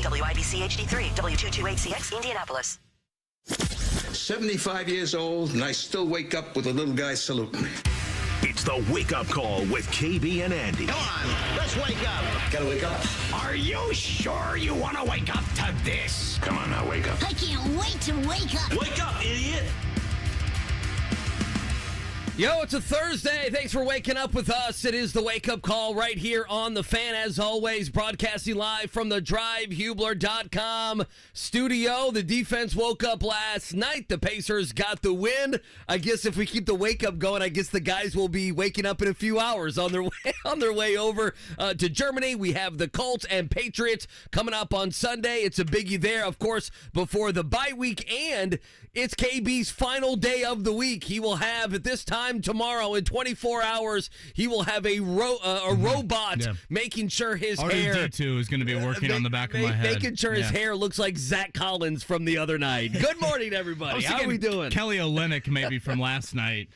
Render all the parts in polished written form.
WIBC HD3, W228CX, Indianapolis. 75 years old, and I still wake up with a little guy saluting me. It's the Wake Up Call with KB and Andy. Come on, let's wake up. Gotta wake up. Are you sure you want to wake up to this? Come on now, wake up. I can't wait to wake up. Wake up, idiot. Yo, it's a Thursday. Thanks for waking up with us. It is the Wake Up Call right here on The Fan, as always, broadcasting live from the DriveHubler.com studio. The defense woke up last night. The Pacers got the win. I guess if we keep the wake up going, I guess the guys will be waking up in a few hours on their way over to Germany. We have the Colts and Patriots coming up on Sunday. It's a biggie there, of course, before the bye week, and it's KB's final day of the week. He will have, at this time tomorrow, in 24 hours, he will have a robot making sure his hair... RD2 is going to be working on the back of my head. Making sure his hair looks like Zach Collins from the other night. Good morning, everybody. How are we doing? Kelly Olynyk maybe from last night.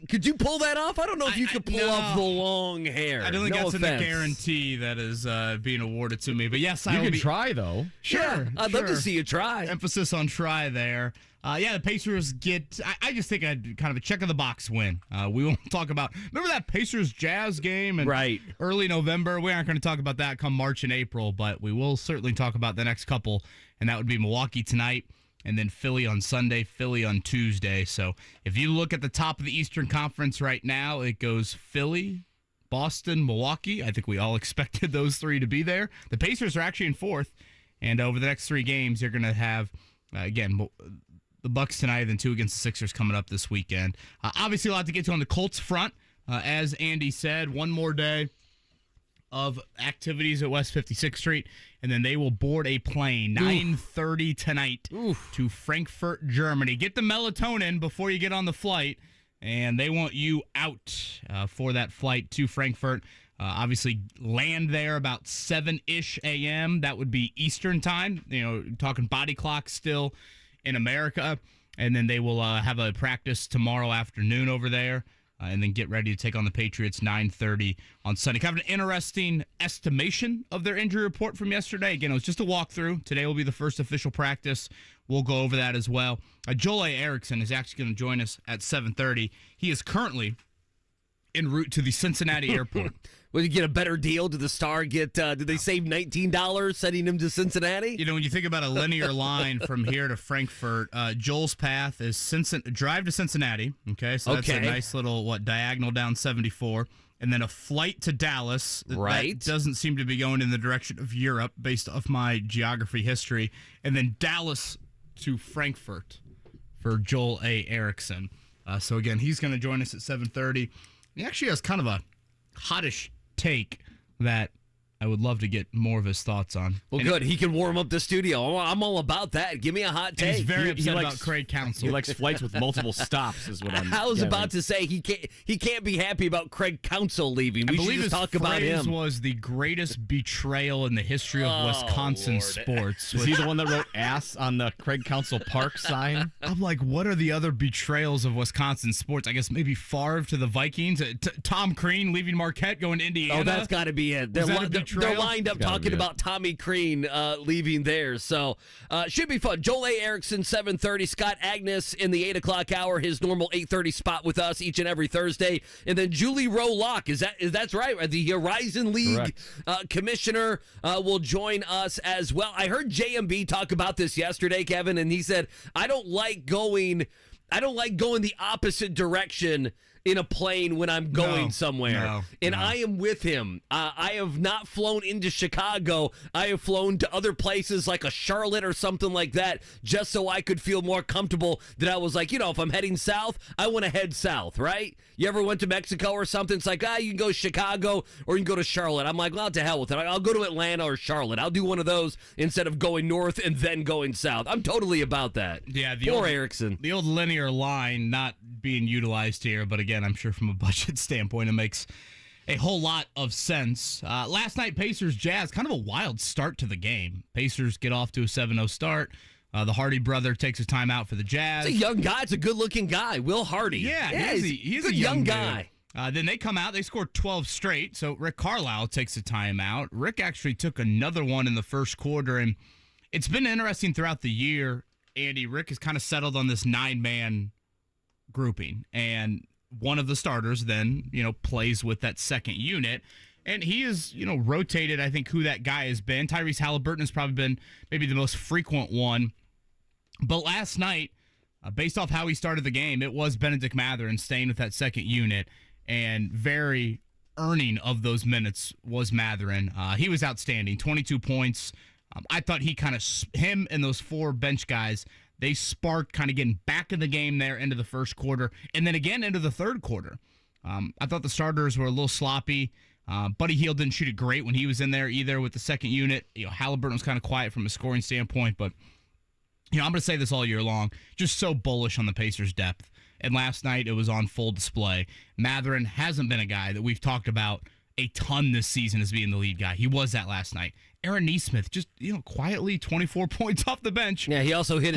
Could you pull that off? I don't know if you could pull off the long hair. I don't think that's in the guarantee that is being awarded to me. But yes, you can try, though. Sure. I'd love to see you try. Emphasis on try there. The Pacers get, I just think, kind of a check-of-the-box win. We won't talk about, remember that Pacers-Jazz game in early November? We aren't going to talk about that come March and April, but we will certainly talk about the next couple, and that would be Milwaukee tonight, and then Philly on Sunday, Philly on Tuesday. So if you look at the top of the Eastern Conference right now, it goes Philly, Boston, Milwaukee. I think we all expected those three to be there. The Pacers are actually in fourth, and over the next three games, you're going to have, again, the Bucks tonight, then two against the Sixers coming up this weekend. Obviously, a lot to get to on the Colts front. As Andy said, one more day of activities at West 56th Street, and then they will board a plane 9:30 tonight to Frankfurt, Germany. Get the melatonin before you get on the flight, and they want you out for that flight to Frankfurt. Obviously, land there about 7-ish a.m. That would be Eastern time. Talking body clock still in America, and then they will have a practice tomorrow afternoon over there, and then get ready to take on the Patriots 9:30 on Sunday. Kind of an interesting estimation of their injury report from yesterday. Again, it was just a walkthrough. Today will be the first official practice. We'll go over that as well. Joel A. Erickson is actually going to join us at 7:30. He is currently en route to the Cincinnati airport. Will you get a better deal? Did the Star get, did they save $19 sending him to Cincinnati? When you think about a linear line from here to Frankfurt, Joel's path is drive to Cincinnati. Okay, so that's a nice little, diagonal down 74. And then a flight to Dallas. Right. That doesn't seem to be going in the direction of Europe based off my geography history. And then Dallas to Frankfurt for Joel A. Erickson. So again, he's going to join us at 7:30. He actually has kind of a hottish take that I would love to get more of his thoughts on. Well, good. He can warm up the studio. I'm all about that. Give me a hot take. He's very upset about Craig Counsell. He likes flights with multiple stops, is what I'm I was about to say he can't be happy about Craig Counsell leaving. We should just talk about him. His was the greatest betrayal in the history of Wisconsin sports. Is he the one that wrote ass on the Craig Counsell Park sign? I'm like, what are the other betrayals of Wisconsin sports? I guess maybe Favre to the Vikings, Tom Crean leaving Marquette, going to Indiana. Oh, that's got to be it. They're lined up talking about Tommy Crean leaving there. So should be fun. Joel A. Erickson, 7:30. Scott Agness in the 8 o'clock hour, his normal 8:30 spot with us each and every Thursday. And then Julie Rowe Lach, that's right? The Horizon League commissioner will join us as well. I heard JMB talk about this yesterday, Kevin, and he said, I don't like going the opposite direction in a plane when I'm going somewhere. I am with him. I have not flown into Chicago. I have flown to other places like a Charlotte or something like that just so I could feel more comfortable that I was like, if I'm heading south, I want to head south, right? You ever went to Mexico or something? It's like, you can go to Chicago or you can go to Charlotte. I'm like, well, to hell with it. I'll go to Atlanta or Charlotte. I'll do one of those instead of going north and then going south. I'm totally about that. Yeah, Poor Erickson. The old linear line not being utilized here, but again, I'm sure from a budget standpoint, it makes a whole lot of sense. Last night, Pacers-Jazz, kind of a wild start to the game. Pacers get off to a 7-0 start. The Hardy brother takes his time out for the Jazz. It's a young guy. It's a good-looking guy, Will Hardy. Yeah, he's a good young guy. Then they come out. They scored 12 straight. So Rick Carlisle takes a timeout. Rick actually took another one in the first quarter. And it's been interesting throughout the year, Andy. Rick has kind of settled on this 9-man grouping. And one of the starters then, plays with that second unit. And he has, rotated, I think, who that guy has been. Tyrese Halliburton has probably been maybe the most frequent one. But last night, based off how he started the game, it was Benedict Mathurin staying with that second unit. And very earning of those minutes was Mathurin. He was outstanding, 22 points. I thought him and those 4 bench guys, they sparked kind of getting back in the game there into the first quarter. And then again into the third quarter. I thought the starters were a little sloppy. Buddy Hield didn't shoot it great when he was in there either with the second unit. Halliburton was kind of quiet from a scoring standpoint, but I'm going to say this all year long, just so bullish on the Pacers' depth. And last night it was on full display. Mathurin hasn't been a guy that we've talked about a ton this season as being the lead guy. He was that last night. Aaron Nesmith just, quietly 24 points off the bench. Yeah, he also hit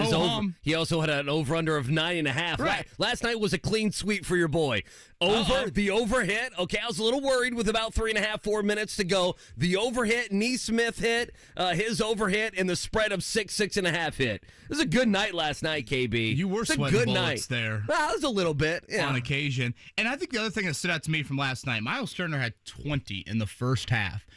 He also had an over-under of 9.5. Right. Last night was a clean sweep for your boy. The over hit. Okay, I was a little worried with about 3.5, 4 minutes to go. The over hit, Nesmith hit, his over hit, and the spread of 6.5 hit. It was a good night last night, KB. You were sweating bullets there. Well, it was a little bit. Yeah. On occasion. And I think the other thing that stood out to me from last night, Miles Turner had 20 in the first half.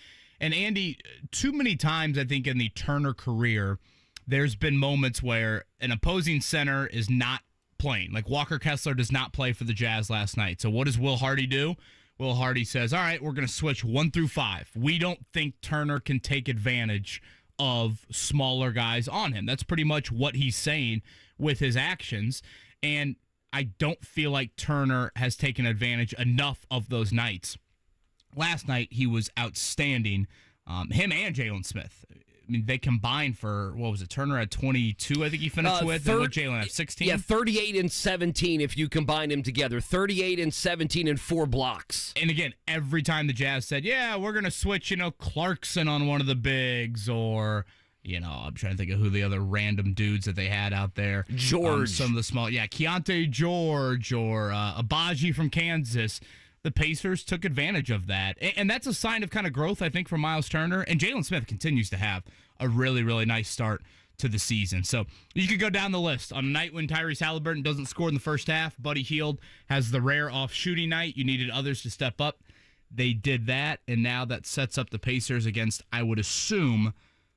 And Andy, too many times I think in the Turner career, there's been moments where an opposing center is not playing. Like Walker Kessler does not play for the Jazz last night. So what does Will Hardy do? Will Hardy says, all right, we're going to switch 1 through 5. We don't think Turner can take advantage of smaller guys on him. That's pretty much what he's saying with his actions. And I don't feel like Turner has taken advantage enough of those nights. Last night, he was outstanding. Him and Jalen Smith. I mean, they combined for, what was it? Turner had 22, I think he finished with. And Jalen had 16. Yeah, 38 and 17 if you combine them together. 38 and 17 and 4 blocks. And again, every time the Jazz said, yeah, we're going to switch, Clarkson on one of the bigs, or, I'm trying to think of who the other random dudes that they had out there. George. Some of the small, Keontae George or Abaji from Kansas. The Pacers took advantage of that. And that's a sign of kind of growth, I think, for Miles Turner. And Jalen Smith continues to have a really, really nice start to the season. So you could go down the list. On a night when Tyrese Halliburton doesn't score in the first half, Buddy Hield has the rare off-shooting night. You needed others to step up. They did that, and now that sets up the Pacers against, I would assume,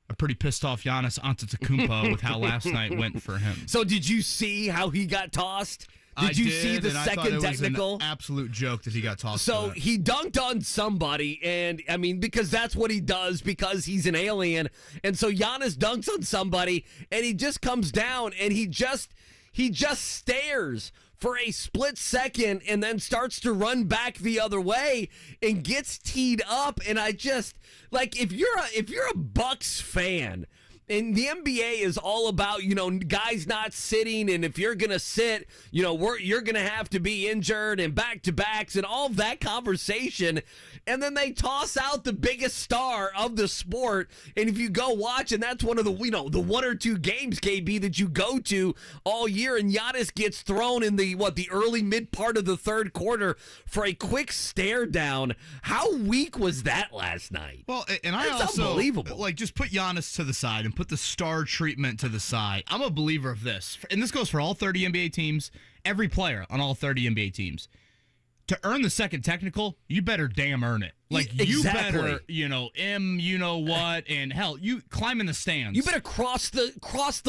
a pretty pissed-off Giannis Antetokounmpo with how last night went for him. So did you see how he got tossed? Did you see the second technical? It was an absolute joke that he got tossed. So he dunked on somebody, and I mean, because that's what he does, because he's an alien. And so Giannis dunks on somebody, and he just comes down, and he just stares for a split second, and then starts to run back the other way and gets teed up. And I just, like, if you're a Bucks fan. And the NBA is all about, guys not sitting, and if you're going to sit, you're going to have to be injured and back-to-backs and all of that conversation. And then they toss out the biggest star of the sport. And if you go watch, and that's one of the, the 1 or 2 games, KB, that you go to all year, and Giannis gets thrown in the early mid part of the third quarter for a quick stare down. How weak was that last night? Well, and I That's also, unbelievable. just put Giannis to the side and put the star treatment to the side. I'm a believer of this. And this goes for all 30 NBA teams, every player on all 30 NBA teams. To earn the second technical, you better damn earn it. You better, what, and hell, you climb in the stands. You better cross the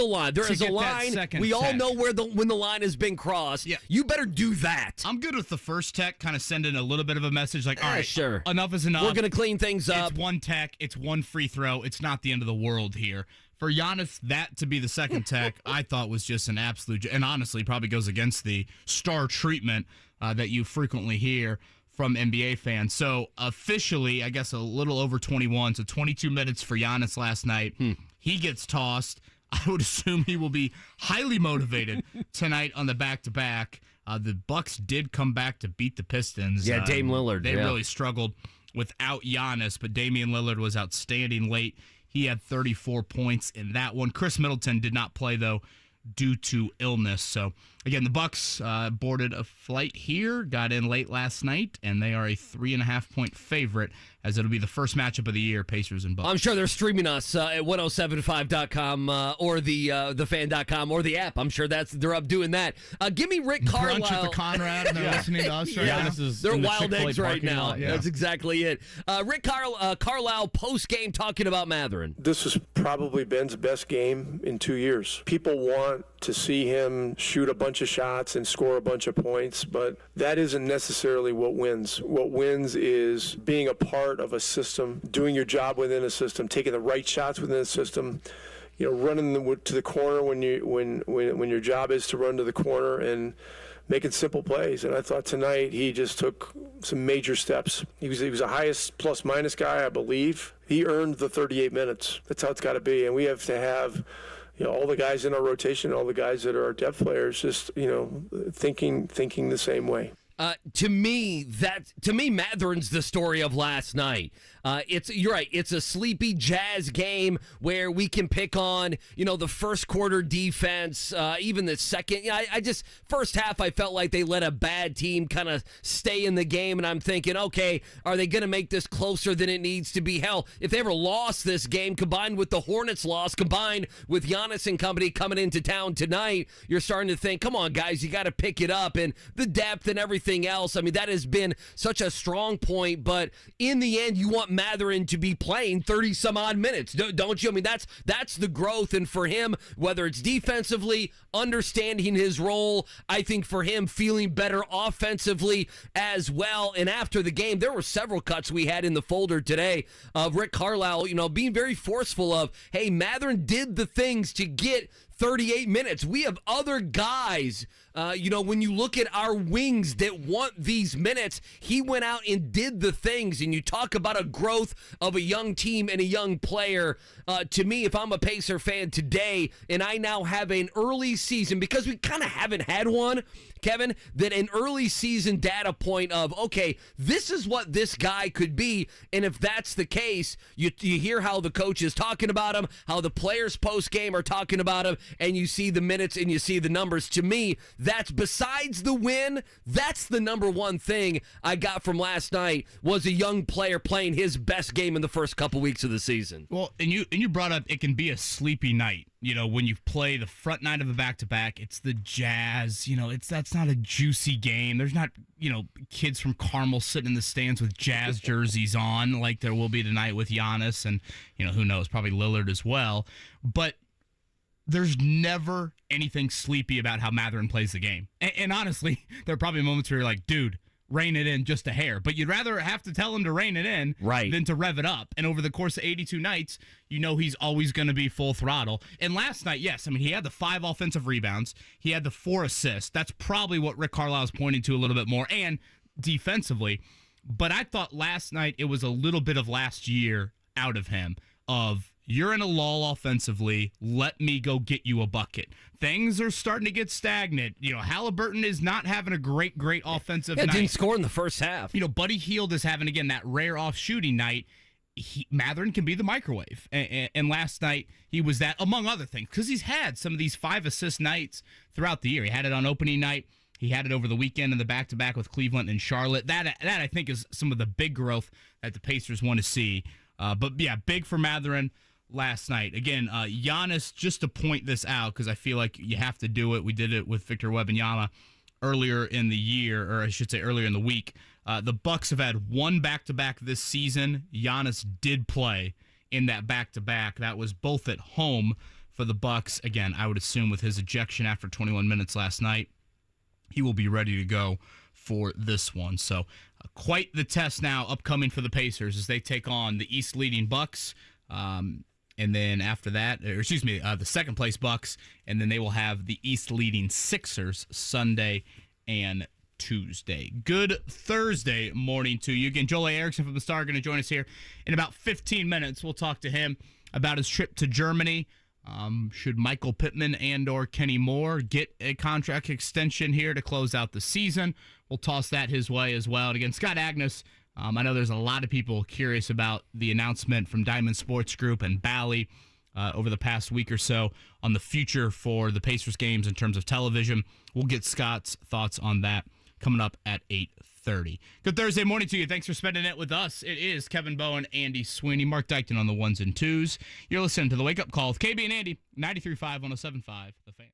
line. There is a line. We all know when the line has been crossed. Yeah. You better do that. I'm good with the first tech, kind of sending a little bit of a message like, all right, sure. Enough is enough. We're going to clean things up. It's one tech. It's one free throw. It's not the end of the world here. For Giannis, that to be the second tech, I thought was just an absolute, and honestly probably goes against the star treatment that you frequently hear from NBA fans. So officially, I guess a little over 21, so 22 minutes for Giannis last night. He gets tossed. I would assume he will be highly motivated tonight on the back-to-back. The Bucks did come back to beat the Pistons. Yeah, Dame Lillard. They really struggled without Giannis, but Damian Lillard was outstanding late. He had 34 points in that one. Chris Middleton did not play, though, due to illness. So, again, the Bucks boarded a flight here, got in late last night, and they are a 3.5-point favorite, as it'll be the first matchup of the year, Pacers and Bucks. I'm sure they're streaming us at 1075.com or the fan.com or the app. I'm sure they're up doing that. Give me Rick Carlisle. Brunch at the Conrad, and they're listening to us right now. They're wild eggs right now. Lot, yeah. That's exactly it. Rick Carlisle post-game talking about Mathurin. This has probably Ben's best game in 2 years. People want to see him shoot a bunch of shots and score a bunch of points, but that isn't necessarily what wins. What wins is being a part of a system, doing your job within a system, taking the right shots within a system, running to the corner when your job is to run to the corner, and making simple plays. And I thought tonight he just took some major steps. He was the highest plus-minus guy, I believe. He earned the 38 minutes. That's how it's got to be. And we have to have all the guys in our rotation, all the guys that are our depth players, just thinking the same way. To me, Mathurin's the story of last night. You're right. It's a sleepy Jazz game where we can pick on, the first quarter defense, even the second. First half, I felt like they let a bad team kind of stay in the game, and I'm thinking, okay, are they going to make this closer than it needs to be? Hell, if they ever lost this game, combined with the Hornets loss, combined with Giannis and company coming into town tonight, you're starting to think, come on, guys, you got to pick it up, and the depth and everything else. I mean, that has been such a strong point, but in the end, you want Mathurin to be playing 30 some odd minutes, don't you? I mean, that's the growth, and for him, whether it's defensively, understanding his role, I think for him feeling better offensively as well. And after the game, there were several cuts we had in the folder today of Rick Carlisle, being very forceful of, hey, Mathurin did the things to get 38 minutes. We have other guys, when you look at our wings that want these minutes, he went out and did the things. And you talk about a growth of a young team and a young player. To me, if I'm a Pacer fan today and I now have an early season, because we kind of haven't had one, Kevin, that an early season data point of, okay, this is what this guy could be. And if that's the case, you hear how the coach is talking about him, how the players post-game are talking about him, and you see the minutes and you see the numbers. To me, that's besides the win, that's the number one thing I got from last night was a young player playing his best game in the first couple weeks of the season. Well, and you brought up it can be a sleepy night. When you play the front night of a back-to-back, it's the Jazz. That's not a juicy game. There's not, kids from Carmel sitting in the stands with Jazz jerseys on like there will be tonight with Giannis and, who knows, probably Lillard as well. But there's never anything sleepy about how Mathurin plays the game. And honestly, there are probably moments where you're like, dude, rein it in just a hair. But you'd rather have to tell him to rein it in than to rev it up. And over the course of 82 nights, he's always going to be full throttle. And last night, yes, he had the 5 offensive rebounds. He had the 4 assists. That's probably what Rick Carlisle is pointing to a little bit more. And defensively. But I thought last night it was a little bit of last year out of him of, you're in a lull offensively. Let me go get you a bucket. Things are starting to get stagnant. Halliburton is not having a great offensive night. Didn't score in the first half. Buddy Hield is having, again, that rare off shooting night. Mathurin can be the microwave. And last night, he was that, among other things, because he's had some of these 5-assist nights throughout the year. He had it on opening night. He had it over the weekend in the back-to-back with Cleveland and Charlotte. That I think, is some of the big growth that the Pacers want to see. But, yeah, big for Mathurin last night. Again, Giannis, just to point this out, because I feel like you have to do it. We did it with Victor Webanyama earlier in the year, or I should say earlier in the week. The Bucks have had one back-to-back this season. Giannis did play in that back-to-back. That was both at home for the Bucks. Again, I would assume with his ejection after 21 minutes last night, he will be ready to go for this one. So quite the test now upcoming for the Pacers as they take on the East leading Bucks. And then after that, the second place Bucks, and then they will have the East leading Sixers Sunday and Tuesday. Good Thursday morning to you. Again, Joel A. Erickson from the Star going to join us here in about 15 minutes. We'll talk to him about his trip to Germany. Should Michael Pittman and or Kenny Moore get a contract extension here to close out the season? We'll toss that his way as well. And again, Scott Agness, I know there's a lot of people curious about the announcement from Diamond Sports Group and Bally over the past week or so on the future for the Pacers games in terms of television. We'll get Scott's thoughts on that coming up at 8:30. Good Thursday morning to you. Thanks for spending it with us. It is Kevin Bowen, Andy Sweeney, Mark Dykton on the ones and twos. You're listening to the Wake Up Call with KB and Andy, 93.5, 107.5, The Fan.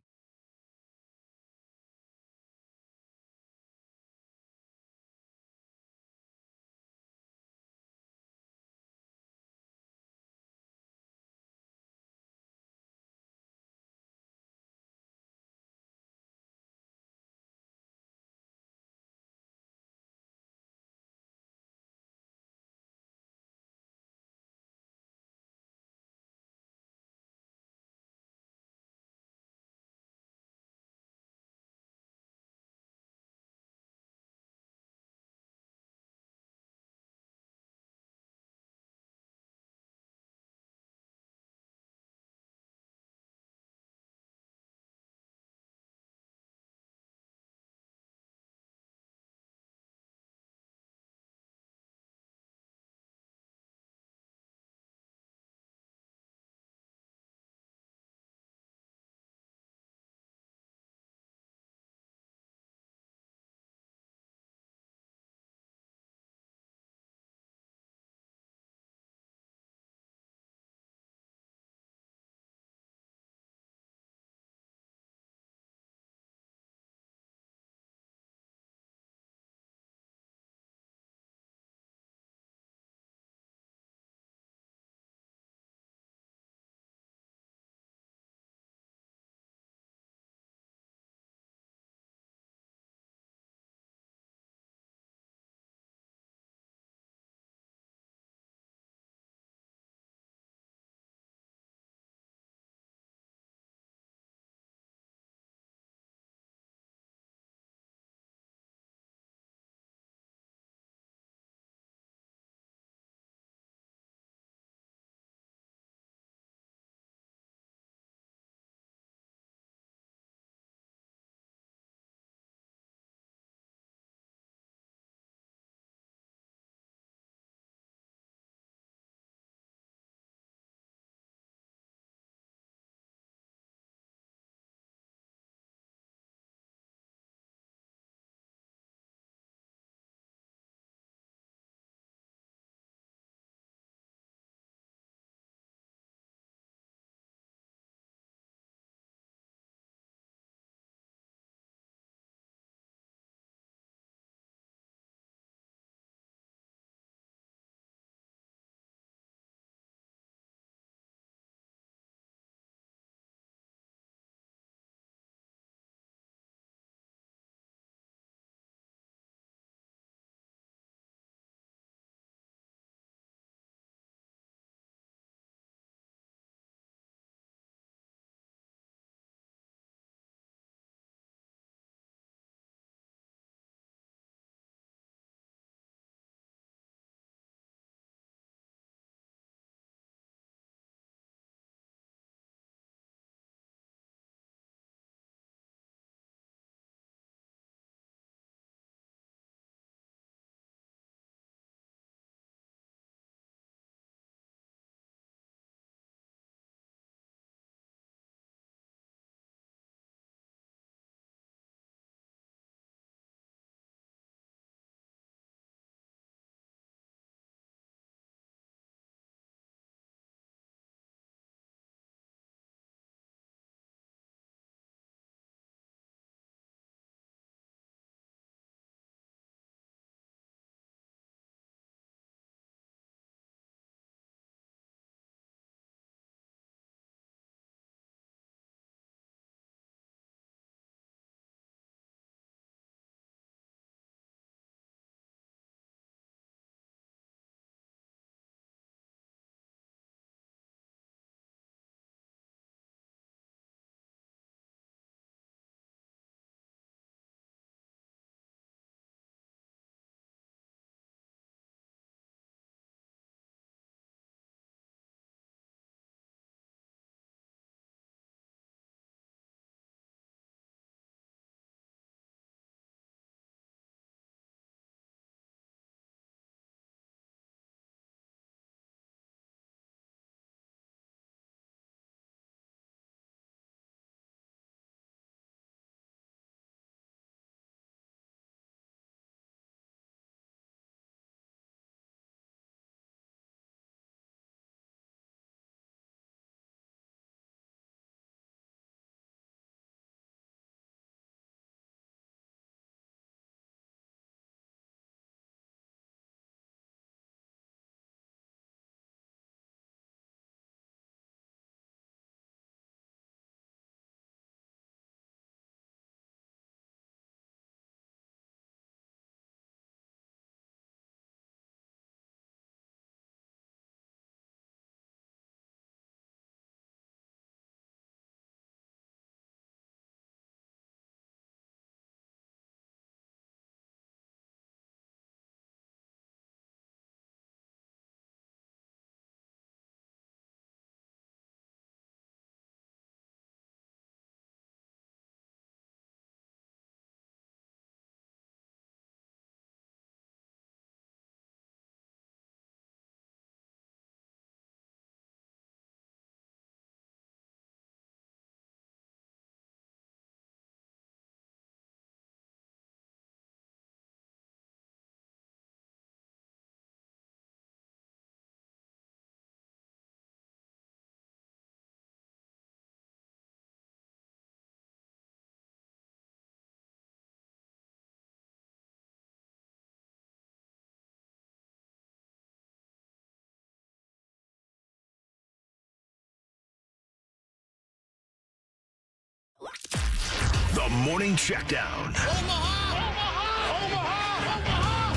The Morning Checkdown.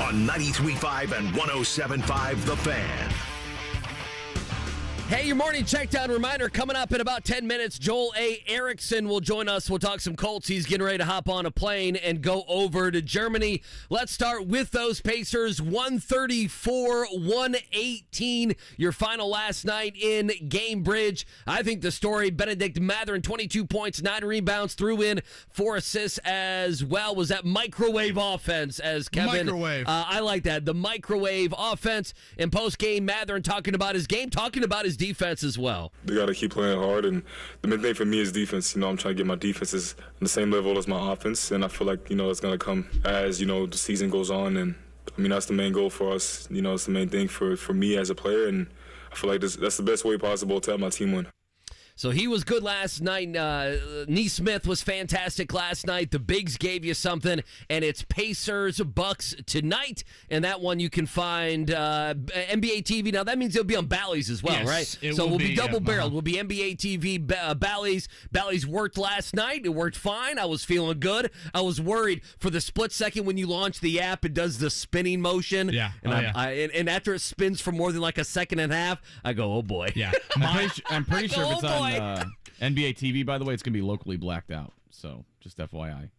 On 93.5 and 107.5 The Fan. Hey, your morning checkdown reminder coming up in about 10 minutes. Joel A. Erickson will join us. We'll talk some Colts. He's getting ready to hop on a plane and go over to Germany. Let's start with those Pacers. 134-118. Your final last night in Gainbridge. I think the story, Benedict Mathurin, 22 points, 9 rebounds, threw in 4 assists as well. Was that microwave offense as Kevin? Microwave. I like that. The microwave offense. In post-game, Mathurin talking about his game, talking about his defense as well. They got to keep playing hard, and the main thing for me is defense. I'm trying to get my defenses on the same level as my offense, and I feel like, it's going to come as, the season goes on, and, that's the main goal for us. It's the main thing for me as a player, and I feel like that's the best way possible to help my team win. So he was good last night. Neesmith was fantastic last night. The Bigs gave you something, and it's Pacers-Bucks tonight. And that one you can find NBA TV. Now, that means it'll be on Bally's as well, right? So we'll be double-barreled. We'll be NBA TV, Bally's. Bally's worked last night. It worked fine. I was feeling good. I was worried for the split second when you launch the app, it does the spinning motion. Yeah. And after it spins for more than like a second and a half, I go, oh, boy. Yeah. I'm pretty sure if it's on NBA TV, by the way, it's going to be locally blacked out. So just FYI.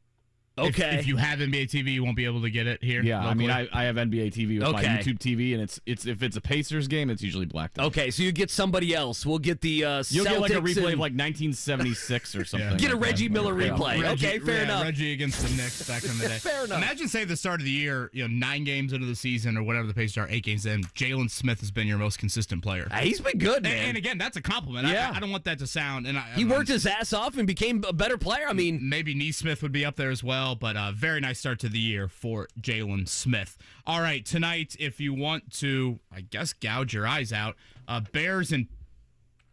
Okay. If you have NBA TV, you won't be able to get it here. Yeah, locally. I have NBA TV with my YouTube TV, and it's if it's a Pacers game, it's usually blacked out. Okay, so you get somebody else. We'll get the You'll get like a Celtics replay of like 1976 or something. Get a like Reggie that. Miller replay. Fair enough. Reggie against the Knicks back in the day. Fair enough. Imagine, say, the start of the year, 9 games into the season or whatever the Pacers are, 8 games in, Jalen Smith has been your most consistent player. He's been good, man. And again, that's a compliment. Yeah. I don't want that to sound. And he worked his ass off and became a better player. I mean, maybe Neesmith would be up there as well, but very nice start to the year for Jalen Smith. All right, tonight, if you want to, I guess, gouge your eyes out, Bears and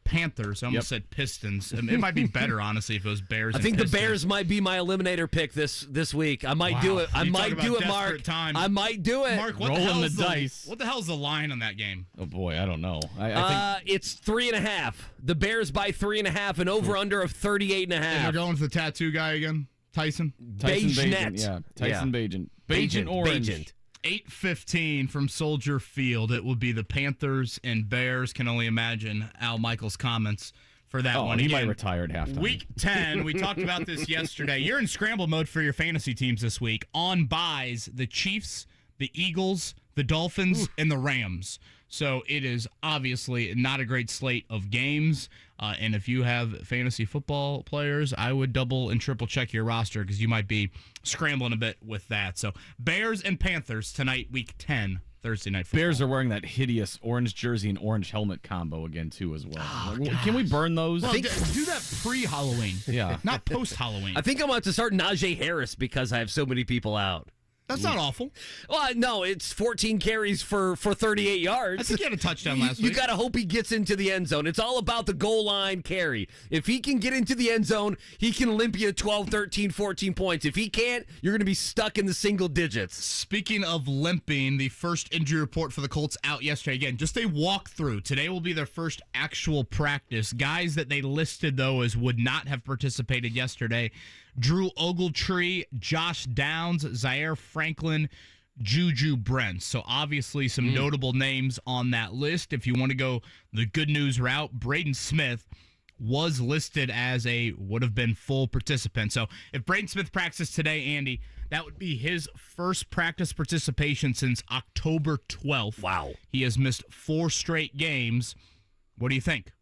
Panthers. I almost said Pistons. It might be better, honestly, if it was Bears. I think the Bears might be my eliminator pick this week. I might do it. I might do it, Mark. I might do it. Mark, rolling the dice. What the hell's the line on that game? Oh boy, I don't know. I think it's 3.5. The Bears by 3.5, and over under of 38.5. And they're going to the tattoo guy again, Tyson. Bajan. Yeah, Tyson Bajan. Bajan Orange. Bajan. 8:15 from Soldier Field. It will be the Panthers and Bears. Can only imagine Al Michaels' comments for that one. He Again, might retire at halftime. Week 10, we talked about this yesterday. You're in scramble mode for your fantasy teams this week. On buys, the Chiefs, the Eagles, the Dolphins, and the Rams. So it is obviously not a great slate of games. And if you have fantasy football players, I would double and triple check your roster because you might be scrambling a bit with that. So Bears and Panthers tonight, week 10, Thursday night football. Bears are wearing that hideous orange jersey and orange helmet combo again, too, as well. Can we burn those? Well, do that pre-Halloween. Yeah. Not post-Halloween. I think I'm about to start Najee Harris because I have so many people out. That's not awful. Well, no, it's 14 carries for 38 yards. I think he had a touchdown last week. You got to hope he gets into the end zone. It's all about the goal line carry. If he can get into the end zone, he can limp you 12, 13, 14 points. If he can't, you're going to be stuck in the single digits. Speaking of limping, the first injury report for the Colts out yesterday. Again, just a walkthrough. Today will be their first actual practice. Guys that they listed, though, as would not have participated yesterday: Drew Ogletree, Josh Downs, Zaire Franklin, Juju Brents. So obviously some notable names on that list. If you want to go the good news route, Braden Smith was listed as would have been full participant. So if Braden Smith practices today, Andy, that would be his first practice participation since October 12th. Wow. He has missed 4 straight games. What do you think?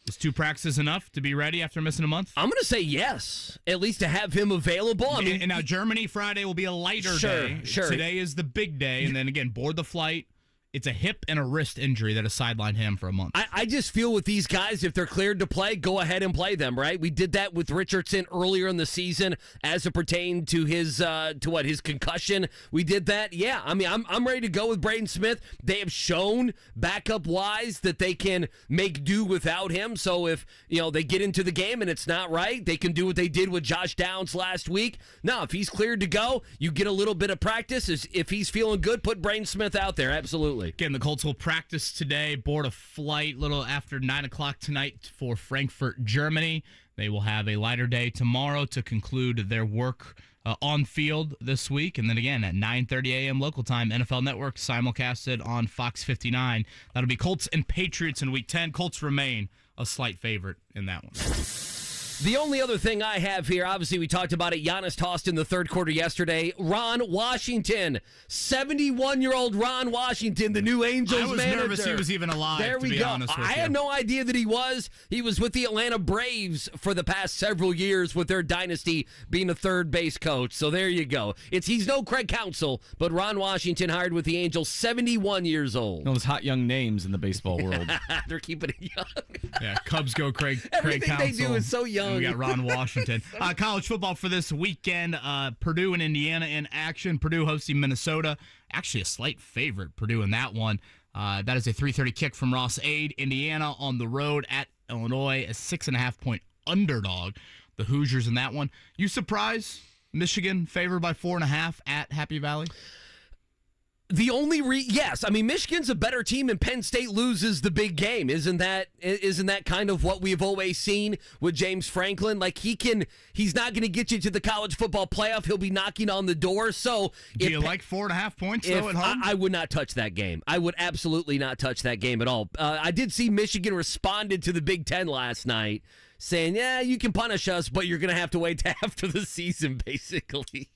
Is 2 practices enough to be ready after missing a month? I'm going to say yes, at least to have him available. I mean, and now Germany Friday will be a lighter day. Sure. Today is the big day, and then again, board the flight. It's a hip and a wrist injury that has sidelined him for a month. I just feel with these guys, if they're cleared to play, go ahead and play them, right? We did that with Richardson earlier in the season as it pertained to his his concussion. We did that. Yeah, I mean, I'm ready to go with Braden Smith. They have shown backup-wise that they can make do without him. So if, they get into the game and it's not right, they can do what they did with Josh Downs last week. No, if he's cleared to go, you get a little bit of practice. If he's feeling good, put Braden Smith out there. Absolutely. Absolutely. Again, the Colts will practice today, board a flight a little after 9 o'clock tonight for Frankfurt, Germany. They will have a lighter day tomorrow to conclude their work on field this week. And then again at 9:30 a.m. local time, NFL Network simulcasted on Fox 59. That'll be Colts and Patriots in Week 10. Colts remain a slight favorite in that one. The only other thing I have here, obviously we talked about it, Giannis tossed in the third quarter yesterday. Ron Washington, 71-year-old Ron Washington, the new Angels manager. I was nervous he was even alive, there we go. I had no idea that he was. He was with the Atlanta Braves for the past several years with their dynasty being a third base coach. So there you go. He's no Craig Counsell, but Ron Washington hired with the Angels, 71 years old. Those hot young names in the baseball world. They're keeping it young. Yeah, Cubs go Craig Counsell. Everything they do is so young. And we got Ron Washington. College football for this weekend. Purdue and Indiana in action. Purdue hosting Minnesota. Actually, a slight favorite, Purdue in that one. That is a 3:30 kick from Ross Ade. Indiana on the road at Illinois, a 6.5-point underdog. The Hoosiers in that one. You surprised? Michigan favored by 4.5 at Happy Valley? The only yes, I mean Michigan's a better team, and Penn State loses the big game. Isn't that kind of what we've always seen with James Franklin? Like he's not going to get you to the college football playoff. He'll be knocking on the door. So do you like 4.5 points though at home? I would not touch that game. I would absolutely not touch that game at all. I did see Michigan responded to the Big Ten last night, saying, "Yeah, you can punish us, but you're going to have to wait till after the season." Basically.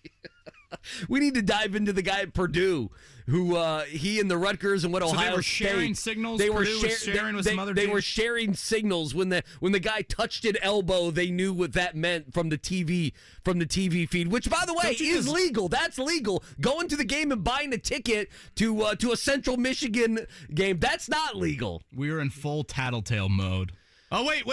We need to dive into the guy at Purdue, who he and the Rutgers and Ohio State. They were sharing signals. They were sharing with some other teams? They were sharing signals when the guy touched an elbow. They knew what that meant from the TV feed, which by the way is legal. That's legal. Going to the game and buying a ticket to a Central Michigan game, that's not legal. We are in full tattletale mode. Oh, wait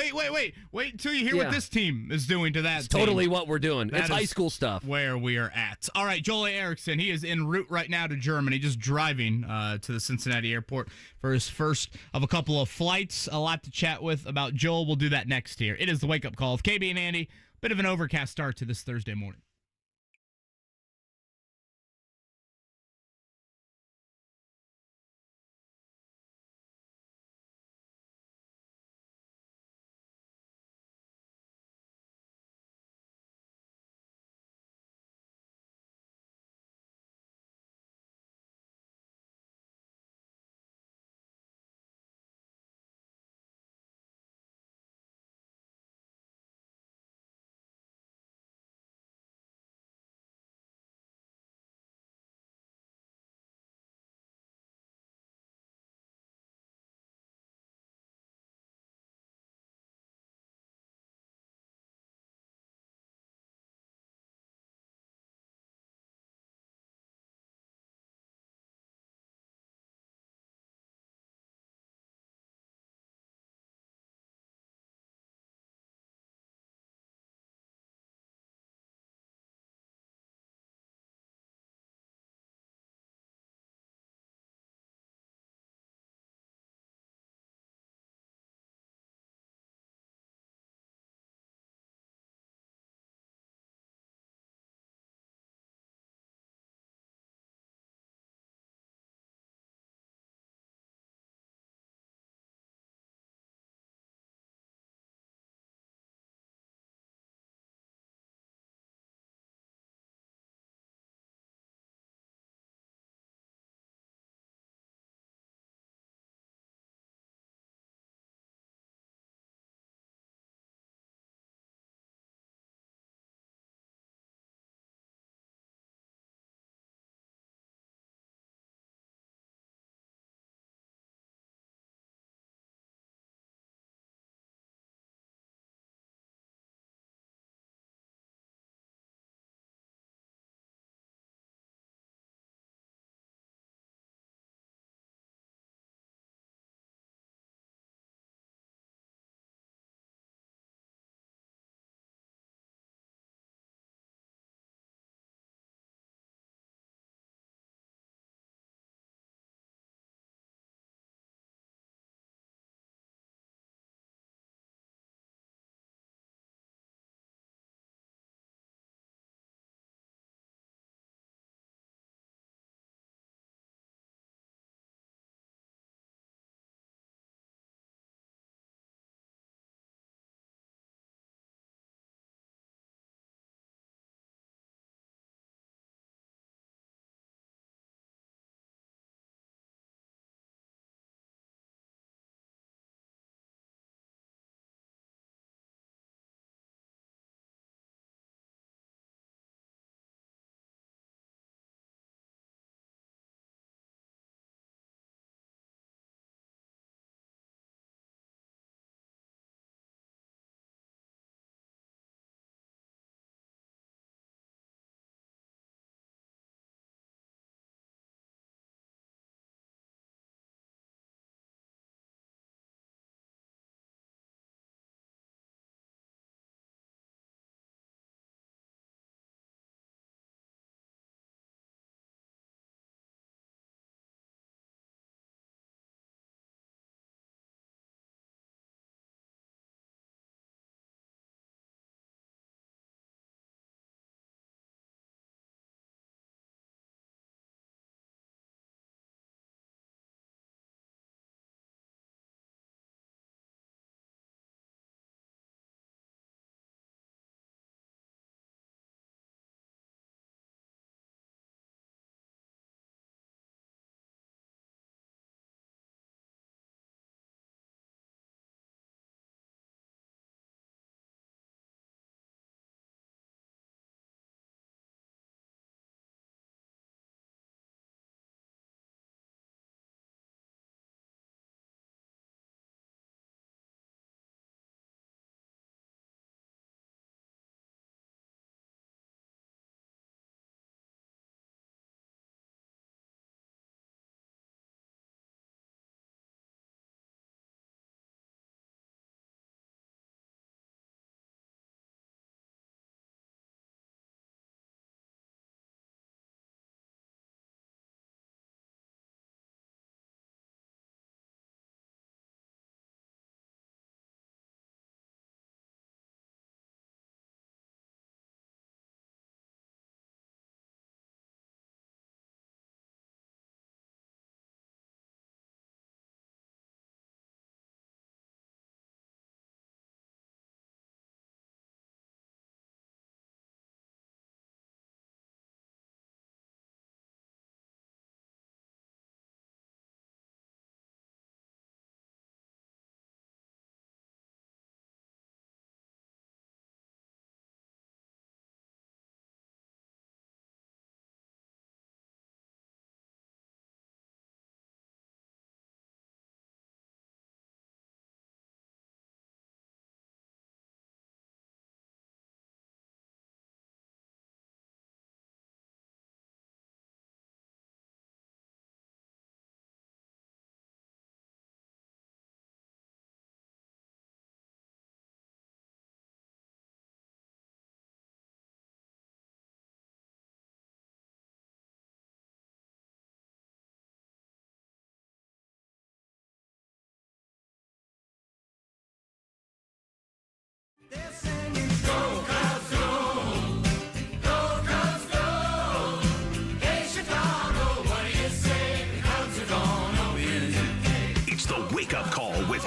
until you hear what this team is doing to that team. Totally what we're doing. It's high school stuff. Where we are at. All right, Joel Erickson, he is en route right now to Germany, just driving to the Cincinnati airport for his first of a couple of flights. A lot to chat with about Joel. We'll do that next here. It is the Wake Up Call with KB and Andy. Bit of an overcast start to this Thursday morning.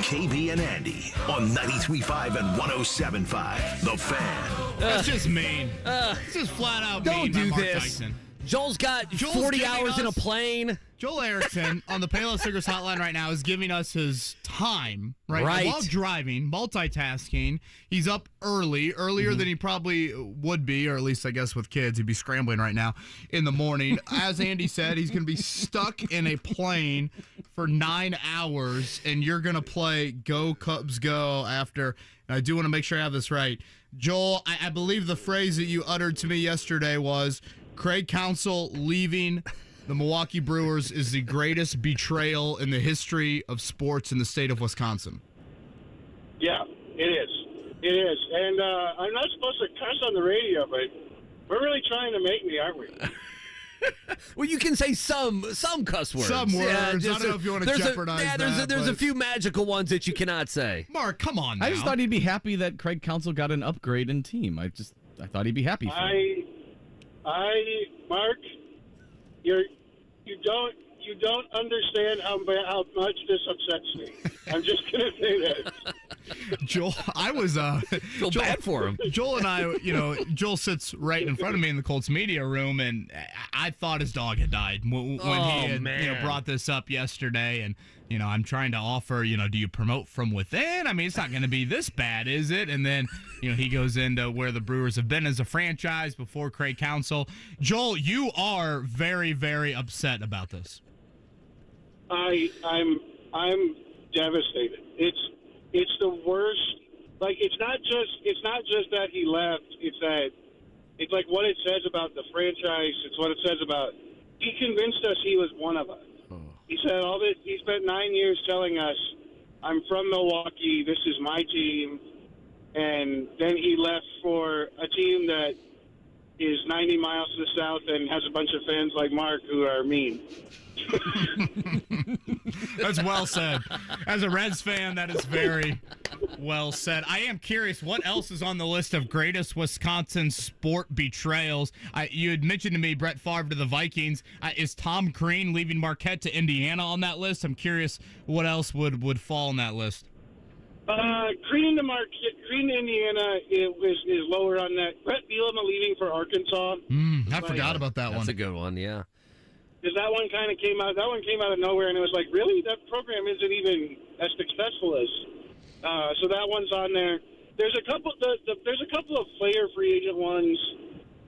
KB and Andy on 93.5 and 107.5. The Fan. That's just mean. It's just flat out Don't mean. do by Mark this. Tyson. Joel's got 40 hours in a plane. Joel Erickson on the Payless Siggers hotline right now is giving us his time, right? While driving, multitasking. He's up earlier than he probably would be, or at least I guess with kids, he'd be scrambling right now in the morning. As Andy said, he's going to be stuck in a plane for 9 hours, and you're going to play Go Cubs Go after. And I do want to make sure I have this right. Joel, I believe the phrase that you uttered to me yesterday was, Craig Counsell leaving the Milwaukee Brewers is the greatest betrayal in the history of sports in the state of Wisconsin. Yeah, it is. It is. And I'm not supposed to cuss on the radio, but we're really trying to make me, aren't we? Well, you can say some cuss words. Some words. I don't know if you want to jeopardize that. There's a few magical ones that you cannot say. Mark, come on now. I just thought he'd be happy that Craig Counsell got an upgrade in team. I thought he'd be happy for him. Mark, you don't understand how much this upsets me. I'm just gonna say that. Joel, I was feel bad for him. Joel and I, Joel sits right in front of me in the Colts media room, and I thought his dog had died when he had brought this up yesterday. And I'm trying to offer, do you promote from within? I mean, it's not going to be this bad, is it? And then he goes into where the Brewers have been as a franchise before Craig Counsell. Joel, you are very, very upset about this. I'm devastated. It's the worst. Like, it's not just that he left. It's like what it says about the franchise. It's what it says about. He convinced us he was one of us. He said all this. He spent 9 years telling us, "I'm from Milwaukee. This is my team," and then he left for a team that is 90 miles to the south and has a bunch of fans like Mark who are mean. That's well said. As a Reds fan, that is very well said. I am curious, what else is on the list of greatest Wisconsin sport betrayals? You had mentioned to me Brett Favre to the Vikings. Is Tom Crean leaving Marquette to Indiana on that list? I'm curious what else would fall on that list. Crean to Indiana is lower on that. Brett Bielema leaving for Arkansas. I forgot about that one. That's a good one, yeah. Because that one kind of came out. That one came out of nowhere, and it was like, really, that program isn't even as successful as. So that one's on there. There's a couple. There's a couple of player free agent ones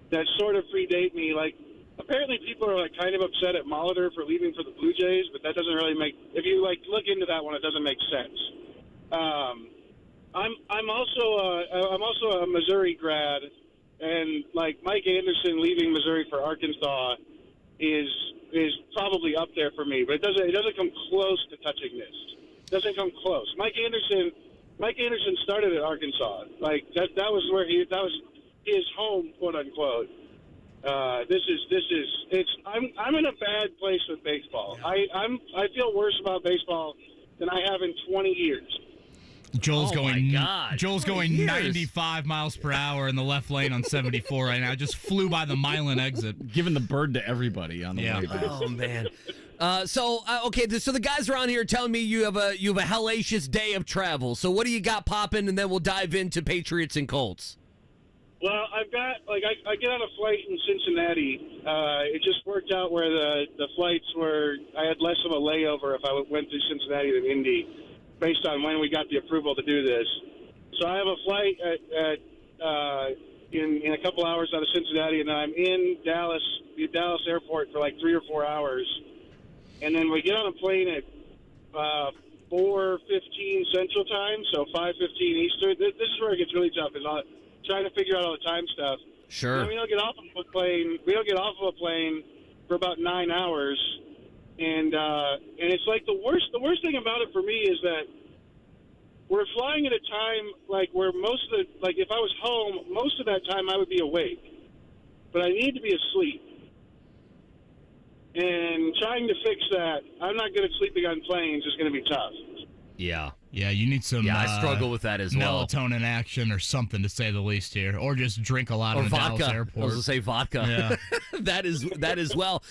that sort of predate me. Like, apparently people are like kind of upset at Molitor for leaving for the Blue Jays, but that doesn't really make. If you like look into that one, it doesn't make sense. I'm also a Missouri grad, and like Mike Anderson leaving Missouri for Arkansas is probably up there for me, but it doesn't come close to touching this. It doesn't come close. Mike Anderson started at Arkansas. Like that was where that was his home, quote unquote. I'm in a bad place with baseball. I feel worse about baseball than I have in 20 years. Joel's going 95 miles per hour in the left lane on 74 right now. Just flew by the Milan exit, giving the bird to everybody on the way back. Oh man. So the guys around here telling me you have a hellacious day of travel. So what do you got popping, and then we'll dive into Patriots and Colts. Well, I've got I get on a flight in Cincinnati. It just worked out where the flights were. I had less of a layover if I went through Cincinnati than Indy, based on when we got the approval to do this. So I have a flight in a couple hours out of Cincinnati, and then I'm in Dallas airport for like 3 or 4 hours. And then we get on a plane at 4:15 Central Time, so 5:15 Eastern. This is where it gets really tough, is trying to figure out all the time stuff. Sure. And we don't get off of a plane. We don't get off of a plane for about 9 hours. And it's like the worst thing about it for me is that we're flying at a time like where if I was home, most of that time I would be awake, but I need to be asleep. And trying to fix that, I'm not good at sleeping on planes, is going to be tough. Yeah. Yeah, you need some. Yeah, I struggle with that as well. Melatonin action or something, to say the least here, or just drink a lot or in the vodka. Dallas airport. I was going to say vodka. Yeah. that as well.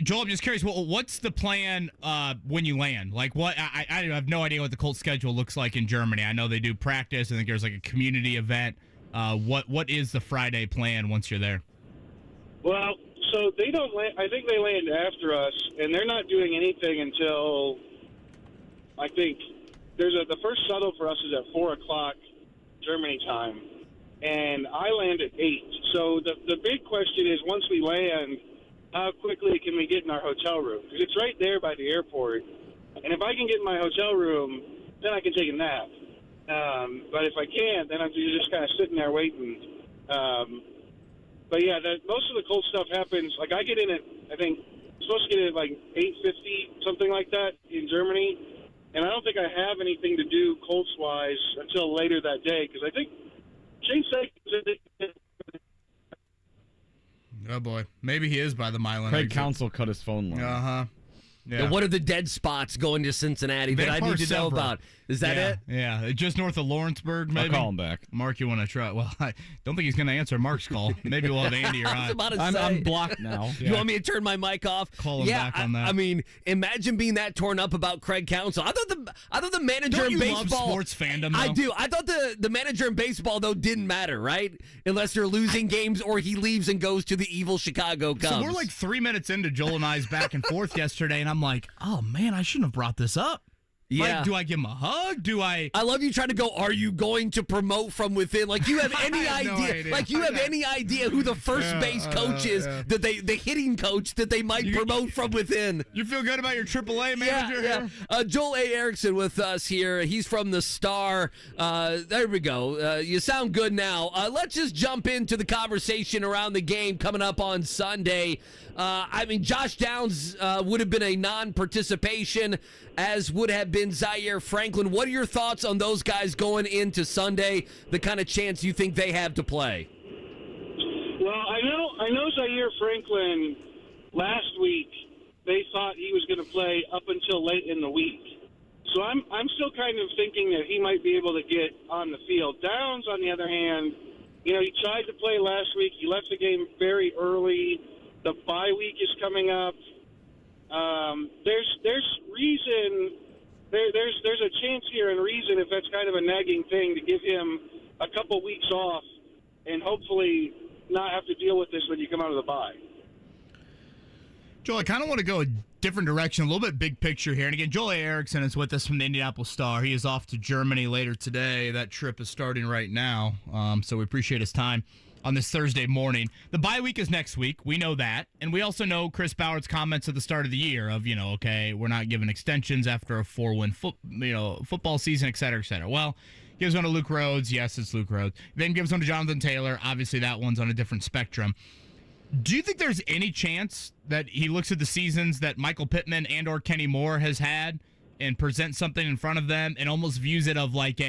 Joel? I'm just curious. What's the plan when you land? Like, what? I have no idea what the Colts schedule looks like in Germany. I know they do practice. I think there's like a community event. What is the Friday plan once you're there? Well, so they don't land. I think they land after us, and they're not doing anything until. I think the first shuttle for us is at 4:00 Germany time, and I land at 8. So the big question is, once we land, how quickly can we get in our hotel room? Because it's right there by the airport, and if I can get in my hotel room, then I can take a nap. But if I can't, then I'm just kind of sitting there waiting. But yeah, most of the cold stuff happens. Like I get in at, I think, I'm supposed to get in at like 8:50, something like that, in Germany. And I don't think I have anything to do Colts-wise until later that day, because I think Shane said. Oh, boy. Maybe he is by the Milan. Craig Counsell cut his phone line. Uh-huh. Yeah. What are the dead spots going to Cincinnati that I need to know about? Is that it? Yeah, just north of Lawrenceburg, maybe. I'll call him back. Mark, you want to try? Well, I don't think he's going to answer Mark's call. Maybe we'll have Andy or I. I'm blocked now. You want me to turn my mic off? Call him back on that. I mean, imagine being that torn up about Craig Counsell. I thought the manager Don't in you baseball. love sports fandom, though? I do. I thought the manager in baseball though didn't matter, right? Unless they're losing games or he leaves and goes to the evil Chicago Cubs. So we're like 3 minutes into Joel and I's back and forth yesterday, and I'm like, oh man, I shouldn't have brought this up. Yeah. Like, do I give him a hug? I love you trying to go, are you going to promote from within? Like you have any idea. Like you have any idea who the first base coach is, that the hitting coach that they might promote from within. You feel good about your AAA manager here? Joel A. Erickson with us here. He's from the Star. There we go. You sound good now. Let's just jump into the conversation around the game coming up on Sunday. I mean, Josh Downs would have been a non-participation, as would have been Zaire Franklin. What are your thoughts on those guys going into Sunday, the kind of chance you think they have to play? Well, I know Zaire Franklin, last week, they thought he was going to play up until late in the week. So I'm still kind of thinking that he might be able to get on the field. Downs, on the other hand, he tried to play last week. He left the game very early. The bye week is coming up. There's reason. There's a chance here and reason, if that's kind of a nagging thing, to give him a couple weeks off and hopefully not have to deal with this when you come out of the bye. Joel, I kind of want to go a different direction, a little bit big picture here. And again, Joel A. Erickson is with us from the Indianapolis Star. He is off to Germany later today. That trip is starting right now, so we appreciate his time on this Thursday morning. The bye week is next week. We know that. And we also know Chris Ballard's comments at the start of the year of, okay, we're not giving extensions after a 4-win football season, et cetera, et cetera. Well, gives one to Luke Rhodes. Yes, it's Luke Rhodes. Then gives one to Jonathan Taylor. Obviously, that one's on a different spectrum. Do you think there's any chance that he looks at the seasons that Michael Pittman and or Kenny Moore has had and presents something in front of them and almost views it of like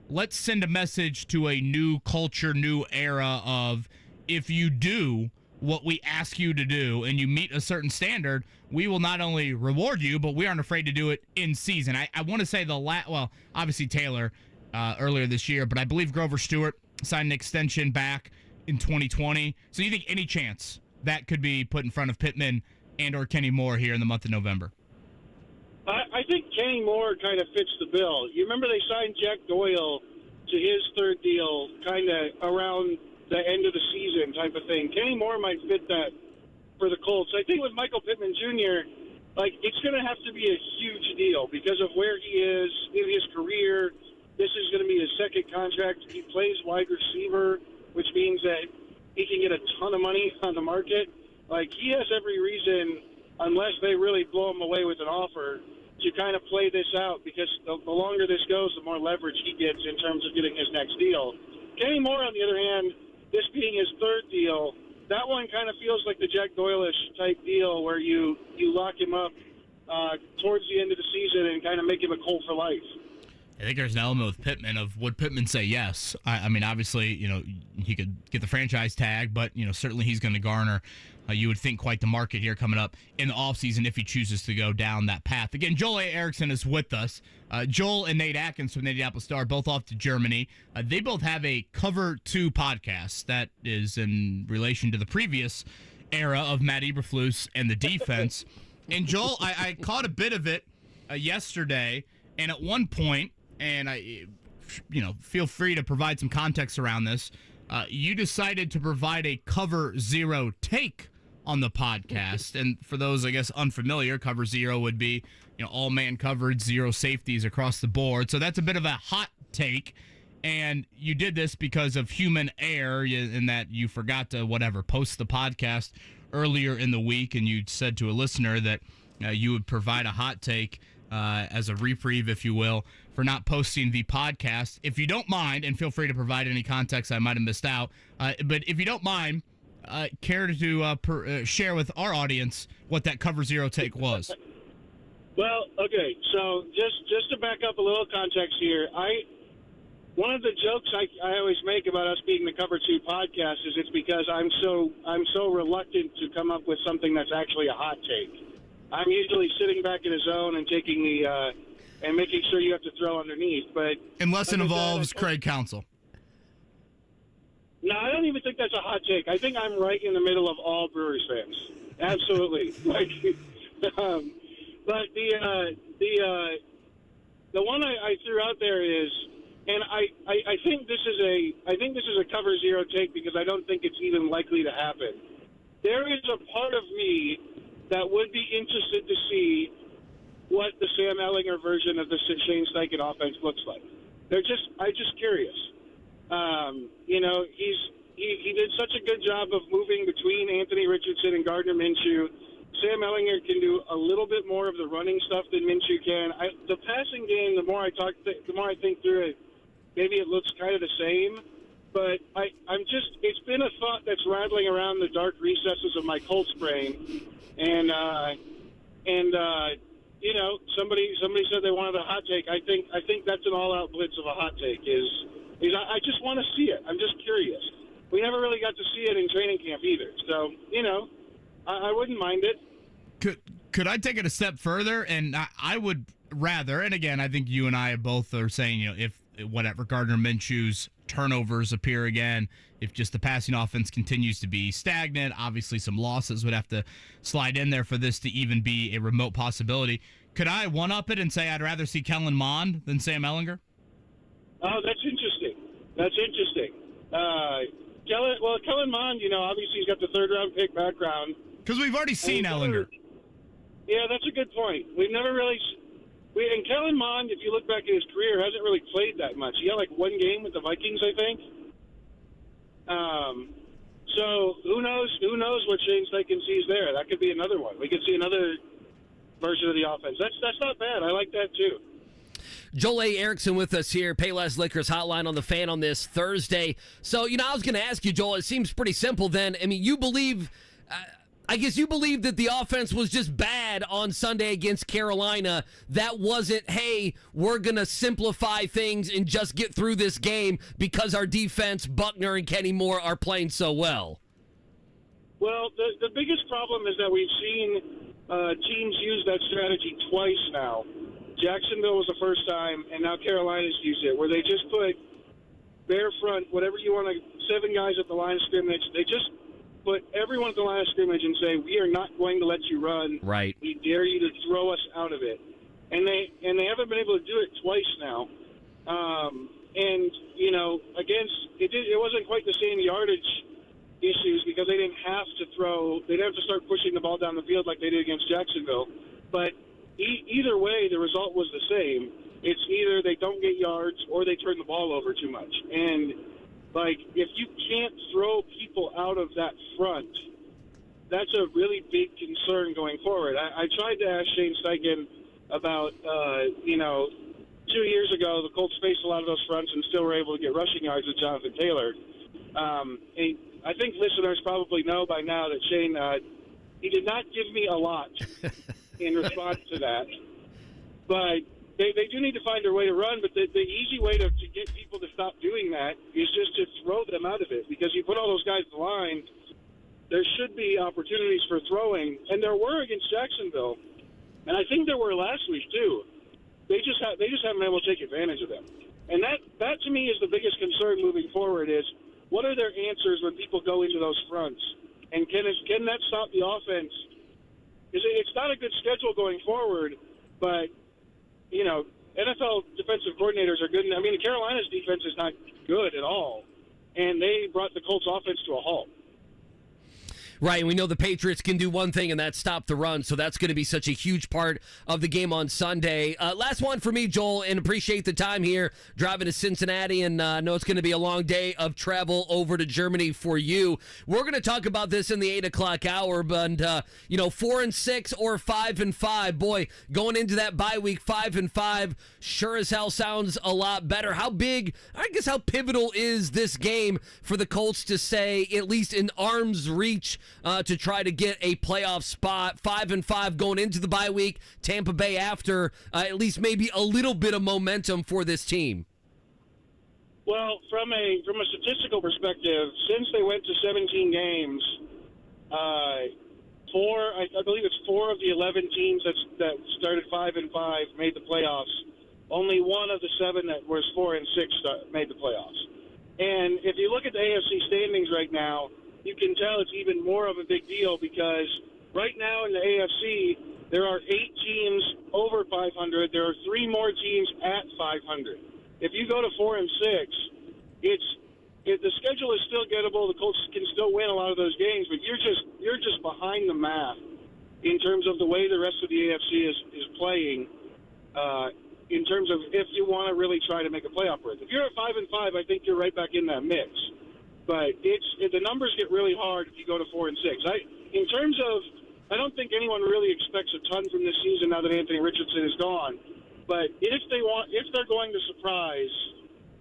let's send a message to a new culture, new era of, if you do what we ask you to do and you meet a certain standard, we will not only reward you, but we aren't afraid to do it in season. I want to say obviously Taylor earlier this year, but I believe Grover Stewart signed an extension back in 2020. So you think any chance that could be put in front of Pittman and or Kenny Moore here in the month of November? I think Kenny Moore kind of fits the bill. You remember they signed Jack Doyle to his third deal kind of around the end of the season type of thing. Kenny Moore might fit that for the Colts. I think with Michael Pittman Jr., it's going to have to be a huge deal because of where he is in his career. This is going to be his second contract. He plays wide receiver, which means that he can get a ton of money on the market. He has every reason, unless they really blow him away with an offer, to kind of play this out, because the longer this goes, the more leverage he gets in terms of getting his next deal. Kenny Moore, on the other hand, this being his third deal, that one kind of feels like the Jack Doyle-ish type deal where you lock him up towards the end of the season and kind of make him a Colt for life. I think there's an element with Pittman of would Pittman say yes? I mean, obviously, he could get the franchise tag, but, certainly he's going to garner, you would think, quite the market here coming up in the offseason if he chooses to go down that path. Again, Joel A. Erickson is with us. Joel and Nate Atkins from the Indianapolis Star, both off to Germany. They both have a Cover 2 podcast that is in relation to the previous era of Matt Eberflus and the defense. And, Joel, I caught a bit of it yesterday, and at one point, and feel free to provide some context around this. You decided to provide a Cover 0 take on the podcast, and for those, I guess, unfamiliar, Cover 0 would be, all man coverage, 0 safeties across the board. So that's a bit of a hot take, and you did this because of human error, in that you forgot to post the podcast earlier in the week, and you said to a listener that you would provide a hot take as a reprieve, if you will, for not posting the podcast. If you don't mind, and feel free to provide any context I might have missed out, but if you don't mind, care to share with our audience what that Cover 0 take was. Well, okay, so just to back up a little context here, one of the jokes I always make about us being the Cover 2 podcast is it's because I'm so reluctant to come up with something that's actually a hot take. I'm usually sitting back in a zone and taking the and making sure you have to throw underneath. But unless it involves Craig Counsell. No, I don't even think that's a hot take. I think I'm right in the middle of all Brewers fans. Absolutely. But the one I threw out there is, and I think this is a Cover 0 take because I don't think it's even likely to happen. There is a part of me that would be interested to see what the Sam Ehlinger version of the Shane Steichen offense looks like. I'm just curious. He did such a good job of moving between Anthony Richardson and Gardner Minshew. Sam Ehlinger can do a little bit more of the running stuff than Minshew can. The passing game, the more I think through it, maybe it looks kind of the same. But it's been a thought that's rattling around the dark recesses of my Colts brain. And somebody said they wanted a hot take. I think that's an all-out blitz of a hot take. I just want to see it. I'm just curious. We never really got to see it in training camp either. So, I wouldn't mind it. Could I take it a step further? And I would rather, and again, I think you and I both are saying, if Gardner Minshew's turnovers appear again, if just the passing offense continues to be stagnant, obviously some losses would have to slide in there for this to even be a remote possibility. Could I one-up it and say I'd rather see Kellen Mond than Sam Ehlinger? Oh, that's interesting. Kellen Mond, obviously he's got the third-round pick background. Because we've already seen Ehlinger. Yeah, that's a good point. We've never really... And Kellen Mond, if you look back at his career, hasn't really played that much. He had one game with the Vikings, I think. So who knows? Who knows what Shane Steichen sees there? That could be another one. We could see another version of the offense. That's not bad. I like that too. Joel A. Erickson with us here, Payless Liquors Hotline on the Fan on this Thursday. So, I was going to ask you, Joel, it seems pretty simple then. I mean, you believe... I guess you believe that the offense was just bad on Sunday against Carolina. That wasn't, hey, we're going to simplify things and just get through this game because our defense, Buckner and Kenny Moore, are playing so well. Well, the biggest problem is that we've seen teams use that strategy twice now. Jacksonville was the first time, and now Carolina's used it, where they just put bare front, whatever you want to, 7 guys at the line of scrimmage. They just put everyone at the line of scrimmage and say, we are not going to let you run. Right. We dare you to throw us out of it. And they haven't been able to do it twice now. It wasn't quite the same yardage issues because they didn't have to throw. They didn't have to start pushing the ball down the field like they did against Jacksonville. But either way, the result was the same. It's either they don't get yards or they turn the ball over too much. And if you can't throw people out of that front, that's a really big concern going forward. I tried to ask Shane Steichen about, 2 years ago, the Colts faced a lot of those fronts and still were able to get rushing yards with Jonathan Taylor. And I think listeners probably know by now that Shane, he did not give me a lot in response to that. But they do need to find their way to run, but the easy way to get people to stop doing that is just to throw them out of it, because you put all those guys in the line, there should be opportunities for throwing, and there were against Jacksonville, and I think there were last week too. They just haven't been able to take advantage of them, and that to me is the biggest concern moving forward. Is what are their answers when people go into those fronts, and can that stop the offense? It's not a good schedule going forward, but you know, NFL defensive coordinators are good. I mean, Carolina's defense is not good at all, and they brought the Colts offense to a halt. Right, and we know the Patriots can do one thing, and that's stop the run, so that's going to be such a huge part of the game on Sunday. Last one for me, Joel, and appreciate the time here, driving to Cincinnati, and know it's going to be a long day of travel over to Germany for you. We're going to talk about this in the 8 o'clock hour, but, 4-6 or 5-5, boy, going into that bye week, 5-5, sure as hell sounds a lot better. How pivotal is this game for the Colts to say, at least in arm's reach, to try to get a playoff spot? 5-5 going into the bye week, Tampa Bay after, at least maybe a little bit of momentum for this team. Well, from a statistical perspective, since they went to 17 games, I believe it's 4 of the 11 teams that started 5-5 made the playoffs. Only one of the 7 that was 4-6 made the playoffs. And if you look at the AFC standings right now, you can tell it's even more of a big deal, because right now in the AFC, there are 8 teams over 500. There are 3 more teams at 500. If you go to 4-6, the schedule is still gettable. The Colts can still win a lot of those games, but you're just behind the math in terms of the way the rest of the AFC is playing. In terms of if you want to really try to make a playoff berth. If you're at 5-5, I think you're right back in that mix. But the numbers get really hard if you go to 4-6. I don't think anyone really expects a ton from this season now that Anthony Richardson is gone. But if they're going to surprise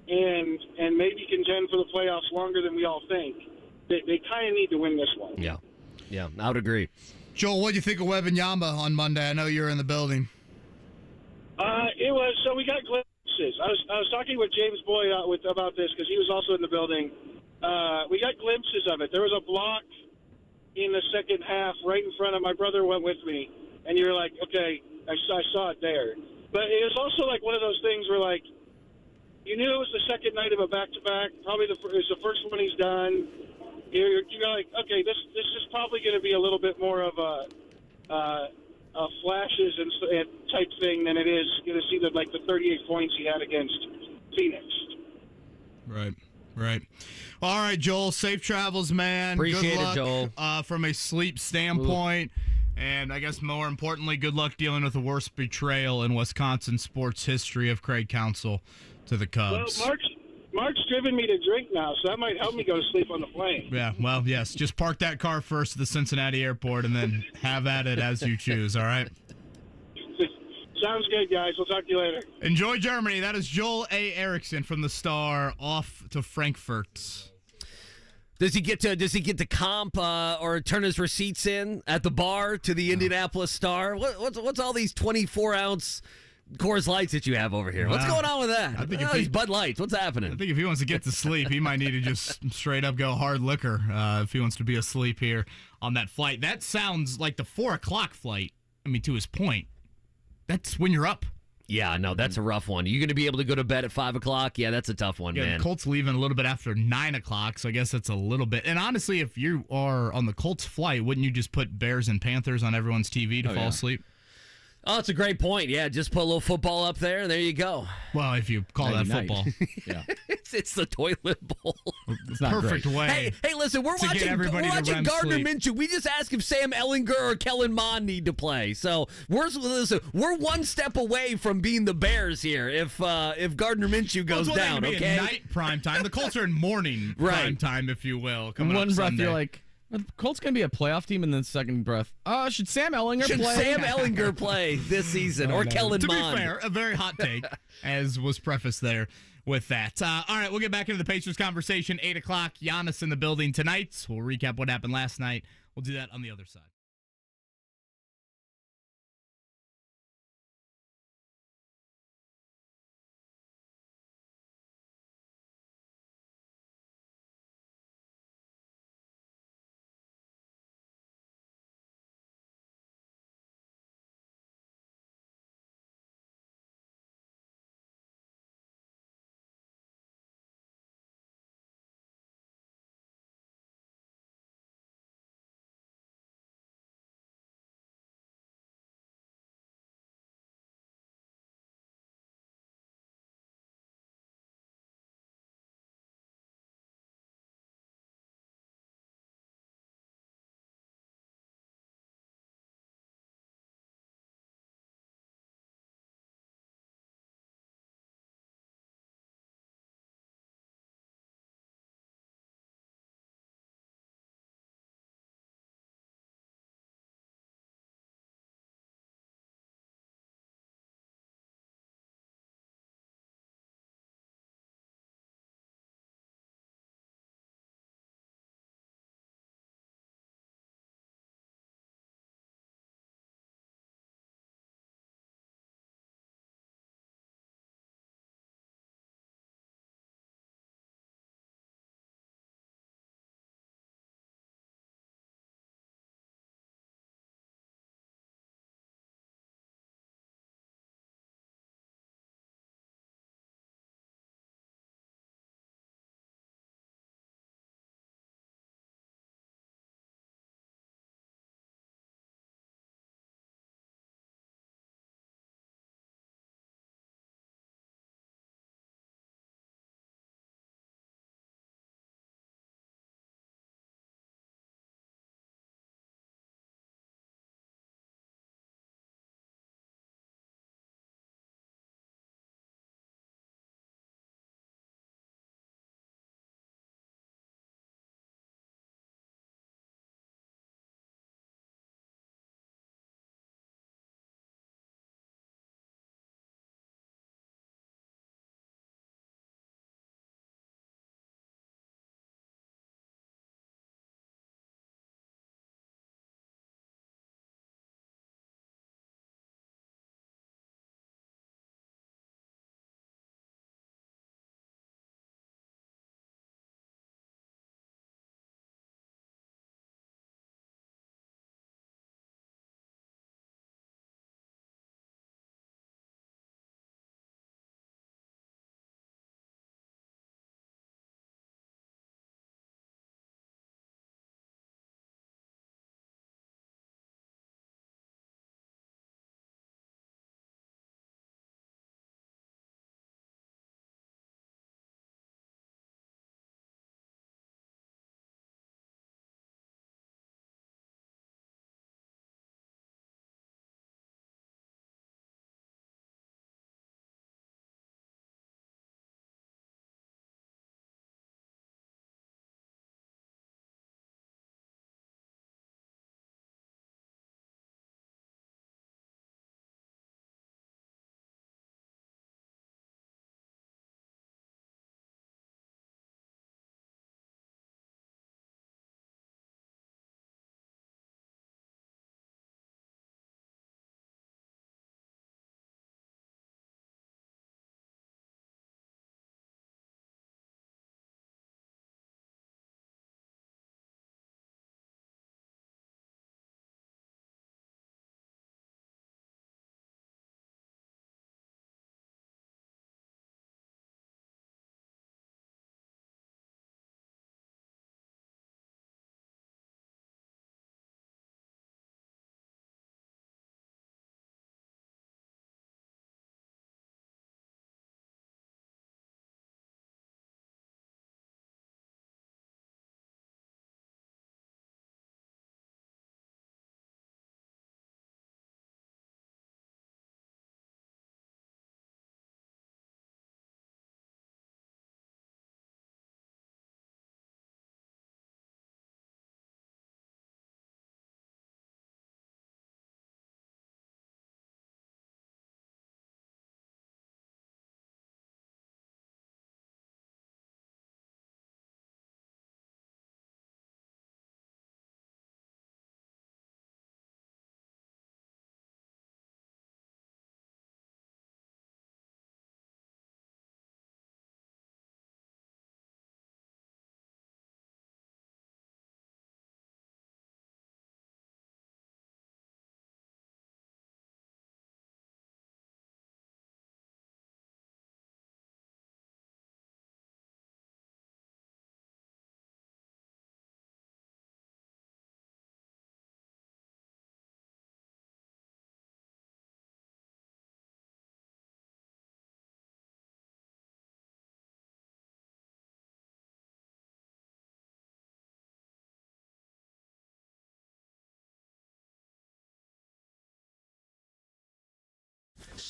and maybe contend for the playoffs longer than we all think, they kind of need to win this one. Yeah, I would agree. Joel, what do you think of Webanyama on Monday? I know you're in the building. So we got glimpses. I was talking with James Boyd about this because he was also in the building. We got glimpses of it. There was a block in the second half right in front of my brother went with me, and you're like, okay, I saw it there. But it was also like one of those things where, like, you knew it was the second night of a back-to-back. Probably it was the first one he's done. You're like, okay, this is probably going to be a little bit more of a flashes and type thing than it is going to see the 38 points he had against Phoenix. Right. All right, Joel, safe travels, man. Appreciate good luck, it, Joel. From a sleep standpoint. And I guess more importantly, good luck dealing with the worst betrayal in Wisconsin sports history of Craig Counsell to the Cubs. Well, Mark's driven me to drink now, so that might help me go to sleep on the plane. Yeah, well, yes. Just park that car first at the Cincinnati airport and then have at it as you choose, all right? Sounds good, guys. We'll talk to you later. Enjoy Germany. That is Joel A. Erickson from the Star off to Frankfurt. Does he get to comp or turn his receipts in at the bar to the Indianapolis Star? What's all these 24-ounce Coors Lights that you have over here? What's going on with that? I think these Bud Lights. What's happening? I think if he wants to get to sleep, he might need to just straight up go hard liquor if he wants to be asleep here on that flight. That sounds like the 4 o'clock flight. I mean, to his point, that's when you're up. Yeah, no, that's a rough one. You going to be able to go to bed at 5 o'clock? Yeah, that's a tough one, man. The Colts leaving a little bit after 9 o'clock, so I guess that's a little bit. And honestly, if you are on the Colts flight, wouldn't you just put Bears and Panthers on everyone's TV to fall asleep? Oh, it's a great point. Yeah, just put a little football up there, and there you go. Well, if you call that football. Yeah. It's the toilet bowl. It's not perfect great. Way. Hey, listen, we're watching Gardner Minshew. We just asked if Sam Ehlinger or Kellen Mond need to play. So we're one step away from being the Bears here if Gardner Minshew goes down. Okay, night prime time. The Colts are in morning prime time, if you will. Coming in one up breath, Sunday. you're like, the Colts going to be a playoff team, and then second breath, should Sam Ehlinger play? Should Sam Ehlinger play this season or Kellen Mond? To be fair, a very hot take, as was prefaced there with that. All right, we'll get back into the Pacers conversation. 8 o'clock, Giannis in the building tonight. We'll recap what happened last night. We'll do that on the other side.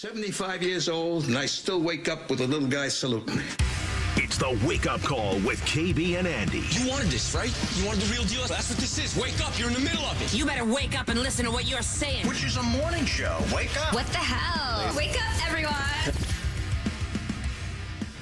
75 years old, and I still wake up with a little guy saluting me. It's the Wake Up Call with KB and Andy. You wanted this, right? You wanted the real deal? That's what this is. Wake up. You're in the middle of it. You better wake up and listen to what you're saying. Which is a morning show. Wake up. What the hell? Wake up, everyone.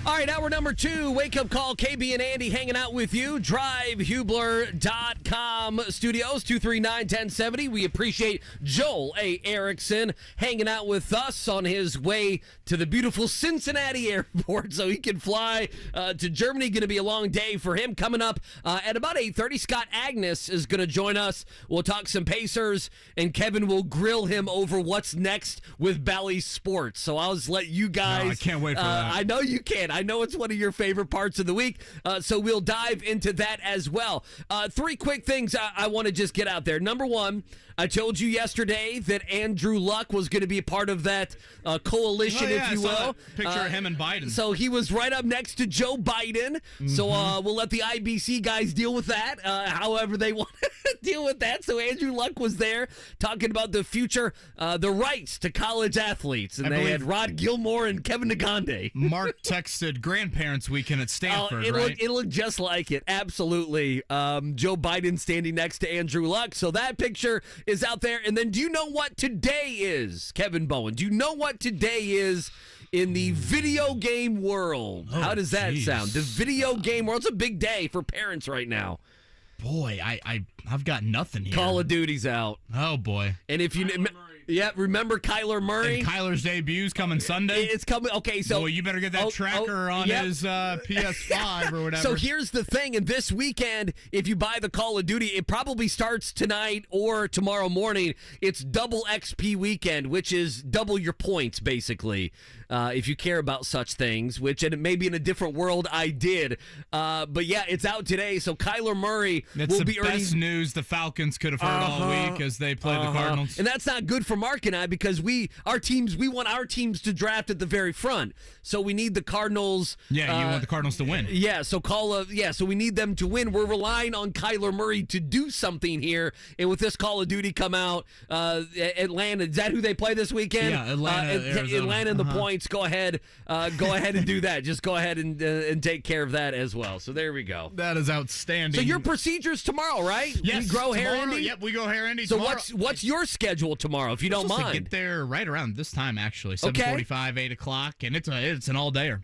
All right, hour number 2, Wake Up Call, KB and Andy hanging out with you. DriveHubler.com studios, 239-1070. We appreciate Joel A. Erickson hanging out with us on his way to the beautiful Cincinnati airport so he can fly to Germany. Going to be a long day for him. Coming up at about 8:30, Scott Agness is going to join us. We'll talk some Pacers, and Kevin will grill him over what's next with Bally Sports. So I'll just let you guys... No, I can't wait for that. I know you can. I know it's one of your favorite parts of the week, so we'll dive into that as well. 3 quick things I want to just get out there. Number 1, I told you yesterday that Andrew Lach was going to be a part of that coalition, if you will. Picture of him and Biden. So he was right up next to Joe Biden. Mm-hmm. So we'll let the IBC guys deal with that, however they want to deal with that. So Andrew Lach was there talking about the future, the rights to college athletes. And they had Rod Gilmore and Kevin Negande. Mark texted grandparents weekend at Stanford, right? It looked just like it. Absolutely. Joe Biden standing next to Andrew Lach. So that picture is out there. And then do you know what today is, Kevin Bowen? Do you know what today is in the video game world? How does that sound? The video game world. It's a big day for parents right now. Boy, I've got nothing here. Call of Duty's out. Oh, boy. And if you... Yeah, remember Kyler Murray? And Kyler's debut's coming Sunday? It's coming. Okay, so... Boy, you better get that tracker on his PS5 or whatever. So here's the thing. And this weekend, if you buy the Call of Duty, it probably starts tonight or tomorrow morning. It's double XP weekend, which is double your points, basically, if you care about such things, which and maybe in a different world I did. But yeah, it's out today. So Kyler Murray will be earning... It's the best news the Falcons could have heard all week as they play the Cardinals. And that's not good for Mark and I because we want our teams to draft at the very front. So we need the Cardinals. Yeah, you want the Cardinals to win. Yeah, so so we need them to win. We're relying on Kyler Murray to do something here. And with this Call of Duty come out, Atlanta, is that who they play this weekend? Yeah, Atlanta and the points. Go ahead and do that. Just go ahead and take care of that as well. So there we go. That is outstanding. So your procedure's tomorrow, right? Yes, we grow hair, Andy? Yep, we grow hair, Andy. So tomorrow. what's your schedule tomorrow, if you don't mind? To get there right around this time, actually, 7:45, 8 o'clock, and it's an all-dayer.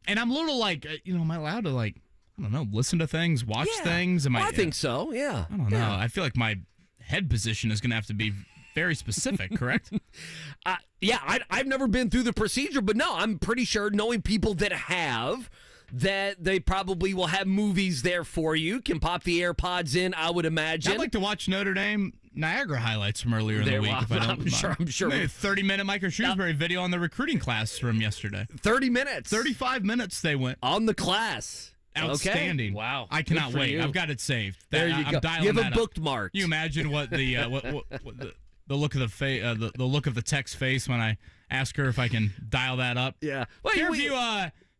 And I'm a little like, am I allowed to I don't know, listen to things, watch things? I think so. Yeah. I don't know. I feel like my head position is going to have to be very specific, correct? I've never been through the procedure, but no, I'm pretty sure knowing people that have. That they probably will have movies there for you. Can pop the AirPods in, I would imagine. I'd like to watch Notre Dame Niagara highlights from earlier in the week. If I don't I'm sure. Maybe a 30-minute Micah Shrewsbury video on the recruiting class from yesterday. 30 minutes. 35 minutes they went. On the class. Outstanding. Okay. Wow. I cannot wait. I've got it saved. There you go. I'm dialing you have that a bookmark. You imagine what the the look of the look of the tech's face when I ask her if I can dial that up. Yeah. Well, if you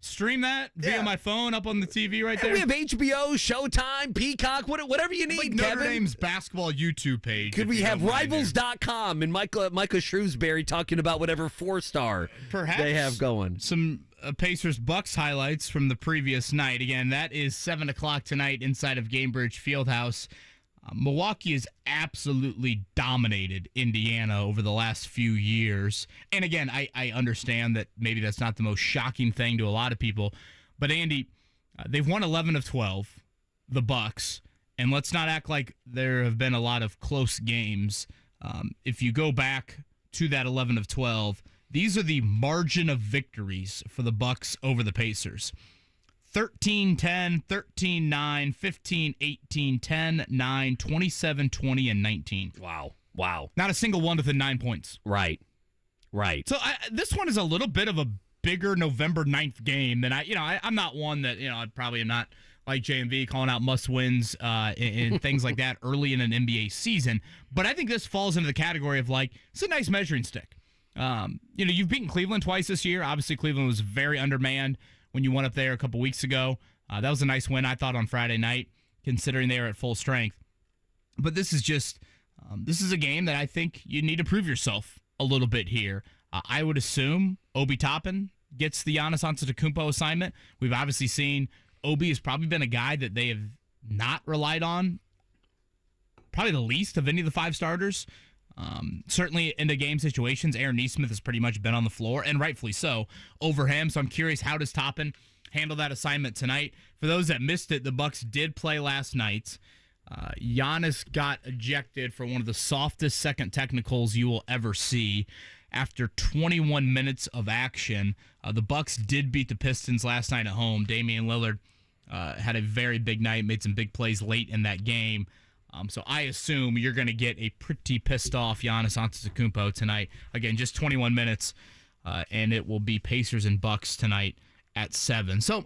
stream that via my phone up on the TV right there. We have HBO, Showtime, Peacock, whatever you need, like Kevin. Notre Dame's basketball YouTube page. Could we have Rivals.com and Micah Shrewsbury talking about whatever 4-star they have going? Some Pacers Bucks highlights from the previous night. Again, that is 7 o'clock tonight inside of Gainbridge Fieldhouse. Milwaukee has absolutely dominated Indiana over the last few years. And again, I understand that maybe that's not the most shocking thing to a lot of people. But Andy, they've won 11 of 12, the Bucks. And let's not act like there have been a lot of close games. If you go back to that 11 of 12, these are the margin of victories for the Bucks over the Pacers. 13-10, 13-9, 15-18, 10-9, 27-20, and 19. Wow. Not a single one within 9 points. Right. So this one is a little bit of a bigger November 9th game than I'm not one that, I probably am not like JMV calling out must-wins and things like that early in an NBA season. But I think this falls into the category of it's a nice measuring stick. You've beaten Cleveland twice this year. Obviously, Cleveland was very undermanned when you went up there a couple weeks ago. That was a nice win, I thought, on Friday night, considering they were at full strength. But this is just, this is a game that I think you need to prove yourself a little bit here. I would assume Obi Toppin gets the Giannis Antetokounmpo assignment. We've obviously seen Obi has probably been a guy that they have not relied on, probably the least of any of the 5 starters. Certainly in the game situations, Aaron Nesmith has pretty much been on the floor, and rightfully so, over him. So I'm curious, how does Toppin handle that assignment tonight? For those that missed it, the Bucks did play last night. Giannis got ejected for one of the softest second technicals you will ever see. After 21 minutes of action, the Bucks did beat the Pistons last night at home. Damian Lillard had a very big night, made some big plays late in that game. So I assume you're going to get a pretty pissed off Giannis Antetokounmpo tonight. Again, just 21 minutes, and it will be Pacers and Bucks tonight at 7. So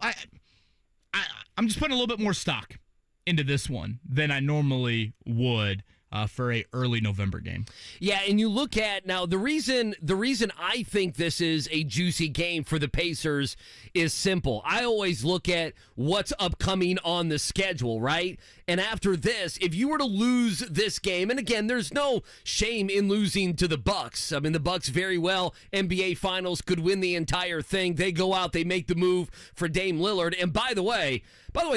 I'm just putting a little bit more stock into this one than I normally would for a early November game. Yeah, and you look at now the reason I think this is a juicy game for the Pacers is simple. I always look at what's upcoming on the schedule, right? And after this, if you were to lose this game, and again, there's no shame in losing to the Bucks. I mean, the Bucks very well NBA Finals could win the entire thing. They go out, they make the move for Dame Lillard, and by the way,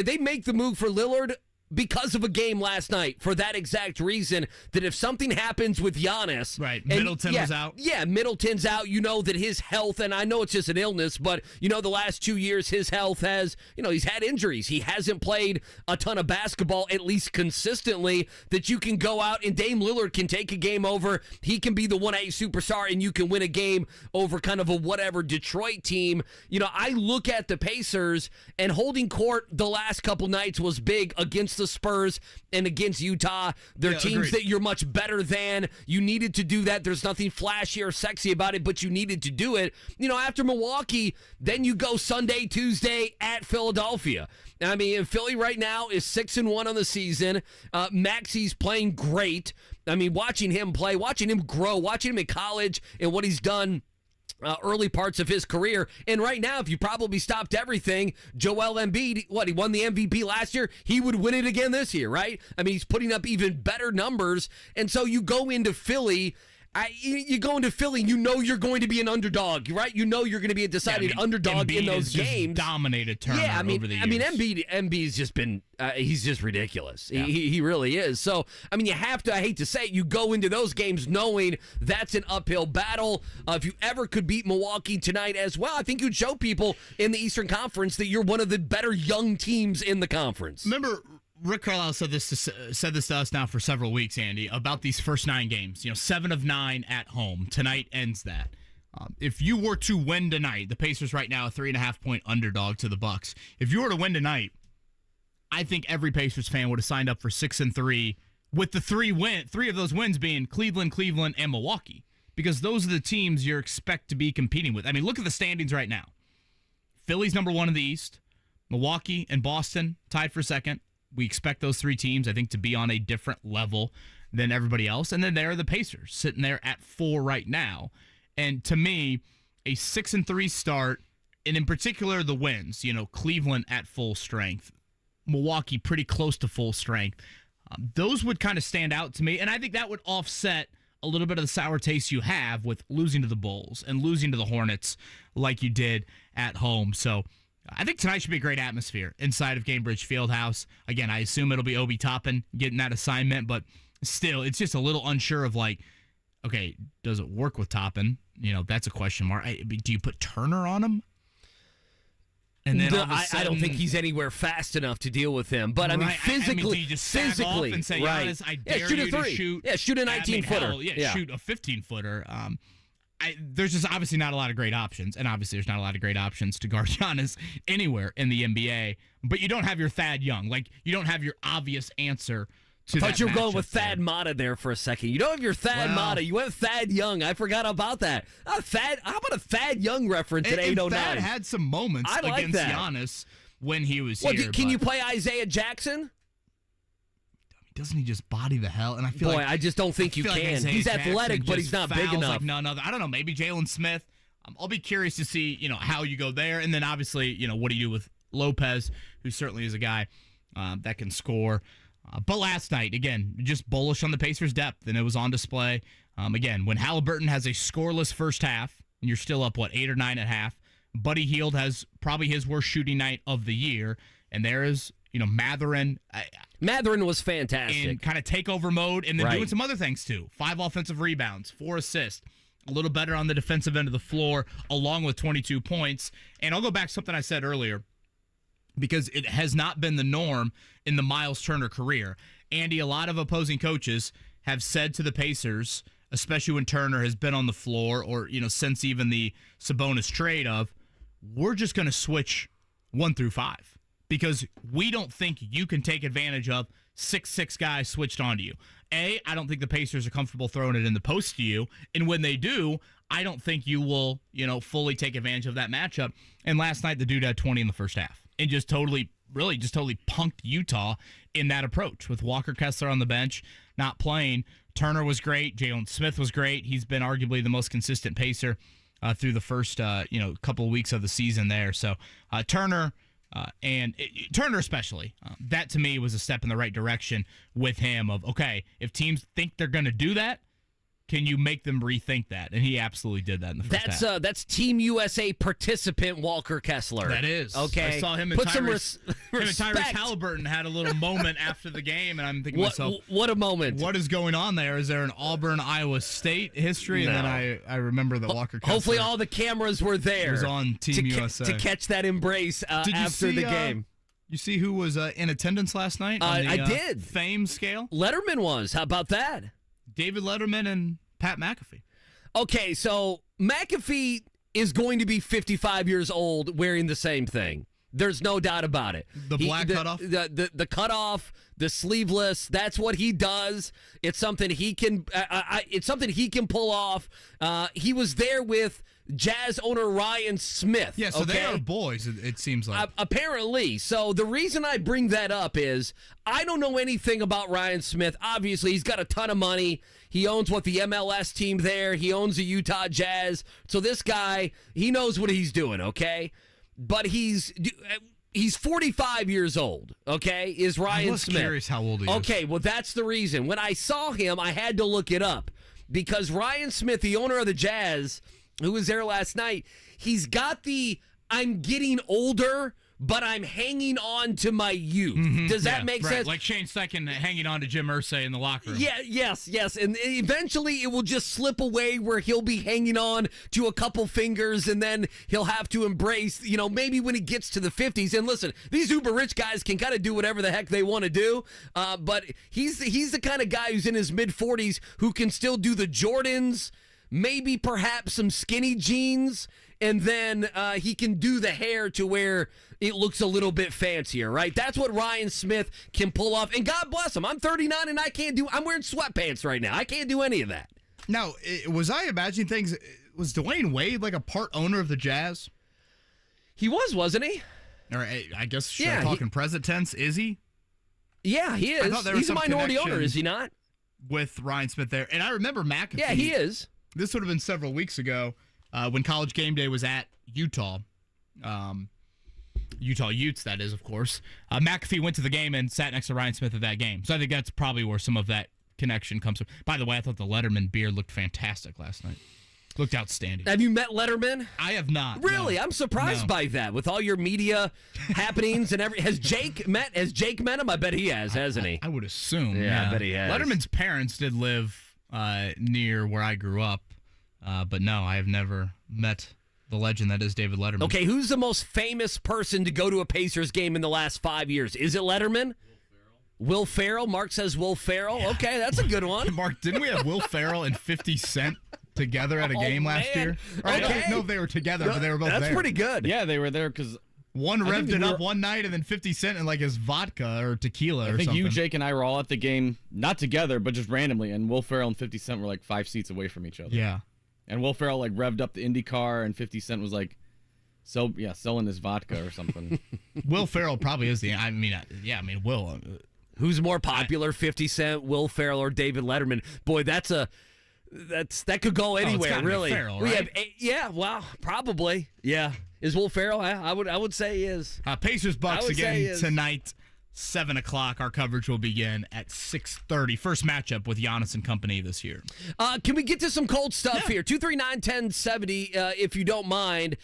they make the move for Lillard because of a game last night, for that exact reason, that if something happens with Giannis... Right, Middleton was out. Yeah, Middleton's out. You know that his health, and I know it's just an illness, but you know the last 2 years his health has, he's had injuries. He hasn't played a ton of basketball, at least consistently, that you can go out and Dame Lillard can take a game over. He can be the 1A superstar, and you can win a game over kind of a whatever Detroit team. I look at the Pacers, and holding court the last couple nights was big against the Spurs and against Utah. They're teams that you're much better than. You needed to do that. There's nothing flashy or sexy about it, but you needed to do it. After Milwaukee, then you go Sunday, Tuesday at Philadelphia. I mean, Philly right now is 6-1 on the season. Maxi's playing great. I mean, watching him play, watching him grow, watching him in college and what he's done early parts of his career. And right now, if you probably stopped everything, Joel Embiid, he won the MVP last year? He would win it again this year, right? I mean, he's putting up even better numbers. And so you go into Philly, you're going to be an underdog, right? You know you're going to be a decided underdog Embiid in those games. Dominated Turner over the years. Embiid's just been, he's just ridiculous. Yeah. He really is. So, I mean, you have to, I hate to say it, you go into those games knowing that's an uphill battle. If you ever could beat Milwaukee tonight as well, I think you'd show people in the Eastern Conference that you're one of the better young teams in the conference. Remember, Rick Carlisle said this to us now for several weeks, Andy, about these first 9 games. 7 of 9 at home. Tonight ends that. If you were to win tonight, the Pacers right now a 3.5-point underdog to the Bucks. If you were to win tonight, I think every Pacers fan would have signed up for 6-3, with the 3 of those wins being Cleveland, and Milwaukee, because those are the teams you expect to be competing with. I mean, look at the standings right now. Philly's number 1 in the East. Milwaukee and Boston tied for second. We expect those 3 teams, I think, to be on a different level than everybody else. And then there are the Pacers sitting there at 4 right now. And to me, a 6-3 start, and in particular the wins, Cleveland at full strength, Milwaukee pretty close to full strength. Those would kind of stand out to me. And I think that would offset a little bit of the sour taste you have with losing to the Bulls and losing to the Hornets like you did at home. So I think tonight should be a great atmosphere inside of Gainbridge Fieldhouse. Again, I assume it'll be Obi Toppin getting that assignment, but still, it's just a little unsure of okay, does it work with Toppin? That's a question mark. Do you put Turner on him? And then I don't think he's anywhere fast enough to deal with him. But I mean, physically, do you just sack off and say, Giannis, I dare shoot you to shoot. Yeah, shoot a 19-footer. Shoot a 15-footer. There's just obviously not a lot of great options, and obviously there's not a lot of great options to guard Giannis anywhere in the NBA. But you don't have your Thad Young. You don't have your obvious answer to that. I thought you were going with Thad Matta there for a second. You don't have your Thad Matta. You went Thad Young. I forgot about that. How about a Thad Young reference at 8:09? Thad had some moments against Giannis when he was here. Can you play Isaiah Jackson? Doesn't he just body the hell? And I feel I just don't think you can. He's athletic, but he's not big enough. I don't know. Maybe Jalen Smith. I'll be curious to see, how you go there. And then obviously, what do you do with Lopez, who certainly is a guy that can score. But last night, again, just bullish on the Pacers' depth, and it was on display. Again, when Halliburton has a scoreless first half, and you're still up, 8 or 9 at half, Buddy Hield has probably his worst shooting night of the year, and there is, Mathurin. Mathurin was fantastic. In kind of takeover mode, and then doing some other things, too. 5 offensive rebounds, 4 assists, a little better on the defensive end of the floor, along with 22 points. And I'll go back to something I said earlier, because it has not been the norm in the Miles Turner career. Andy, a lot of opposing coaches have said to the Pacers, especially when Turner has been on the floor or, since even the Sabonis trade of, we're just going to switch 1 through 5 because we don't think you can take advantage of 6'6" guys switched onto you. I don't think the Pacers are comfortable throwing it in the post to you. And when they do, I don't think you will, fully take advantage of that matchup. And last night, the dude had 20 in the first half and just totally punked Utah in that approach with Walker Kessler on the bench, not playing. Turner was great. Jalen Smith was great. He's been arguably the most consistent Pacer through the first, couple of weeks of the season there. So Turner Turner especially, that to me was a step in the right direction with him of, okay, if teams think they're going to do that, can you make them rethink that? And he absolutely did that in the first half. That's Team USA participant Walker Kessler. That is. Okay. I saw him and Tyrese Halliburton had a little moment after the game, and I'm thinking to myself, what a moment. What is going on there? Is there an Auburn-Iowa State history? No. And then I remember that Walker Kessler. Hopefully all the cameras were there. Was on Team USA. To catch that embrace after the game. You see who was in attendance last night? On the, I did. Fame scale? Letterman was. How about that? David Letterman and Pat McAfee. Okay, so McAfee is going to be 55 years old wearing the same thing. There's no doubt about it. The black cutoff? The cutoff, the sleeveless, that's what he does. It's something he can pull off. He was there with Jazz owner Ryan Smith. Yeah, so they are boys, it seems like. Apparently. So the reason I bring that up is I don't know anything about Ryan Smith. Obviously, he's got a ton of money. He owns the MLS team there. He owns the Utah Jazz. So this guy, he knows what he's doing, okay? But he's 45 years old, okay, is Ryan Smith. I was curious how old he is. Okay, well, that's the reason. When I saw him, I had to look it up because Ryan Smith, the owner of the Jazz, who was there last night, he's got the I'm getting older, but I'm hanging on to my youth. Mm-hmm. Does that make sense? Like Shane Steichen hanging on to Jim Irsay in the locker room. Yeah, yes. And eventually it will just slip away where he'll be hanging on to a couple fingers and then he'll have to embrace, maybe when he gets to the 50s. And listen, these uber rich guys can kind of do whatever the heck they want to do. But he's the kind of guy who's in his mid-40s who can still do the Jordans, maybe perhaps some skinny jeans, and then he can do the hair to where it looks a little bit fancier, right? That's what Ryan Smith can pull off. And God bless him. I'm 39 and I'm wearing sweatpants right now. I can't do any of that. Now, was I imagining things? Was Dwayne Wade like a part owner of the Jazz? He was, wasn't he? Or I guess talking present tense, is he? Yeah, he is. He's a minority owner, is he not? With Ryan Smith there. And I remember McAfee. Yeah, he is. This would have been several weeks ago when College Game Day was at Utah. Utah Utes, that is, of course. McAfee went to the game and sat next to Ryan Smith at that game. So I think that's probably where some of that connection comes from. By the way, I thought the Letterman beard looked fantastic last night. Looked outstanding. Have you met Letterman? I have not. Really? No. I'm surprised by that with all your media happenings and everything. Has Jake met him? I bet he has, hasn't he? I would assume. Yeah, I bet he has. Letterman's parents did live near where I grew up. But no, I have never met the legend that is David Letterman. Okay, who's the most famous person to go to a Pacers game in the last 5 years? Is it Letterman? Will Ferrell? Mark says Will Ferrell. Yeah. Okay, that's a good one. Mark, didn't we have Will Ferrell and 50 Cent together at a game last year? Okay. I don't know if they were together, but they were both there. That's pretty good. Yeah, they were there because one revved it up one night and then 50 Cent in like his vodka or tequila or something. I think you, Jake, and I were all at the game, not together, but just randomly, and Will Ferrell and 50 Cent were like 5 seats away from each other. Yeah. And Will Ferrell like revved up the Indy car, and 50 Cent was like, selling his vodka or something. Will Ferrell probably is the. Will. Who's more popular, 50 Cent, Will Ferrell, or David Letterman? Boy, that could go anywhere, really. Ferrell, right? Probably. Yeah. Is Will Ferrell? I would say he is. Pacers Bucks again tonight. 7 o'clock. Our coverage will begin at 6:30. First matchup with Giannis and company this year. Can we get to some cold stuff here? 239-1070, if you don't mind.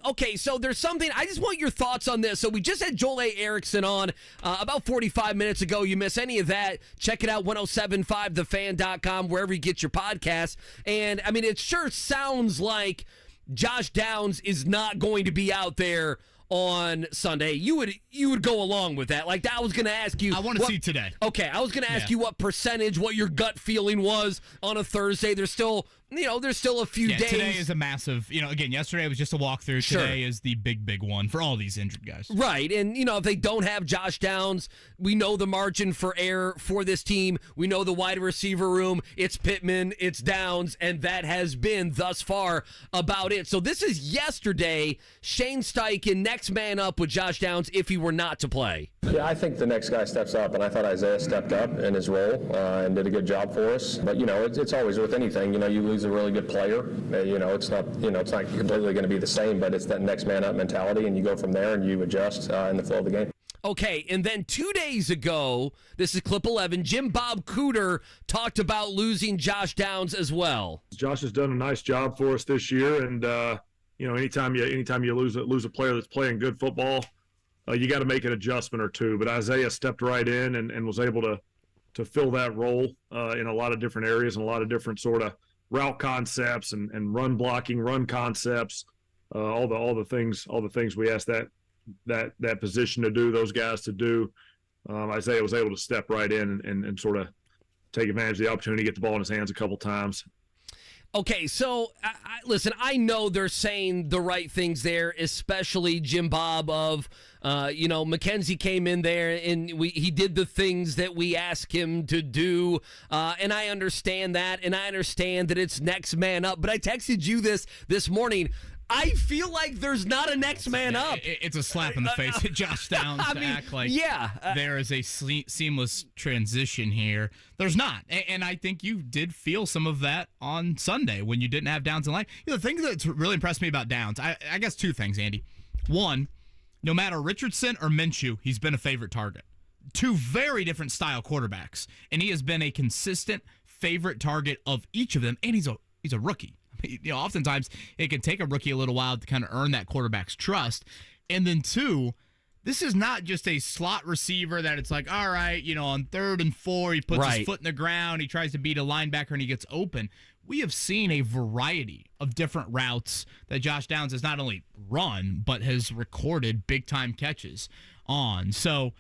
Okay, so there's something. I just want your thoughts on this. So we just had Joel A. Erickson on about 45 minutes ago. You miss any of that, check it out, 1075thefan.com, wherever you get your podcast. And, I mean, it sure sounds like Josh Downs is not going to be out there on Sunday. You would go along with that. Like, I was going to ask you. I want to see today. Okay, I was going to ask you what percentage, what your gut feeling was on a Thursday. There's still a few days. Today is a massive, again, yesterday was just a walkthrough. Sure. Today is the big one for all these injured guys. Right, and, if they don't have Josh Downs, we know the margin for error for this team. We know the wide receiver room. It's Pittman, it's Downs, and that has been thus far about it. So this is yesterday. Shane Steichen, next man up with Josh Downs if he were not to play. Yeah, I think the next guy steps up, and I thought Isaiah stepped up in his role and did a good job for us. But, it's always with anything. You lose a really good player. It's not completely going to be the same, but it's that next man up mentality, and you go from there and you adjust in the flow of the game. Okay, and then 2 days ago, this is clip 11, Jim Bob Cooter talked about losing Josh Downs as well. Josh has done a nice job for us this year, and anytime you lose a player that's playing good football, you got to make an adjustment or two. But Isaiah stepped right in and was able to fill that role in a lot of different areas and a lot of different sort of route concepts and run blocking, run concepts, all the things we asked that position to do, those guys to do. Isaiah was able to step right in and sort of take advantage of the opportunity to get the ball in his hands a couple times. Okay, so listen, I know they're saying the right things there, especially Jim Bob of, McKenzie came in there and he did the things that we asked him to do, and I understand that, and I understand that it's next man up, but I texted you this morning. I feel like there's not a next man up. It's a slap in the face at Josh Downs to act like there is a seamless transition here. There's not. And I think you did feel some of that on Sunday when you didn't have Downs in line. The thing that's really impressed me about Downs, I guess two things, Andy. One, no matter Richardson or Minshew, he's been a favorite target. Two very different style quarterbacks. And he has been a consistent favorite target of each of them. And he's a rookie. Oftentimes it can take a rookie a little while to kind of earn that quarterback's trust. And then two, this is not just a slot receiver that it's like, all right, on 3rd and 4, he puts his foot in the ground, he tries to beat a linebacker, and he gets open. We have seen a variety of different routes that Josh Downs has not only run, but has recorded big-time catches on. So,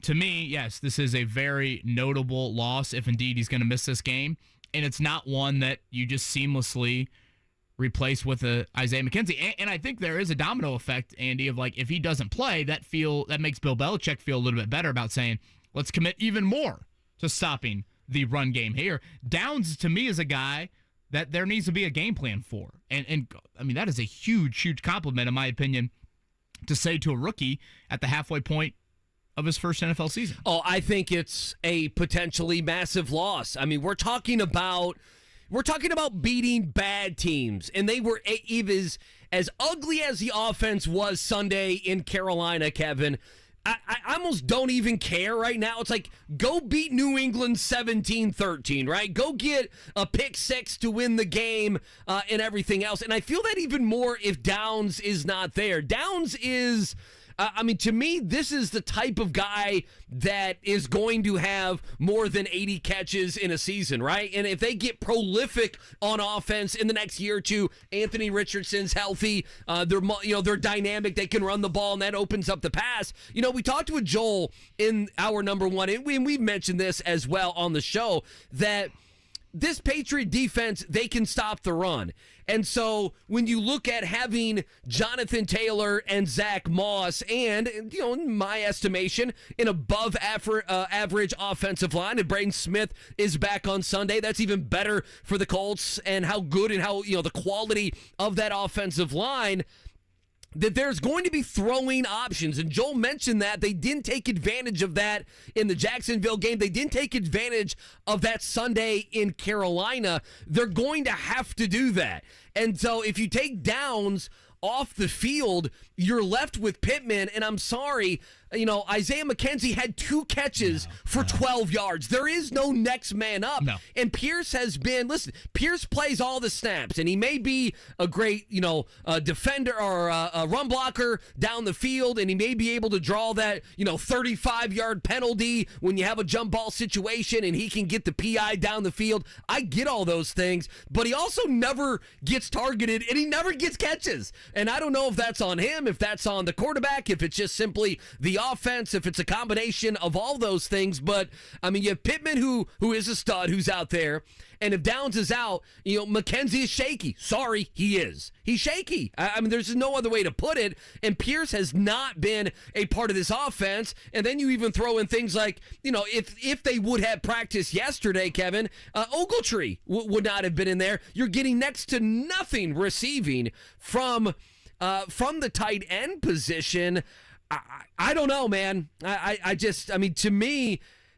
to me, yes, this is a very notable loss if indeed he's going to miss this game. And it's not one that you just seamlessly replace with a Isaiah McKenzie. And I think there is a domino effect, Andy, of like if he doesn't play, that makes Bill Belichick feel a little bit better about saying, let's commit even more to stopping the run game here. Downs, to me, is a guy that there needs to be a game plan for. And I mean, that is a huge compliment, in my opinion, to say to a rookie at the halfway point of his first NFL season. Oh, I think it's a potentially massive loss. I mean, we're talking about beating bad teams, and they were as ugly as the offense was Sunday in Carolina, Kevin. I almost don't even care right now. It's like, go beat New England 17-13, right? Go get a pick 6 to win the game and everything else. And I feel that even more if Downs is not there. Downs is... to me, this is the type of guy that is going to have more than 80 catches in a season, right? And if they get prolific on offense in the next year or two, Anthony Richardson's healthy, they're dynamic, they can run the ball, and that opens up the pass. We talked with Joel in our number one, and we've mentioned this as well on the show, that this Patriot defense, they can stop the run. And so when you look at having Jonathan Taylor and Zach Moss and, in my estimation, an above average offensive line, and Braden Smith is back on Sunday, that's even better for the Colts and how good and how, the quality of that offensive line, that there's going to be throwing options. And Joel mentioned that they didn't take advantage of that in the Jacksonville game. They didn't take advantage of that Sunday in Carolina. They're going to have to do that. And so if you take Downs off the field, you're left with Pittman. And I'm sorry, Isaiah McKenzie had 2 catches for 12 yards. There is no next man up. No. And Pierce has been, Pierce plays all the snaps, and he may be a great, defender or a run blocker down the field, and he may be able to draw that, 35-yard penalty when you have a jump ball situation, and he can get the PI down the field. I get all those things, but he also never gets targeted, and he never gets catches. And I don't know if that's on him, if that's on the quarterback, if it's just simply the offense, if it's a combination of all those things. But you have Pittman who is a stud, who's out there, and if Downs is out, McKenzie is shaky. Sorry, he is. He's shaky. There's no other way to put it. And Pierce has not been a part of this offense. And then you even throw in things like, if they would have practiced yesterday, Kevin, Ogletree would not have been in there. You're getting next to nothing receiving from the tight end position. I don't know, man.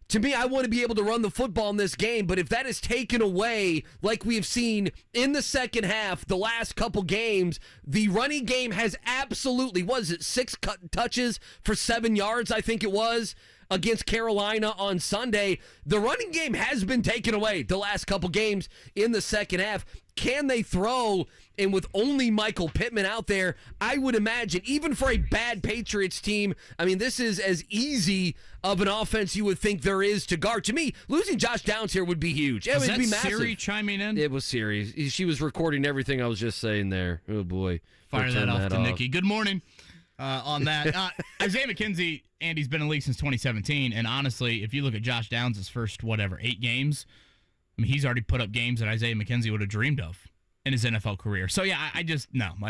To me, I want to be able to run the football in this game, but if that is taken away, like we have seen in the second half, the last couple games, the running game has absolutely, 6 touches for 7 yards, I think it was, against Carolina on Sunday. The running game has been taken away the last couple games in the second half. Can they throw? And with only Michael Pittman out there, I would imagine, even for a bad Patriots team, this is as easy of an offense you would think there is to guard. To me, losing Josh Downs here would be huge. It would be massive. Siri chiming in? It was Siri. She was recording everything I was just saying there. Oh, boy. Fire that off to Nikki. Good morning on that. Isaiah McKenzie, Andy's been in the league since 2017, and honestly, if you look at Josh Downs' first, 8 games, he's already put up games that Isaiah McKenzie would have dreamed of in his NFL career. So, yeah,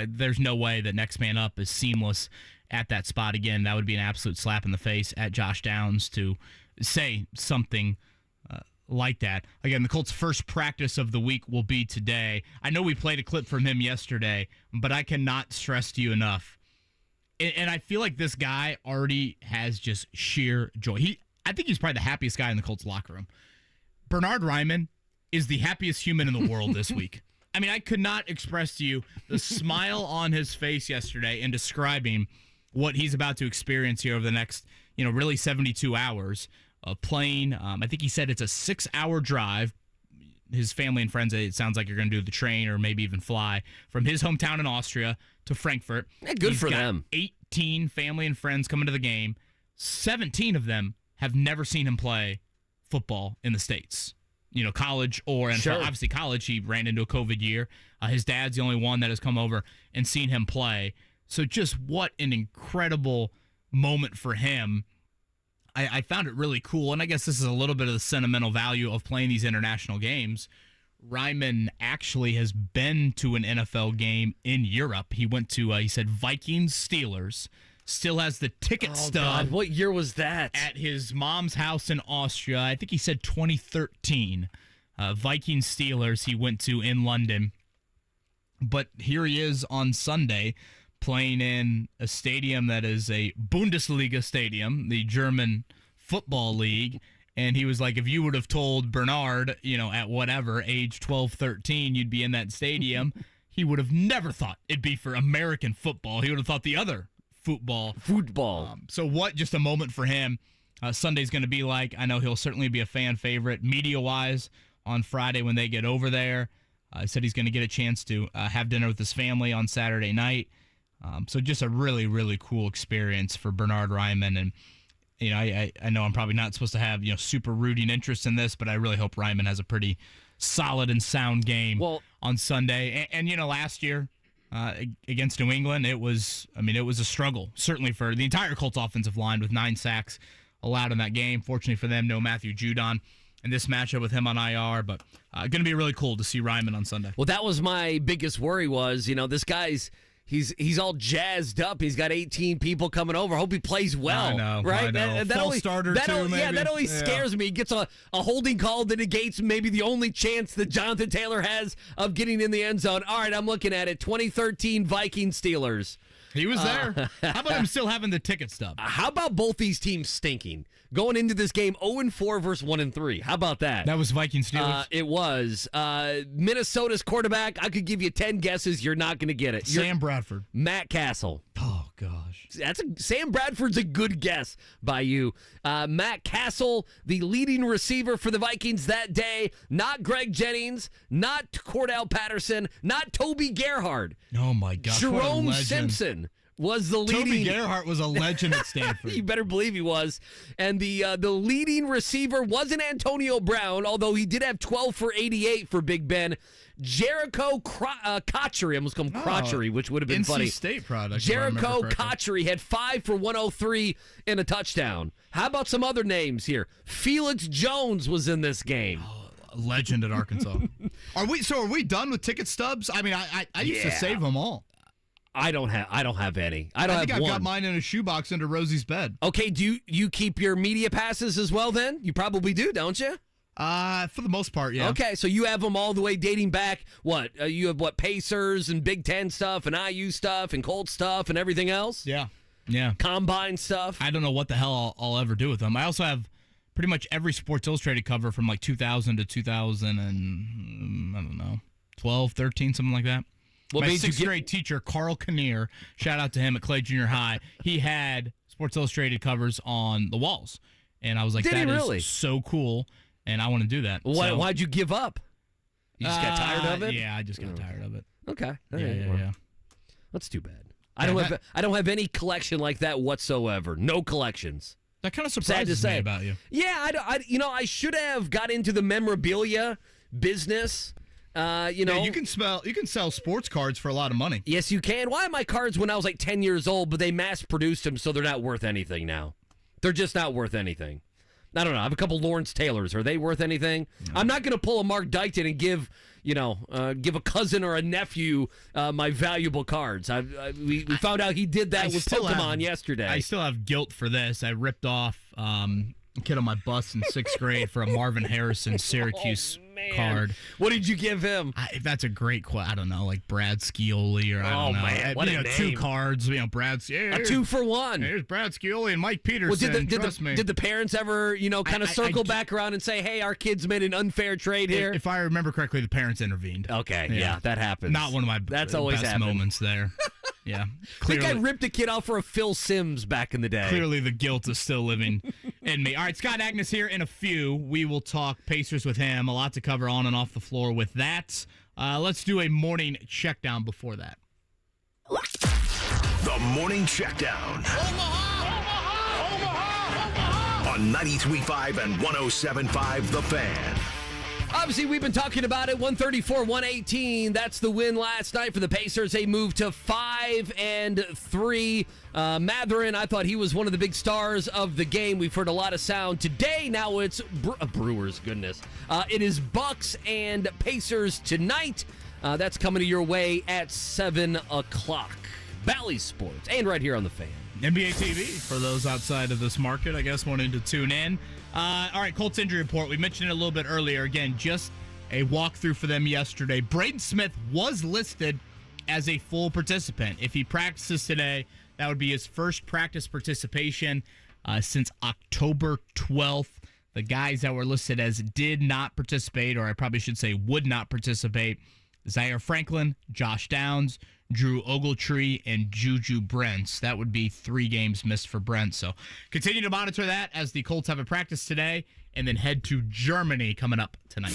there's no way that next man up is seamless at that spot. Again, that would be an absolute slap in the face at Josh Downs to say something like that. Again, the Colts' first practice of the week will be today. I know we played a clip from him yesterday, but I cannot stress to you enough. And I feel like this guy already has just sheer joy. I think he's probably the happiest guy in the Colts locker room. Bernhard Raimann is the happiest human in the world this week. I could not express to you the smile on his face yesterday in describing what he's about to experience here over the next, really 72 hours of playing. I think he said it's a 6-hour drive. His family and friends, it sounds like you're going to do the train or maybe even fly from his hometown in Austria to Frankfurt. Yeah, good for them. 18 family and friends coming to the game. 17 of them have never seen him play football in the States. College or NFL. Sure. Obviously college, he ran into a COVID year. His dad's the only one that has come over and seen him play. So just what an incredible moment for him. I found it really cool, and I guess this is a little bit of the sentimental value of playing these international games. Raimann actually has been to an NFL game in Europe. He went to, he said, Vikings-Steelers. Still has the ticket stub. God, what year was that? At his mom's house in Austria. I think he said 2013. Vikings-Steelers he went to in London. But here he is on Sunday playing in a stadium that is a Bundesliga stadium, the German football league. And he was like, if you would have told Bernhard, at whatever, age 12, 13, you'd be in that stadium, he would have never thought it'd be for American football. He would have thought the other football. So what just a moment for him. Sunday's going to be like. I know he'll certainly be a fan favorite media-wise on Friday when they get over there. He said he's going to get a chance to have dinner with his family on Saturday night. So just a really, really cool experience for Bernhard Raimann. And, I know I'm probably not supposed to have, super rooting interest in this, but I really hope Raimann has a pretty solid and sound game on Sunday. And last year, against New England, it was a struggle, certainly for the entire Colts offensive line with 9 sacks allowed in that game. Fortunately for them, no Matthew Judon in this matchup with him on IR, but going to be really cool to see Raimann on Sunday. Well, that was my biggest worry was, this guy's, he's all jazzed up. He's got 18 people coming over. Hope he plays well. I know, right? That only, starter too, maybe. Yeah, that always scares me. He gets a holding call that negates maybe the only chance that Jonathan Taylor has of getting in the end zone. All right, I'm looking at it. 2013 Vikings Steelers. He was there. How about him still having the ticket stub? How about both these teams stinking? Going into this game 0-4 versus 1-3. How about that? That was Vikings Steelers? It was. Minnesota's quarterback, I could give you 10 guesses. You're not going to get it. Sam Bradford. Matt Castle. Oh, gosh. Sam Bradford's a good guess by you. Matt Castle, the leading receiver for the Vikings that day. Not Greg Jennings, not Cordell Patterson, not Toby Gerhard. Oh, my gosh. Jerome Simpson was the leading. Toby Gerhart was a legend at Stanford. You better believe he was. And the leading receiver wasn't Antonio Brown, although he did have 12 for 88 for Big Ben. Jericho Cotchery, I almost called him Crotchery, which would have been NC funny. State product. Jericho Cotchery had 5 for 103 and a touchdown. How about some other names here? Felix Jones was in this game. A legend at Arkansas. Are we done with ticket stubs? I mean, I used to save them all. I don't have any. I think I've one. got mine in a shoebox under Rosie's bed. Okay, do you keep your media passes as well then? You probably do, don't you? For the most part, yeah. Okay, so you have them all the way dating back, what? You have, Pacers and Big Ten stuff and IU stuff and Colts stuff and everything else? Yeah. Yeah. Combine stuff? I don't know what the hell I'll ever do with them. I also have pretty much every Sports Illustrated cover from 2000 to 2000 and, I don't know, 12, 13, something like that. My sixth grade teacher, Carl Kinnear, shout out to him at Clay Junior High, he had Sports Illustrated covers on the walls. And I was like, that is so cool. And I want to do that. Why'd you give up? You just got tired of it? Yeah, I just got tired of it. Okay. Yeah. That's too bad. I don't have any collection like that whatsoever. No collections. That kind of surprises me about you. Yeah, I should have got into the memorabilia business. You can sell sports cards for a lot of money. Yes, you can. Why my cards when I was 10 years old, but they mass produced them, so they're not worth anything now. They're just not worth anything. I don't know. I have a couple Lawrence Taylors. Are they worth anything? No. I'm not going to pull a Mark Dykton and give a cousin or a nephew my valuable cards. We found out he did that with Pokemon yesterday. I still have guilt for this. I ripped off a kid on my bus in 6th grade for a Marvin Harrison Syracuse card. What did you give him? That's a great question. I don't know, Brad Scioli or I don't know. Man, what a name. 2 cards. Brad. A 2 for 1. Here's Brad Scioli and Mike Peterson. Trust me. Did the parents ever, kind of circle back around and say, "Hey, our kids made an unfair trade here"? If I remember correctly, the parents intervened. Okay, yeah that happens. Not one of my best moments there. Yeah. Clearly, I think I ripped a kid off for a Phil Simms back in the day. Clearly, the guilt is still living in me. All right, Scott Agness here in a few. We will talk Pacers with him. A lot to cover on and off the floor with that. Let's do a morning check down before that. The morning checkdown. On 93.5 and 107.5 The Fan. Obviously, we've been talking about it. 134-118. That's the win last night for the Pacers. They moved to 5-3. Mathurin, I thought he was one of the big stars of the game. We've heard a lot of sound today. Now it's Brewers. Goodness, it is Bucks and Pacers tonight. That's coming to your way at 7:00. Bally Sports and right here on the Fan. NBA TV for those outside of this market, I guess, wanting to tune in. All right, Colts injury report. We mentioned it a little bit earlier. Again, just a walkthrough for them yesterday. Braden Smith was listed as a full participant. If he practices today, that would be his first practice participation since October 12th. The guys that were listed as did not participate, or I probably should say would not participate, Zaire Franklin, Josh Downs, Drew Ogletree, and Juju Brents. That would be 3 games missed for Brent. So continue to monitor that as the Colts have a practice today and then head to Germany coming up tonight.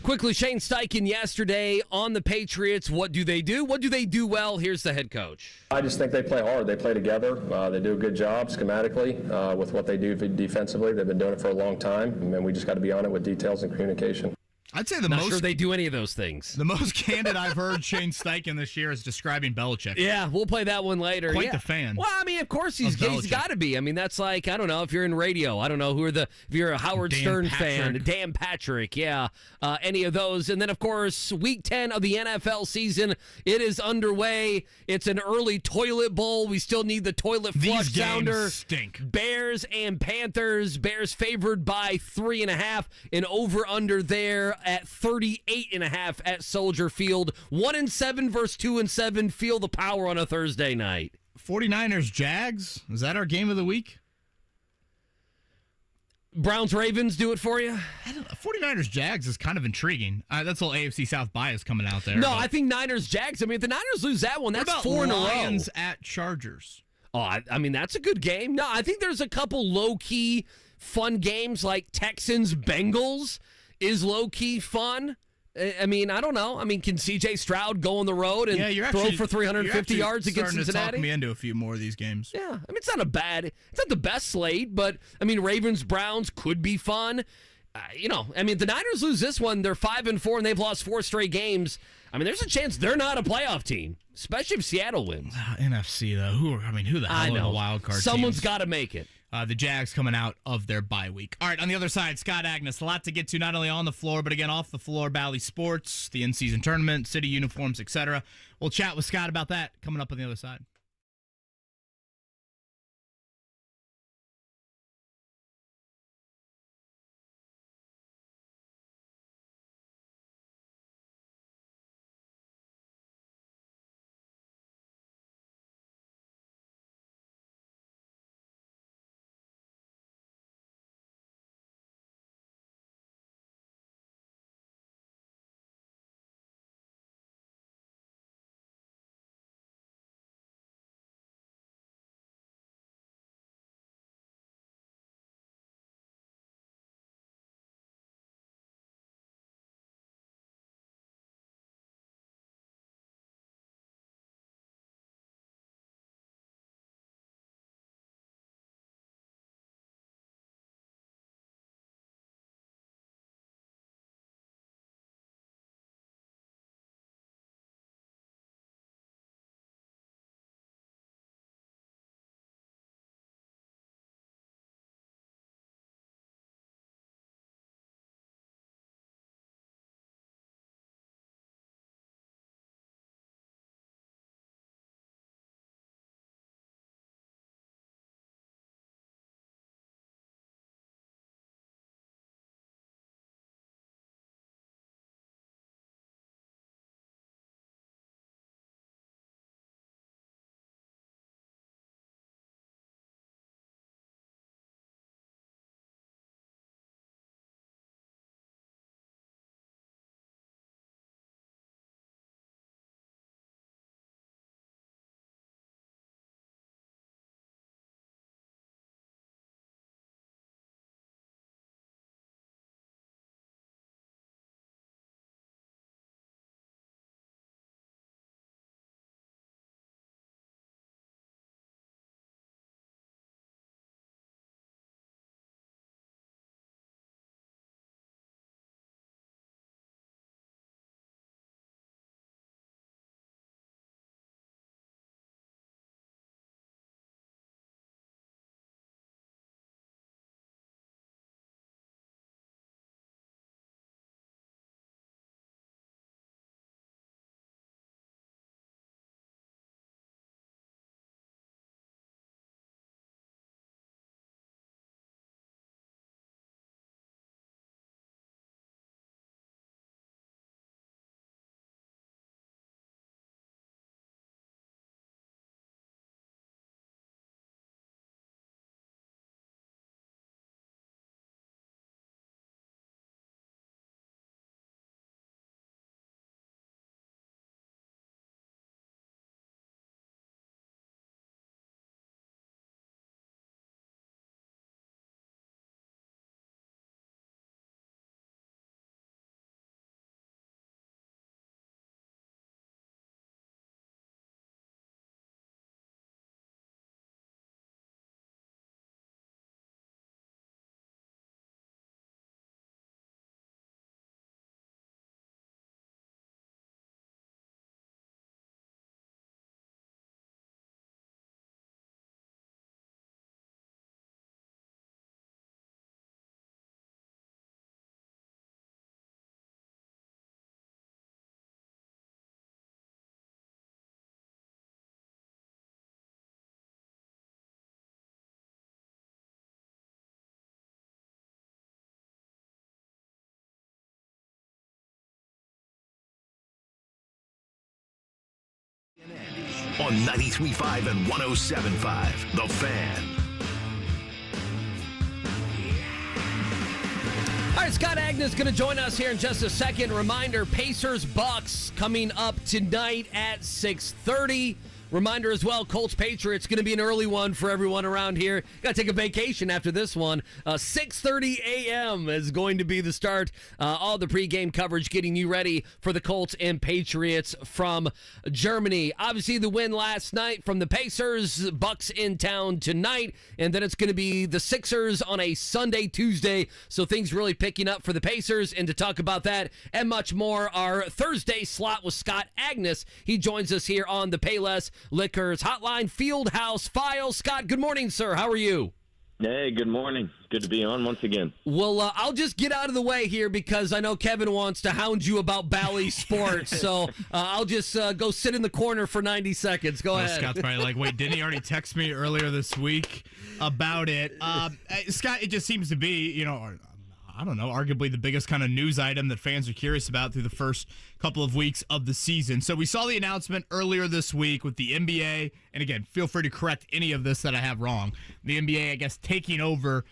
Quickly, Shane Steichen yesterday on the Patriots. What do they do? What do they do well? Here's the head coach. I just think they play hard. They play together. They do a good job schematically with what they do defensively. They've been doing it for a long time, and we just got to be on it with details and communication. I'd say Not sure they do any of those things. The most candid I've heard Shane Steichen this year is describing Belichick. Yeah, we'll play that one later. Quite the fan. Well, I mean, of course he's got to be. I mean, that's like, I don't know, if you're in radio, I don't know if you're a Howard Stern fan, Dan Patrick, yeah, any of those. And then, of course, week 10 of the NFL season, it is underway. It's an early toilet bowl. We still need the toilet flush sounder. These games stink. Bears and Panthers. Bears favored by 3.5, and over under there at 38.5 at Soldier Field. 1-7 versus 2-7. Feel the power on a Thursday night. 49ers Jags. Is that our game of the week? Browns-Ravens do it for you? I don't know. 49ers-Jags is kind of intriguing. That's a little AFC South bias coming out there. No, I think Niners-Jags. I mean, if the Niners lose that one, that's 4 in a row. Lions at Chargers? Oh, I mean, that's a good game. No, I think there's a couple low-key fun games like Texans-Bengals is low-key fun. I mean, I don't know. I mean, can C.J. Stroud go on the road and throw for 350 yards against Cincinnati? To talk me into a few more of these games. Yeah, I mean, it's not the best slate, but I mean, Ravens-Browns could be fun. I mean, if the Niners lose this one, they're 5-4 and they've lost 4 straight games. I mean, there's a chance they're not a playoff team, especially if Seattle wins. NFC though, who the hell are the wild card? Someone's got to make it. The Jags coming out of their bye week. All right, on the other side, Scott Agness. A lot to get to, not only on the floor, but again off the floor. Bally Sports, the in-season tournament, city uniforms, etc. We'll chat with Scott about that coming up on the other side. On 93.5 and 107.5, The Fan. All right, Scott Agness going to join us here in just a second. Reminder, Pacers-Bucks coming up tonight at 6:30. Reminder as well, Colts-Patriots going to be an early one for everyone around here. Got to take a vacation after this one. 6:30 a.m. is going to be the start. All the pregame coverage getting you ready for the Colts and Patriots from Germany. Obviously, the win last night from the Pacers. Bucks in town tonight. And then it's going to be the Sixers on a Sunday, Tuesday. So things really picking up for the Pacers. And to talk about that and much more, our Thursday slot with Scott Agness. He joins us here on the Payless Liquors Hotline Fieldhouse Files. Scott, good morning, sir. How are you? Hey, good morning. Good to be on once again. Well, I'll just get out of the way here because I know Kevin wants to hound you about Bally Sports. So I'll just go sit in the corner for 90 seconds. Go ahead. Scott's probably like, wait, didn't he already text me earlier this week about it? Scott, it just seems to be, I don't know, arguably the biggest kind of news item that fans are curious about through the first couple of weeks of the season. So we saw the announcement earlier this week with the NBA, and again, feel free to correct any of this that I have wrong. The NBA, I guess, taking over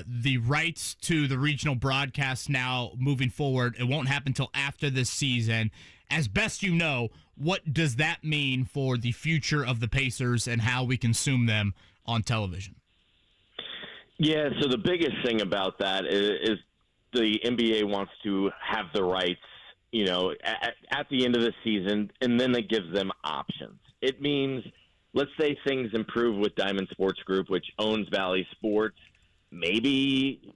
the rights to the regional broadcast now moving forward. It won't happen until after this season. As best you know, what does that mean for the future of the Pacers and how we consume them on television? Yeah, so the biggest thing about that is the NBA wants to have the rights, at the end of the season, and then it gives them options. It means, let's say things improve with Diamond Sports Group, which owns Valley Sports. Maybe,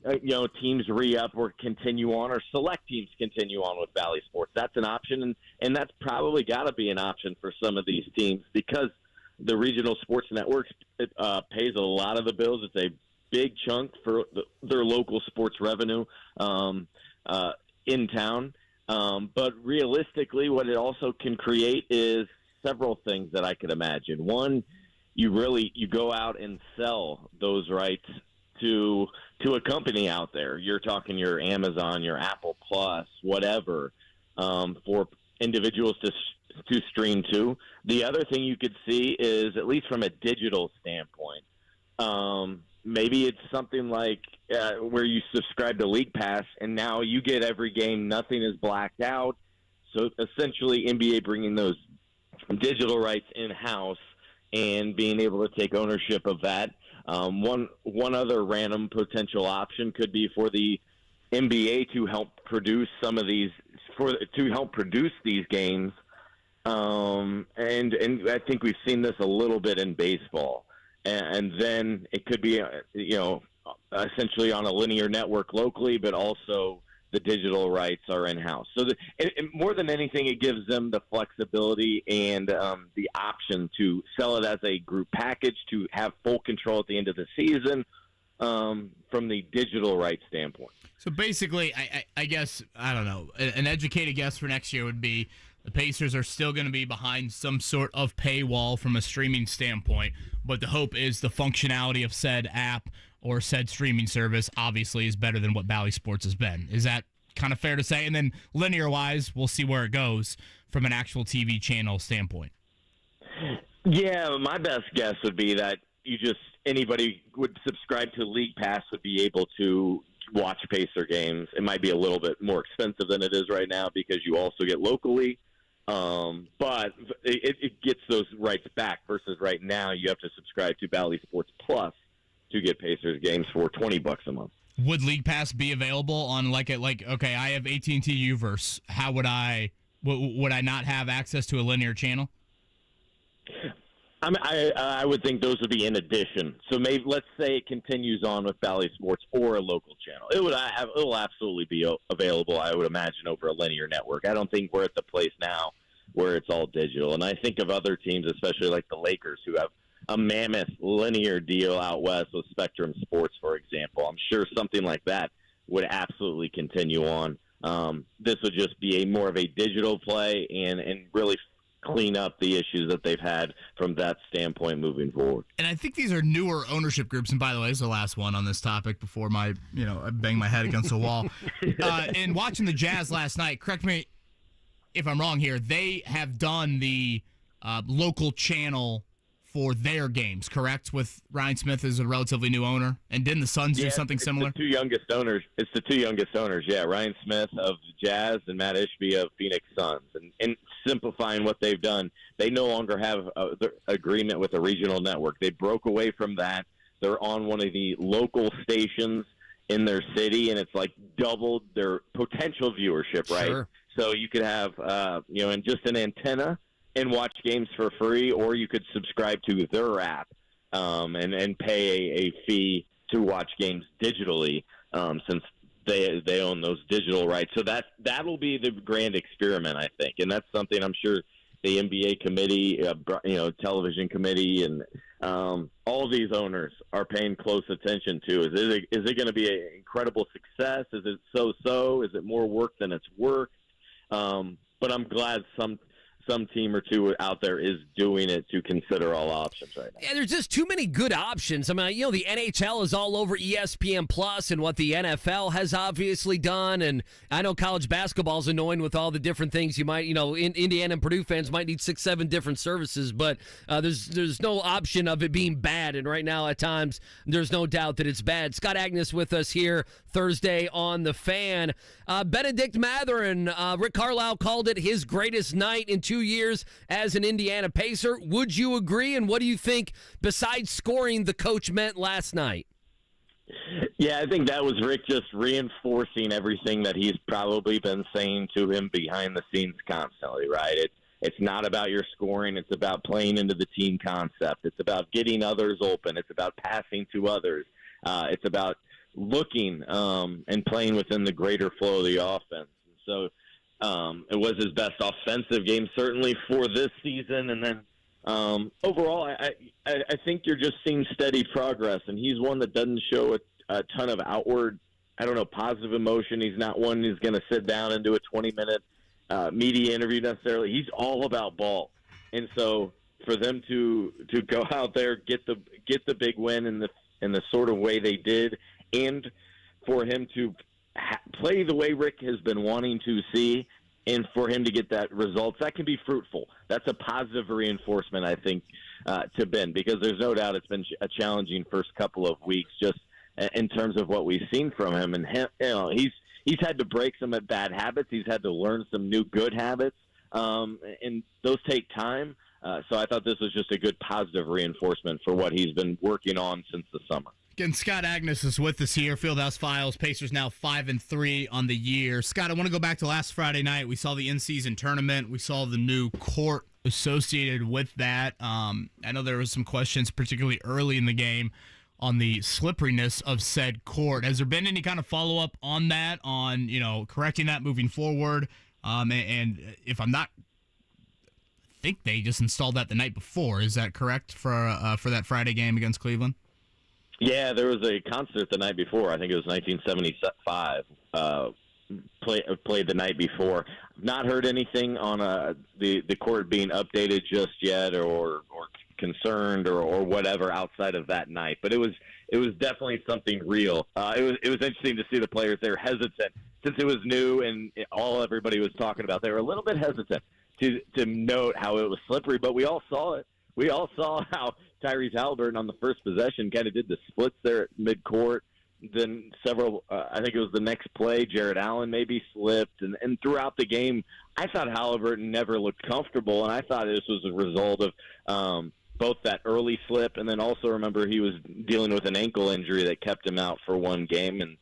teams re-up or continue on, or select teams continue on with Valley Sports. That's an option, and that's probably got to be an option for some of these teams because the regional sports networks pays a lot of the bills. It's a big chunk for their local sports revenue in town. But realistically, what it also can create is several things that I could imagine. One, you go out and sell those rights to a company out there. You're talking your Amazon, your Apple Plus, whatever, for individuals to stream to. The other thing you could see is, at least from a digital standpoint, maybe it's something like where you subscribe to League Pass, and now you get every game. Nothing is blacked out. So essentially, NBA bringing those digital rights in-house and being able to take ownership of that. One other random potential option could be for the NBA to help produce some of these, to help produce these games. And I think we've seen this a little bit in baseball. And then it could be, essentially on a linear network locally, but also the digital rights are in-house. So more than anything, it gives them the flexibility and the option to sell it as a group package, to have full control at the end of the season from the digital rights standpoint. So basically, I guess, I don't know, an educated guess for next year would be the Pacers are still going to be behind some sort of paywall from a streaming standpoint, but the hope is the functionality of said app or said streaming service obviously is better than what Bally Sports has been. Is that kind of fair to say? And then linear-wise, we'll see where it goes from an actual TV channel standpoint. Yeah, my best guess would be that anybody would subscribe to League Pass would be able to watch Pacer games. It might be a little bit more expensive than it is right now because you also get locally. But it gets those rights back versus right now you have to subscribe to Bally Sports Plus to get Pacers games for $20 a month. Would League Pass be available on okay, I have AT&T Uverse. How would I not have access to a linear channel? I would think those would be in addition. So maybe let's say it continues on with Bally Sports or a local channel. It will absolutely be available, I would imagine, over a linear network. I don't think we're at the place now where it's all digital. And I think of other teams, especially like the Lakers, who have a mammoth linear deal out west with Spectrum Sports, for example. I'm sure something like that would absolutely continue on. This would just be more of a digital play and really clean up the issues that they've had from that standpoint moving forward. And I think these are newer ownership groups. And by the way, this is the last one on this topic before I bang my head against the wall. And watching the Jazz last night, correct me if I'm wrong here, they have done the local channel for their games, correct? With Ryan Smith as a relatively new owner, and didn't the Suns do something similar? It's the two youngest owners. Yeah, Ryan Smith of the Jazz and Matt Ishby of Phoenix Suns. And simplifying what they've done, they no longer have the agreement with a regional network. They broke away from that. They're on one of the local stations in their city, and it's like doubled their potential viewership, right? Sure. So you could have, and just an antenna and watch games for free, or you could subscribe to their app and pay a fee to watch games digitally, since they own those digital rights. So that'll be the grand experiment, I think, and that's something I'm sure the NBA committee, television committee, and all of these owners are paying close attention to. Is it going to be an incredible success? Is it so-so? Is it more work than it's worth? But I'm glad some team or two out there is doing it to consider all options right now. Yeah, there's just too many good options. I mean, the NHL is all over ESPN Plus and what the NFL has obviously done. And I know college basketball is annoying with all the different things you might, Indiana and Purdue fans might need 6-7 different services, but there's no option of it being bad. And right now, at times, there's no doubt that it's bad. Scott Agness with us here Thursday on The Fan. Benedict Mathurin, Rick Carlisle called it his greatest night in 2 years as an Indiana Pacer. Would you agree? And what do you think, besides scoring, the coach meant last night? Yeah, I think that was Rick just reinforcing everything that he's probably been saying to him behind the scenes constantly, right? It's not about your scoring. It's about playing into the team concept. It's about getting others open. It's about passing to others. It's about looking and playing within the greater flow of the offense. So it was his best offensive game, certainly, for this season. And then overall, I think you're just seeing steady progress. And he's one that doesn't show a ton of outward, positive emotion. He's not one who's going to sit down and do a 20-minute media interview necessarily. He's all about ball. And so for them to go out there, get the big win in the sort of way they did, and for him to play the way Rick has been wanting to see, and for him to get that results, that can be fruitful. That's a positive reinforcement, I think, to Ben, because there's no doubt it's been a challenging first couple of weeks just in terms of what we've seen from him. And he's had to break some bad habits. He's had to learn some new good habits, and those take time. So I thought this was just a good positive reinforcement for what he's been working on since the summer. Again, Scott Agness is with us here. Fieldhouse Files. Pacers now 5-3 on the year. Scott, I want to go back to last Friday night. We saw the in-season tournament. We saw the new court associated with that. I know there was some questions, particularly early in the game, on the slipperiness of said court. Has there been any kind of follow-up on that, on correcting that moving forward? And if I'm not, I think they just installed that the night before. Is that correct for that Friday game against Cleveland? Yeah, there was a concert the night before. I think it was 1975. Played the night before. Not heard anything on the court being updated just yet, or concerned or whatever outside of that night. But it was definitely something real. It was interesting to see the players. They were hesitant since it was new and everybody was talking about. They were a little bit hesitant to note how it was slippery, but we all saw it. We all saw how Tyrese Halliburton on the first possession kind of did the splits there at midcourt. Then several, I think it was the next play, Jared Allen maybe slipped. And throughout the game, I thought Halliburton never looked comfortable, and I thought this was a result of both that early slip, and then also remember he was dealing with an ankle injury that kept him out for one game. And,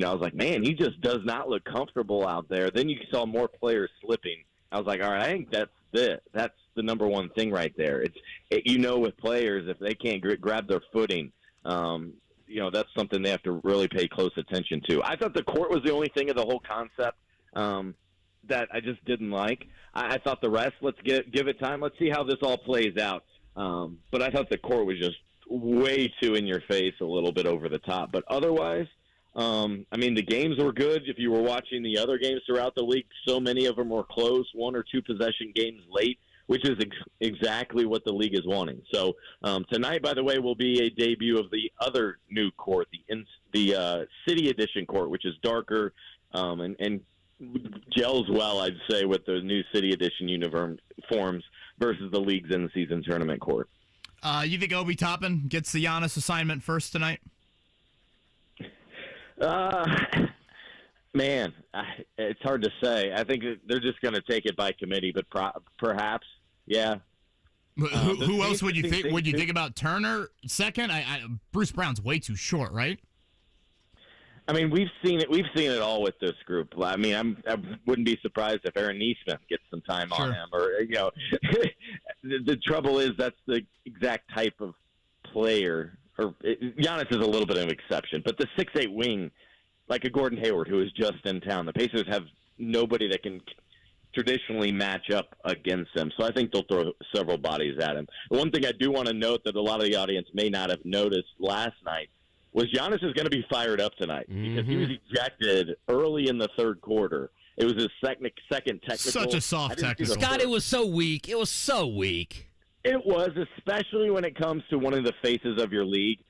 I was like, man, he just does not look comfortable out there. Then you saw more players slipping. I was like, all right, I think that's it. That's the number one thing right there. With players, if they can't grab their footing, that's something they have to really pay close attention to. I thought the court was the only thing of the whole concept that I just didn't like. I thought the rest, let's give it time. Let's see how this all plays out. But I thought the court was just way too in your face, a little bit over the top. But otherwise, the games were good. If you were watching the other games throughout the league, so many of them were close, 1 or 2 possession games late, which is exactly what the league is wanting. So tonight, by the way, will be a debut of the other new court, the City Edition court, which is darker and gels well, I'd say, with the new City Edition uniforms versus the league's in-season tournament court. You think Obi Toppin gets the Giannis assignment first tonight? Man, it's hard to say. I think they're just going to take it by committee, but perhaps, yeah. Who else would you think? Would you think about Turner second? Bruce Brown's way too short, right? I mean, we've seen it. We've seen it all with this group. I mean, I wouldn't be surprised if Aaron Neesmith gets some time on him, or the trouble is that's the exact type of player. Or Giannis is a little bit of an exception, but the 6'8" wing, like a Gordon Hayward, who is just in town, the Pacers have nobody that can traditionally match up against him. So I think they'll throw several bodies at him. One thing I do want to note that a lot of the audience may not have noticed last night was Giannis is going to be fired up tonight because he was ejected early in the third quarter. It was his second technical. Such a soft technical. Scott, it was so weak. It was so weak. It was, especially when it comes to one of the faces of your league.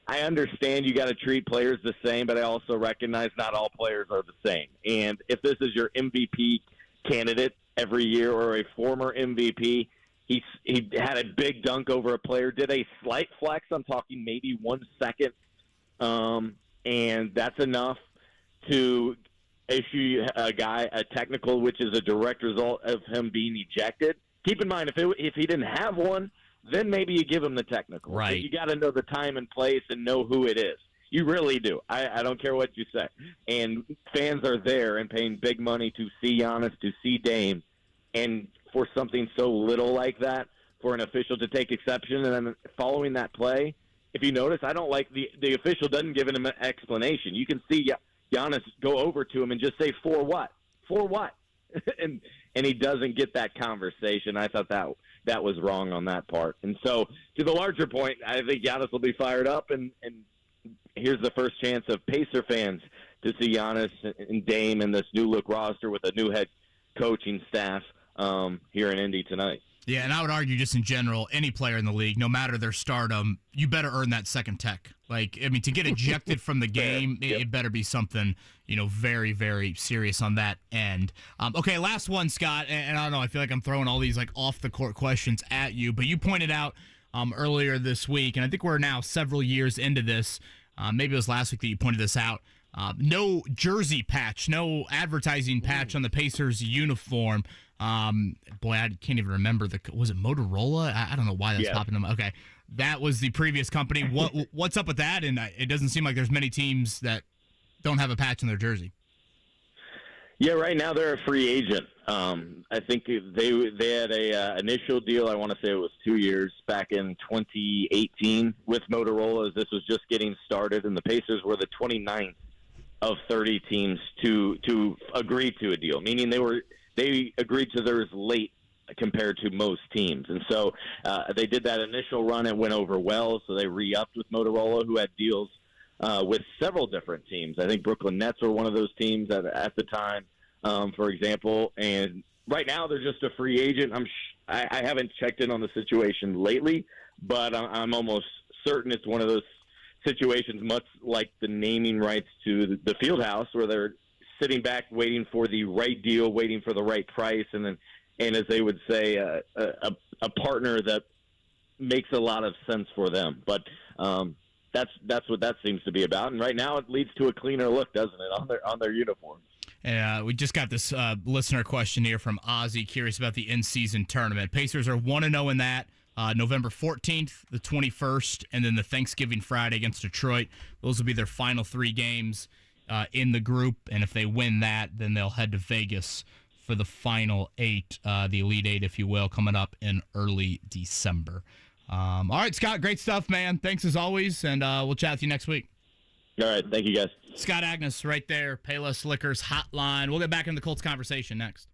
I understand you got to treat players the same, but I also recognize not all players are the same. And if this is your MVP candidate every year or a former MVP, he had a big dunk over a player, did a slight flex, I'm talking maybe 1 second, and that's enough to issue a guy a technical, which is a direct result of him being ejected. Keep in mind, if he didn't have one, then maybe you give him the technical. Right. But you got to know the time and place and know who it is. You really do. I don't care what you say. And fans are there and paying big money to see Giannis, to see Dame, and for something so little like that, for an official to take exception, and then following that play, if you notice, I don't like the official doesn't give him an explanation. You can see Giannis go over to him and just say, "For what? For what?" and he doesn't get that conversation. I thought that was wrong on that part. And so, to the larger point, I think Giannis will be fired up, and here's the first chance of Pacer fans to see Giannis and Dame and this new look roster with a new head coaching staff here in Indy tonight. Yeah, and I would argue just in general, any player in the league, no matter their stardom, you better earn that second tech. Like, I mean, to get ejected from the game, it better be something, very, very serious on that end. Okay, last one, Scott, and I don't know, I feel like I'm throwing all these, off-the-court questions at you, but you pointed out earlier this week, and I think we're now several years into this, maybe it was last week that you pointed this out, no jersey patch, no advertising patch on the Pacers uniform. Boy, I can't even remember was it Motorola? I don't know why that's popping them. Okay, that was the previous company. What's up with that? And it doesn't seem like there's many teams that don't have a patch on their jersey. Yeah, right now they're a free agent. I think they had a initial deal. I want to say it was 2 years back in 2018 with Motorola, as this was just getting started, and the Pacers were the 29th of 30 teams to agree to a deal, meaning they agreed to theirs late compared to most teams. And so they did that initial run. It went over well, so they re-upped with Motorola, who had deals with several different teams. I think Brooklyn Nets were one of those teams at the time, for example. And right now they're just a free agent. I haven't checked in on the situation lately, but I'm almost certain it's one of those situations much like the naming rights to the Fieldhouse, where they're sitting back waiting for the right deal, waiting for the right price, and as they would say, a partner that makes a lot of sense for them. But that's what that seems to be about. And right now it leads to a cleaner look, doesn't it, on their uniforms? We just got this listener question here from Ozzy, curious about the in-season tournament. Pacers are 1-0 in that. November 14th, the 21st, and then the Thanksgiving Friday against Detroit. Those will be their final 3 games in the group, and if they win that, then they'll head to Vegas for the final 8, the Elite 8, if you will, coming up in early December. All right, Scott, great stuff, man. Thanks as always, and we'll chat with you next week. All right, thank you, guys. Scott Agness right there, Payless Liquors Hotline. We'll get back into the Colts conversation next.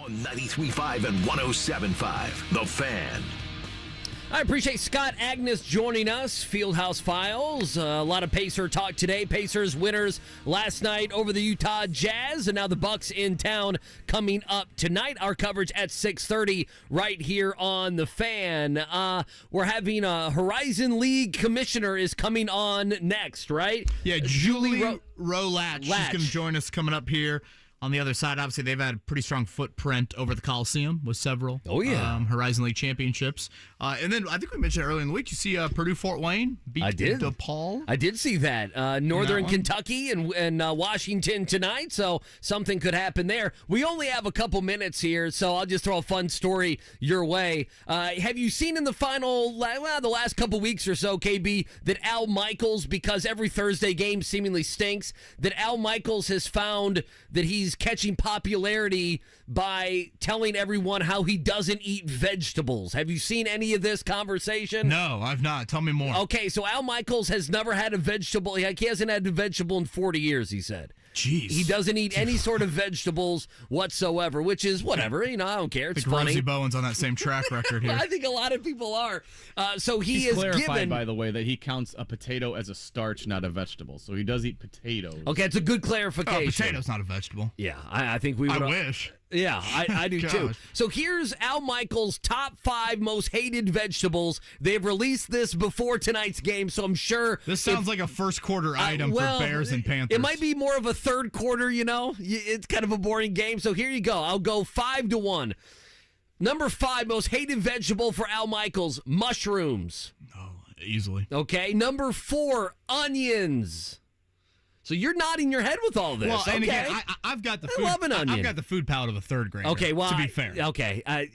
on 93.5 and 107.5. The Fan. I appreciate Scott Agness joining us. Fieldhouse Files. A lot of Pacer talk today. Pacers winners last night over the Utah Jazz, and now the Bucks in town coming up tonight. Our coverage at 6:30 right here on The Fan. We're having a Horizon League commissioner is coming on next, right? Yeah, Julie Lach. She's going to join us coming up here. On the other side, obviously, they've had a pretty strong footprint over the Coliseum with several Horizon League championships. And then I think we mentioned earlier in the week, you see Purdue-Fort Wayne beat DePaul. I did see that. Northern Kentucky and Washington tonight, so something could happen there. We only have a couple minutes here, so I'll just throw a fun story your way. Have you seen in the the last couple weeks or so, KB, that Al Michaels, because every Thursday game seemingly stinks, that Al Michaels has found that he's catching popularity by telling everyone how he doesn't eat vegetables. Have you seen any of this conversation? No, I've not. Tell me more. Okay, so Al Michaels has never had a vegetable. He hasn't had a vegetable in 40 years, he said. Jeez. He doesn't eat any sort of vegetables whatsoever, which is whatever. I don't care. It's funny. Rosie Bowen's on that same track record here. I think a lot of people are. So he's clarified, by the way, that he counts a potato as a starch, not a vegetable. So he does eat potatoes. Okay, it's a good clarification. Oh, potato's not a vegetable. Yeah, I think we would. I wish. Yeah, I do too. So here's Al Michaels' top 5 most hated vegetables. They've released this before tonight's game, so I'm sure this sounds like a first quarter item for Bears and Panthers. It might be more of a third quarter. It's kind of a boring game. So here you go. I'll go 5-1. Number 5 most hated vegetable for Al Michaels: mushrooms. Oh, easily. Okay. Number 4, onions. So you're nodding your head with all this. Well, and okay. again, I've got the food. I love an onion. I've got the food palate of a third grader. Okay, well, to be fair. Okay, I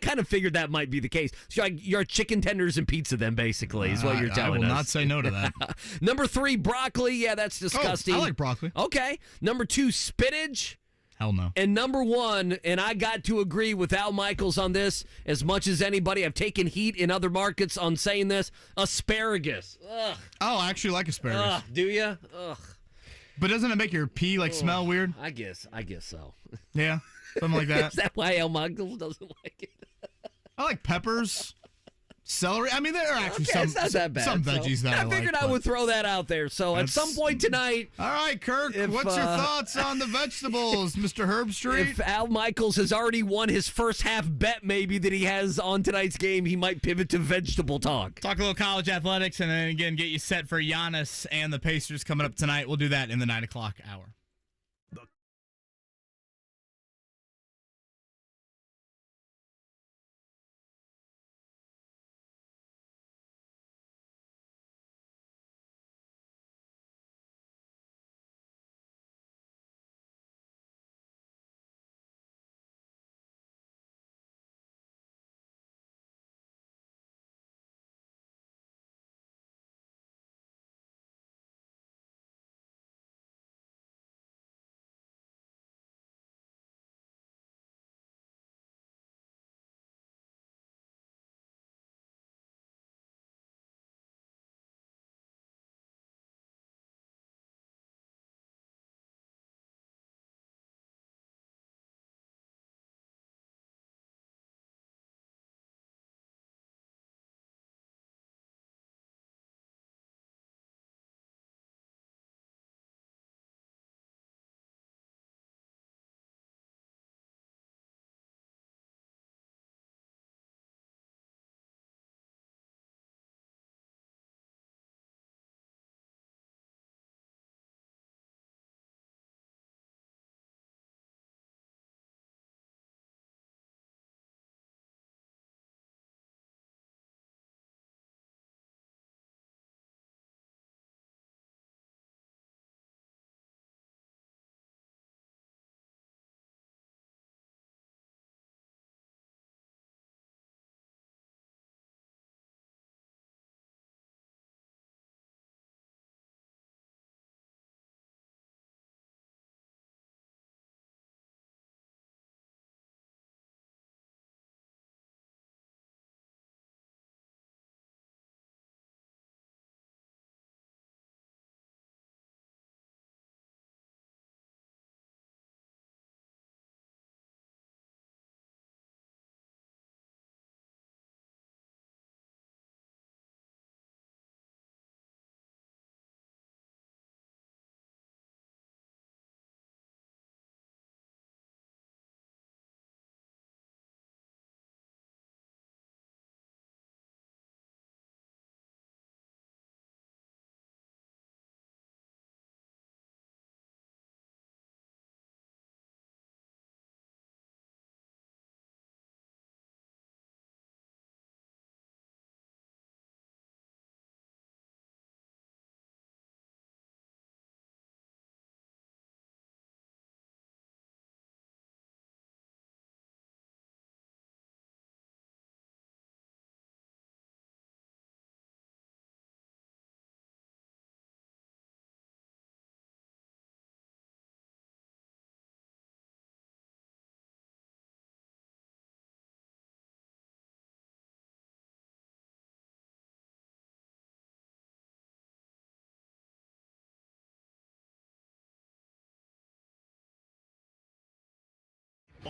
kind of figured that might be the case. So you're chicken tenders and pizza, then basically is what you're telling us. I will not say no to that. Number 3, broccoli. Yeah, that's disgusting. I like broccoli. Okay. Number 2, spinach. Hell no. And number 1, and I got to agree with Al Michaels on this as much as anybody. I've taken heat in other markets on saying this: asparagus. Ugh. Oh, I actually like asparagus. Ugh, do you? Ugh. But doesn't it make your pee smell weird? I guess so. Yeah, something like that. Is that why Al Michaels doesn't like it? I like peppers, celery. I mean, there are actually it's not that bad. some veggies that I figured like, I would throw that out there. So at some point tonight. All right, Kirk, what's your thoughts on the vegetables, Mr. Herbstreit? If Al Michaels has already won his first half bet maybe that he has on tonight's game, he might pivot to vegetable talk. Talk a little college athletics and then again get you set for Giannis and the Pacers coming up tonight. We'll do that in the 9 o'clock hour.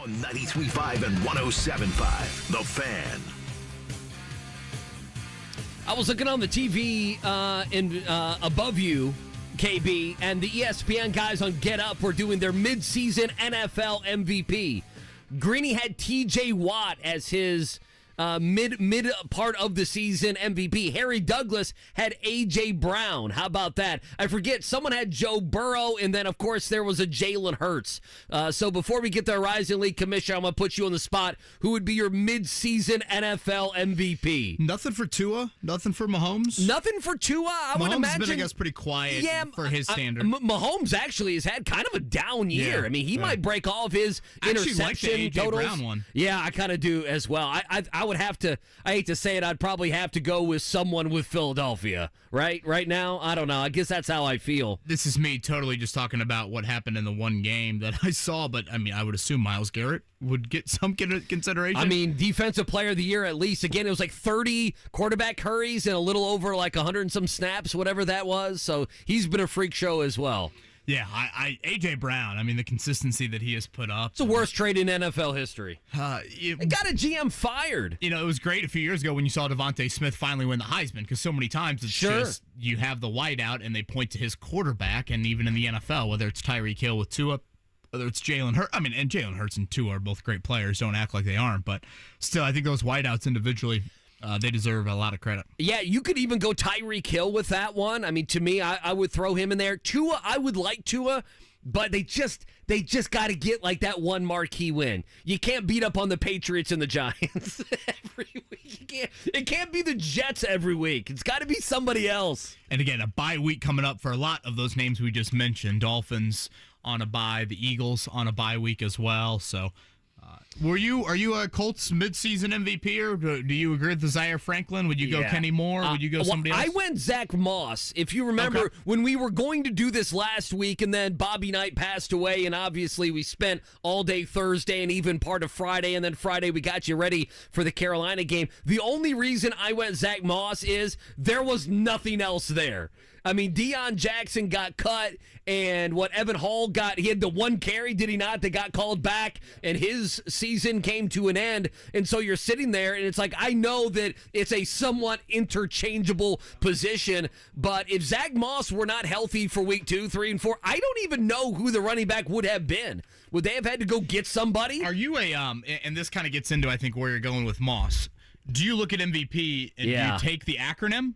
On 93.5 and 107.5, The Fan. I was looking on the TV above you, KB, and the ESPN guys on Get Up were doing their midseason NFL MVP. Greeny had TJ Watt as his mid part of the season MVP. Harry Douglas had A.J. Brown. How about that? I forget, someone had Joe Burrow, and then, of course, there was a Jalen Hurts. So before we get the Horizon League commissioner, I'm going to put you on the spot. Who would be your mid-season NFL MVP? Nothing for Tua? Nothing for Mahomes? Nothing for Tua? I would imagine. Mahomes has been, I guess, pretty quiet for his standard. Mahomes actually has had kind of a down year. Yeah, I mean, he might break all of his interception like the A.J. totals. Brown one. Yeah, I kind of do as well. I would have to, I hate to say it, I'd probably have to go with someone with Philadelphia. Right now, I don't know. I guess that's how I feel. This is me totally just talking about what happened in the one game that I saw, but I mean, I would assume Myles Garrett would get some consideration. I mean, defensive player of the year at least. Again, it was like 30 quarterback hurries and a little over like 100 and some snaps, whatever that was. So he's been a freak show as well. Yeah, A.J. Brown, I mean, the consistency that he has put up. It's the worst trade in NFL history. It got a GM fired. You know, it was great a few years ago when you saw Devontae Smith finally win the Heisman, because so many times it's just you have the whiteout and they point to his quarterback, and even in the NFL, whether it's Tyreek Hill with Tua, whether it's Jalen Hurts. I mean, and Jalen Hurts and Tua are both great players. Don't act like they aren't. But still, I think those whiteouts individually, they deserve a lot of credit. Yeah, you could even go Tyreek Hill with that one. I mean, to me, I would throw him in there. Tua, I would like Tua, but they just got to get like that one marquee win. You can't beat up on the Patriots and the Giants every week. It can't be the Jets every week. It's got to be somebody else. And again, a bye week coming up for a lot of those names we just mentioned. Dolphins on a bye, the Eagles on a bye week as well. So, are you a Colts midseason MVP, or do you agree with Zaire Franklin? Would you go Kenny Moore? Would you go somebody else? I went Zach Moss. If you remember, when we were going to do this last week, and then Bobby Knight passed away, and obviously we spent all day Thursday and even part of Friday, and then Friday we got you ready for the Carolina game. The only reason I went Zach Moss is there was nothing else there. I mean, Deion Jackson got cut, and Evan Hall got, he had the one carry, did he not, that got called back, and his season came to an end. And so you're sitting there, and it's like, I know that it's a somewhat interchangeable position, but if Zach Moss were not healthy for week 2, 3, and 4, I don't even know who the running back would have been. Would they have had to go get somebody? Are you and this kind of gets into, I think, where you're going with Moss. Do you look at MVP and do you take the acronym?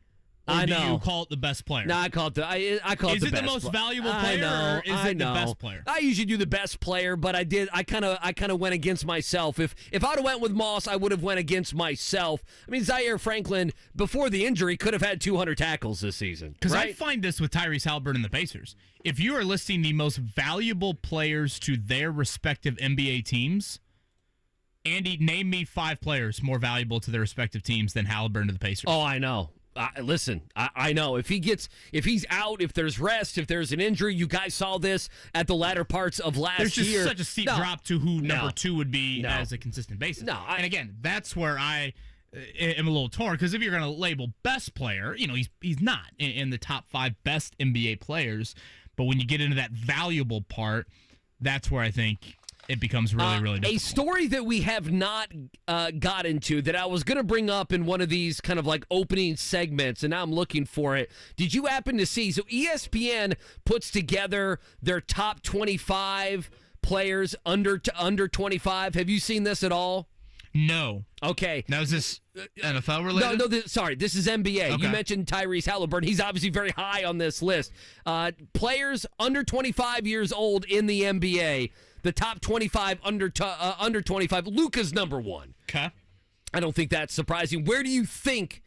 Or do you call it the best player? No, I call it the I call it the best. Is it the most valuable player, or is it the best player? I usually do the best player, but I kind of went against myself. If I'd have went with Moss, I would have went against myself. I mean, Zaire Franklin, before the injury, could have had 200 tackles this season. Because I find this with Tyrese Halliburton and the Pacers. If you are listing the most valuable players to their respective NBA teams, Andy, name me 5 players more valuable to their respective teams than Halliburton to the Pacers. Oh, I know. Listen, I know if he's out, if there's rest, if there's an injury, you guys saw this at the latter parts of last year. There's just such a steep drop to who number 2 would be as a consistent basis. And again, that's where I am a little torn, because if you're going to label best player, he's not in the top 5 best NBA players. But when you get into that valuable part, that's where I think it becomes really, really difficult. A story that we have not got into that I was going to bring up in one of these kind of like opening segments, and now I'm looking for it. Did you happen to see? So ESPN puts together their top 25 players under 25. Have you seen this at all? No. Okay. Now, is this NFL related? No, sorry. This is NBA. Okay. You mentioned Tyrese Halliburton. He's obviously very high on this list. Players under 25 years old in the NBA. The top 25 under 25. Luka's number 1. Okay. I don't think that's surprising. Where do you think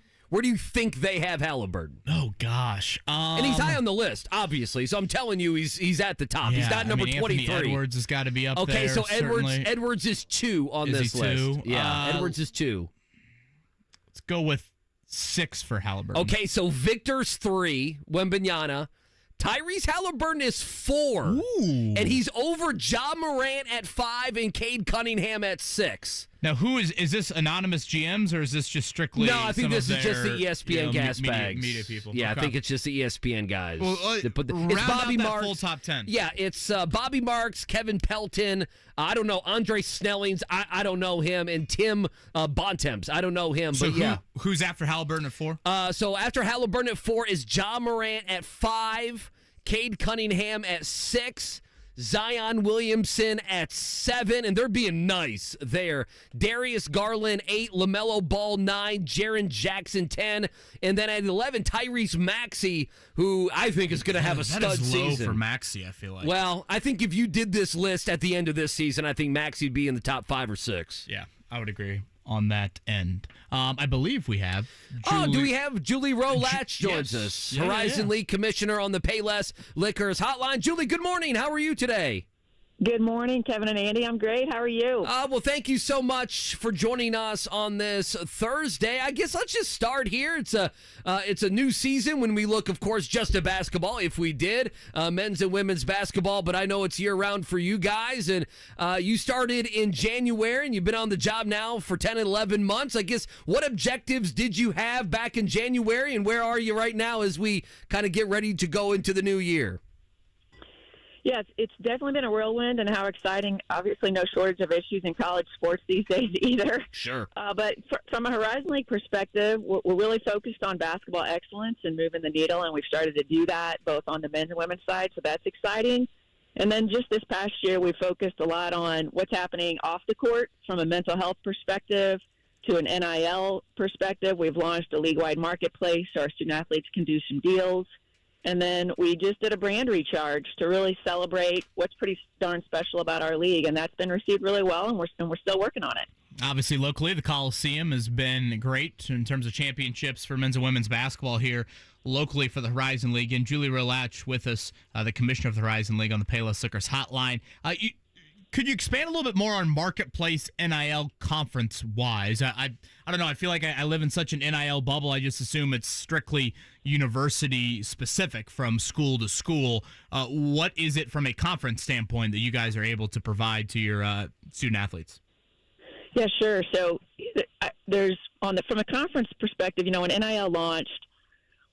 they have Halliburton? Oh gosh. And he's high on the list, obviously. So I'm telling you, he's at the top. He's not number 23. Anthony Edwards has got to be up there. Okay, so certainly. Edwards is 2 on this list. 2? Yeah, Edwards is 2. Let's go with 6 for Halliburton. Okay, so Victor's 3, Wembanyama. Tyrese Halliburton is 4. Ooh. And he's over Ja Morant at 5 and Cade Cunningham at 6. Now, who is this anonymous GMs, or is this just strictly? No, I think this is just the ESPN gas media, bags. Media people. Yeah, Okay. I think it's just the ESPN guys. Well, it's round Bobby out that Marks. full top 10. Yeah, it's Bobby Marks, Kevin Pelton. I don't know Andre Snellings. I don't know him, and Tim Bontemps. I don't know him, So but yeah. who's after Halliburton at 4? So after Halliburton at 4 is John Morant at 5, Cade Cunningham at 6. Zion Williamson at 7, and they're being nice there. Darius Garland 8, LaMelo Ball 9, Jaren Jackson 10, and then at 11, Tyrese Maxey, who I think is going to have a stud That is low season. for Maxey, I feel like. Well, I think if you did this list at the end of this season, I think Maxey would be in the top 5 or 6. Yeah, I would agree on that end. I believe we have. Do we have Julie Rowe Lach joins yes. us, Yeah, Horizon yeah. League Commissioner on the Payless Liquors Hotline. Julie, good morning. How are you today? Good morning, Kevin and Andy. I'm great. How are you? Well, thank you so much for joining us on this Thursday. I guess let's just start here. It's a new season when we look, of course, just at basketball. If we did men's and women's basketball, but I know it's year round for you guys. And you started in January, and you've been on the job now for 10 and 11 months. I guess what objectives did you have back in January, and where are you right now as we kind of get ready to go into the new year? Yes, it's definitely been a whirlwind, and how exciting. Obviously, no shortage of issues in college sports these days either. Sure. But from a Horizon League perspective, we're really focused on basketball excellence and moving the needle, and we've started to do that both on the men's and women's side, so that's exciting. And then just this past year, we focused a lot on what's happening off the court from a mental health perspective to an NIL perspective. We've launched a league-wide marketplace so our student-athletes can do some deals. And then we just did a brand recharge to really celebrate what's pretty darn special about our league, and that's been received really well, and we're still working on it. Obviously, locally, the Coliseum has been great in terms of championships for men's and women's basketball here locally for the Horizon League. And Julie Rowe Lach with us, the commissioner of the Horizon League on the Payless Liquors Hotline. Could you expand a little bit more on marketplace NIL conference-wise? I don't know. I feel like I live in such an NIL bubble. I just assume it's strictly university-specific from school to school. What is it from a conference standpoint that you guys are able to provide to your student-athletes? Yeah, sure. So from a conference perspective, when NIL launched,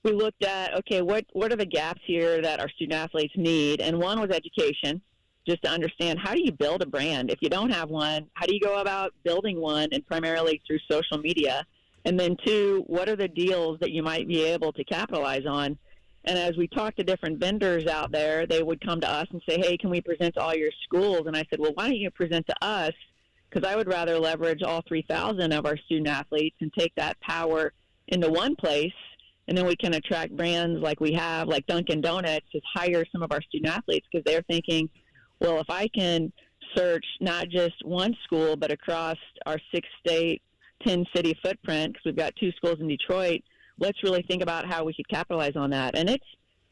we looked at, okay, what are the gaps here that our student-athletes need? And one was education. Just to understand, how do you build a brand? If you don't have one, how do you go about building one, and primarily through social media? And then 2, what are the deals that you might be able to capitalize on? And as we talked to different vendors out there, they would come to us and say, hey, can we present to all your schools? And I said, well, why don't you present to us? Because I would rather leverage all 3,000 of our student athletes and take that power into one place. And then we can attract brands like we have, like Dunkin' Donuts, to hire some of our student athletes because they're thinking, well, if I can search not just one school, but across our 6-state, 10-city footprint, because we've got 2 schools in Detroit, let's really think about how we could capitalize on that. And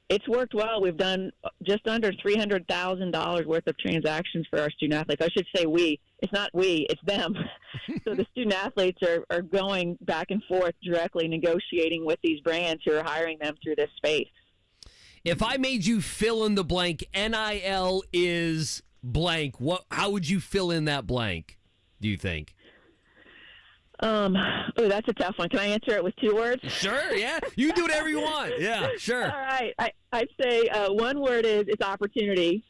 it's worked well. We've done just under $300,000 worth of transactions for our student athletes. I should say we. It's not we, it's them. So the student athletes are going back and forth directly negotiating with these brands who are hiring them through this space. If I made you fill in the blank, NIL is blank, how would you fill in that blank, do you think? That's a tough one. Can I answer it with 2 words? Sure, yeah. You can do whatever you want. Yeah, sure. All right. I'd say one word is it's opportunity,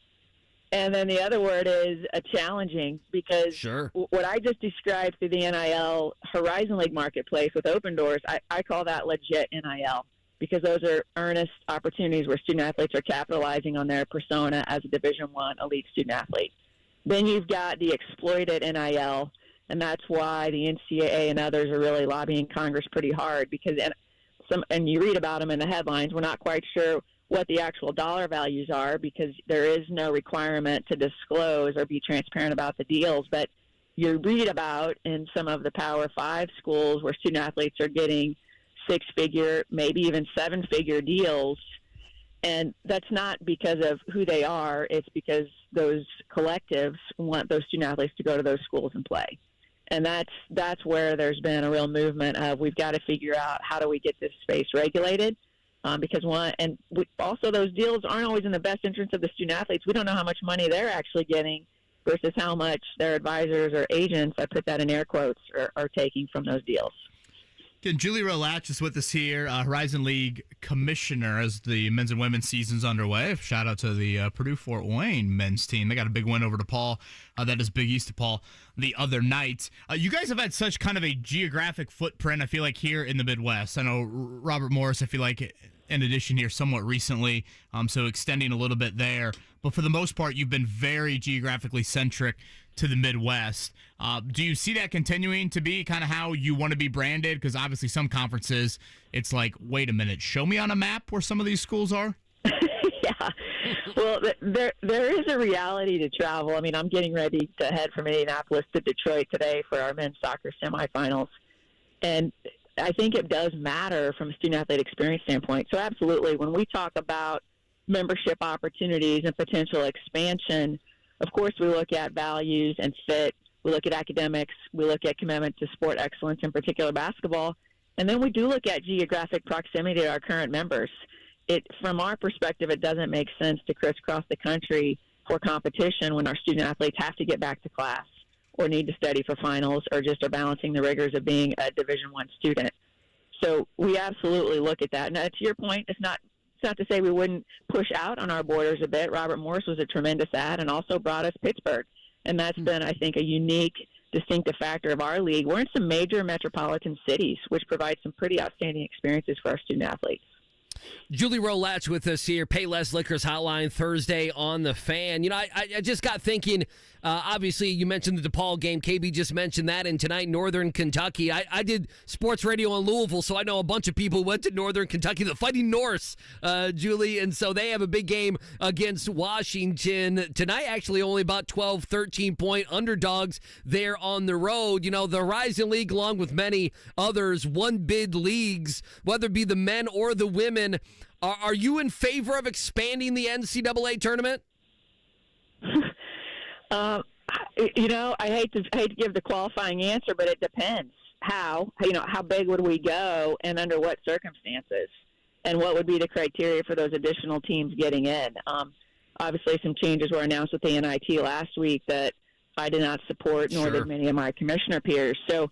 and then the other word is challenging, because what I just described through the NIL Horizon League marketplace with Open Doors, I call that legit NIL. Because those are earnest opportunities where student-athletes are capitalizing on their persona as a Division I elite student-athlete. Then you've got the exploited NIL, and that's why the NCAA and others are really lobbying Congress pretty hard, because and you read about them in the headlines. We're not quite sure what the actual dollar values are because there is no requirement to disclose or be transparent about the deals. But you read about in some of the Power 5 schools where student-athletes are getting 6-figure, maybe even 7-figure deals. And that's not because of who they are. It's because those collectives want those student athletes to go to those schools and play. And that's where there's been a real movement of we've got to figure out how do we get this space regulated. Because also those deals aren't always in the best interest of the student athletes. We don't know how much money they're actually getting versus how much their advisors or agents, I put that in air quotes, are taking from those deals. Again, Julie Lach is with us here, Horizon League commissioner, as the men's and women's season's underway. Shout out to the Purdue-Fort Wayne men's team. They got a big win over DePaul. That is Big East DePaul the other night. You guys have had such kind of a geographic footprint, I feel like, here in the Midwest. I know Robert Morris, I feel like, in addition here somewhat recently, so extending a little bit there. But for the most part, you've been very geographically centric to the Midwest. Do you see that continuing to be kind of how you want to be branded? Because obviously some conferences, it's like, wait a minute, show me on a map where some of these schools are? Yeah. Well, there is a reality to travel. I mean, I'm getting ready to head from Indianapolis to Detroit today for our men's soccer semifinals. And I think it does matter from a student-athlete experience standpoint. So absolutely, when we talk about membership opportunities and potential expansion, of course, we look at values and fit. We look at academics. We look at commitment to sport excellence, in particular basketball. And then we do look at geographic proximity to our current members. From our perspective, it doesn't make sense to crisscross the country for competition when our student-athletes have to get back to class or need to study for finals or just are balancing the rigors of being a Division I student. So we absolutely look at that. Now, to your point, it's not to say we wouldn't push out on our borders a bit. Robert Morris was a tremendous add and also brought us Pittsburgh. And that's been, I think, a unique, distinctive factor of our league. We're in some major metropolitan cities, which provide some pretty outstanding experiences for our student-athletes. Julie Lach with us here, Payless Liquors Hotline, Thursday on The Fan. You know, I just got thinking, obviously you mentioned the DePaul game. KB just mentioned that, and tonight, Northern Kentucky. I did sports radio in Louisville, so I know a bunch of people went to Northern Kentucky, the Fighting Norse, Julie, and so they have a big game against Washington. Tonight, actually only about 12, 13-point underdogs there on the road. You know, the Horizon League, along with many others, one-bid leagues, whether it be the men or the women. Are you in favor of expanding the NCAA tournament? You know, I hate to give the qualifying answer, but it depends. How big would we go and under what circumstances? And what would be the criteria for those additional teams getting in? Obviously, some changes were announced with the NIT last week that I did not support, nor did many of my commissioner peers. So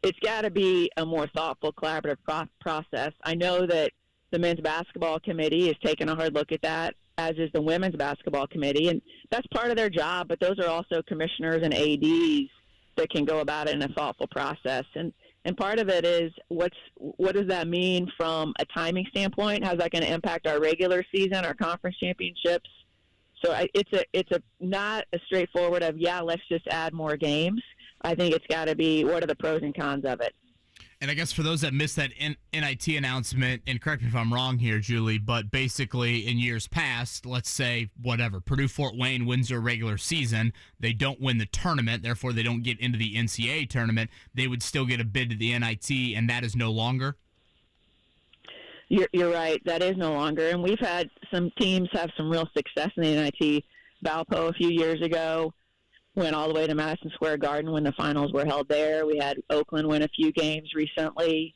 it's got to be a more thoughtful, collaborative process. I know that the men's basketball committee is taking a hard look at that, as is the women's basketball committee. And that's part of their job, but those are also commissioners and ADs that can go about it in a thoughtful process. And part of it is what does that mean from a timing standpoint? How's that going to impact our regular season, our conference championships? So it's not a straightforward of, let's just add more games. I think it's got to be, what are the pros and cons of it? And I guess for those that missed that NIT announcement, and correct me if I'm wrong here, Julie, but basically in years past, let's say, Purdue-Fort Wayne wins their regular season. They don't win the tournament, therefore they don't get into the NCAA tournament. They would still get a bid to the NIT, and that is no longer? You're right. That is no longer. And we've had some teams have some real success in the NIT. Valpo a few years ago went all the way to Madison Square Garden when the finals were held there. We had Oakland win a few games recently.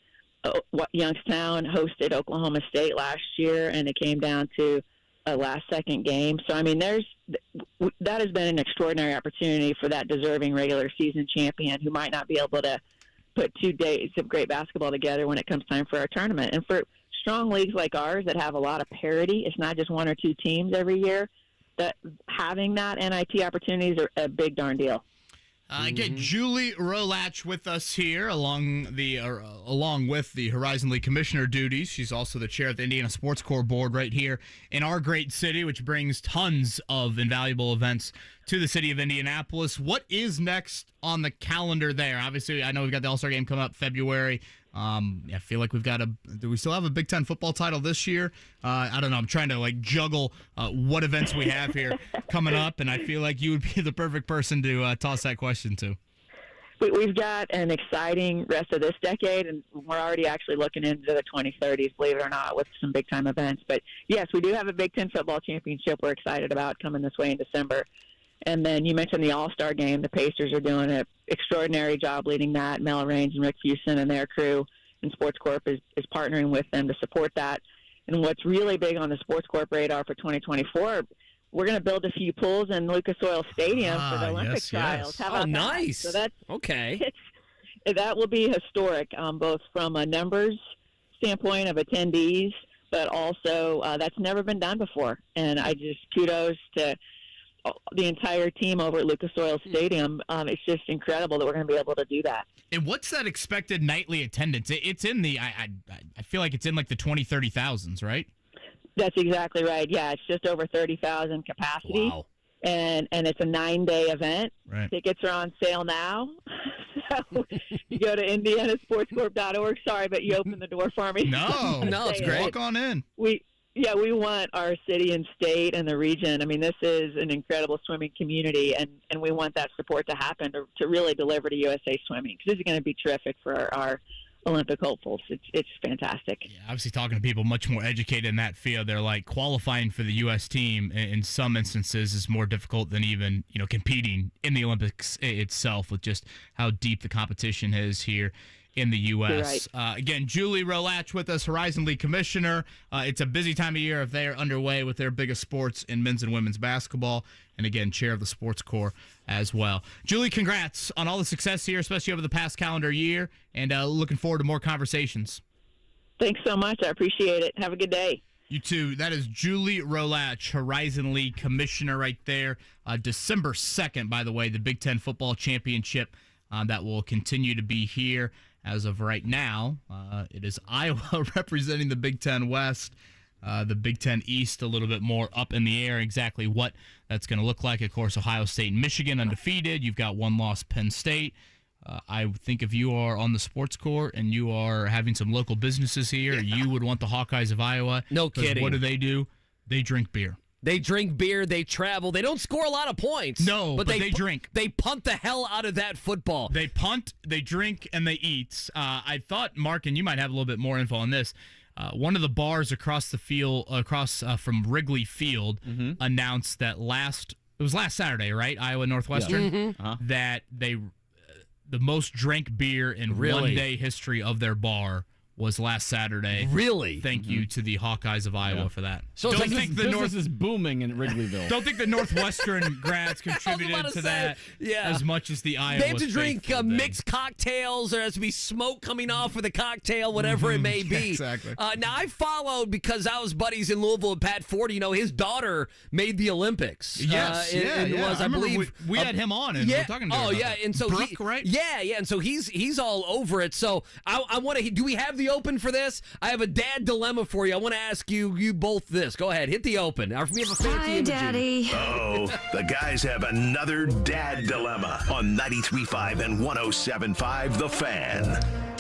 Youngstown hosted Oklahoma State last year, and it came down to a last-second game. So, I mean, that has been an extraordinary opportunity for that deserving regular season champion who might not be able to put 2 days of great basketball together when it comes time for our tournament. And for strong leagues like ours that have a lot of parity, it's not just one or two teams every year, that having that NIT opportunities are a big darn deal. Again, Julie Lach with us here, along with the Horizon League commissioner duties. She's also the chair of the Indiana Sports Corps board right here in our great city, which brings tons of invaluable events to the city of Indianapolis. What is next on the calendar there? Obviously, I know we've got the All-Star game coming up February. I feel like do we still have a Big Ten football title this year? I don't know. I'm trying to juggle what events we have here coming up, and I feel like you would be the perfect person to toss that question to. We've got an exciting rest of this decade, and we're already actually looking into the 2030s, believe it or not, with some big-time events. But, yes, we do have a Big Ten football championship we're excited about coming this way in December. And then you mentioned the All-Star game. The Pacers are doing an extraordinary job leading that. Mel Raines and Rick Fuson and their crew and Sports Corp is partnering with them to support that. And what's really big on the Sports Corp radar for 2024, we're going to build a few pools in Lucas Oil Stadium for the Olympic trials. How about nice. That? So that's okay. That will be historic, both from a numbers standpoint of attendees, but also that's never been done before. And I just kudos to the entire team over at Lucas Oil Stadium. It's just incredible that we're going to be able to do that. And what's that expected nightly attendance? It's in the I feel like it's in like the 20,000-30,000s, right? That's exactly right. Yeah, it's just over 30,000 capacity. Wow. And it's a 9-day event. Right. Tickets are on sale now. So you go to indianasportscorp.org. Sorry, but you opened the door for me. No, it's great. Walk on in. We want our city and state and the region. I mean, this is an incredible swimming community, and we want that support to happen to really deliver to USA Swimming, because this is going to be terrific for our Olympic hopefuls. It's fantastic. Yeah, obviously talking to people much more educated in that field, they're like qualifying for the U.S. team in some instances is more difficult than even competing in the Olympics itself, with just how deep the competition is here in the U.S. Right. Again, Julie Lach with us, Horizon League Commissioner. It's a busy time of year if they are underway with their biggest sports in men's and women's basketball. And again, chair of the sports corps as well. Julie, congrats on all the success here, especially over the past calendar year, and looking forward to more conversations. Thanks so much. I appreciate it. Have a good day. You too. That is Julie Lach, Horizon League Commissioner right there. December 2nd, by the way, the Big Ten Football Championship that will continue to be here. As of right now, it is Iowa representing the Big Ten West. The Big Ten East a little bit more up in the air, exactly what that's going to look like. Of course, Ohio State and Michigan undefeated. You've got one loss, Penn State. I think if you are on the sports court and you are having some local businesses here, you would want the Hawkeyes of Iowa. No kidding. What do? They drink beer. They drink beer. They travel. They don't score a lot of points. No, but they drink. They punt the hell out of that football. They punt, they drink, and they eat. I thought, Mark, and you might have a little bit more info on this, one of the bars across the field, from Wrigley Field, announced that last Saturday, right? Iowa Northwestern, that the most drank beer in one-day history of their bar was last Saturday. Really? Thank you to the Hawkeyes of Iowa for that. So don't think the North is booming in Wrigleyville. Don't think the Northwestern grads contributed to that as much as the Iowa. They have to drink mixed cocktails. There has to be smoke coming off of the cocktail, whatever it may be. Exactly. Now I followed because I was buddies in Louisville with Pat Ford. His daughter made the Olympics. Yes, I believe we had him on and we were talking to him about that. And so Brooke, right? Yeah, and so he's all over it. So I want to. Do we have the open for this? I have a dad dilemma for you. I want to ask you both this. Go ahead, hit the open. We have a fancy imaging. Daddy. Oh, the guys have another dad dilemma on 93.5 and 107.5 The Fan.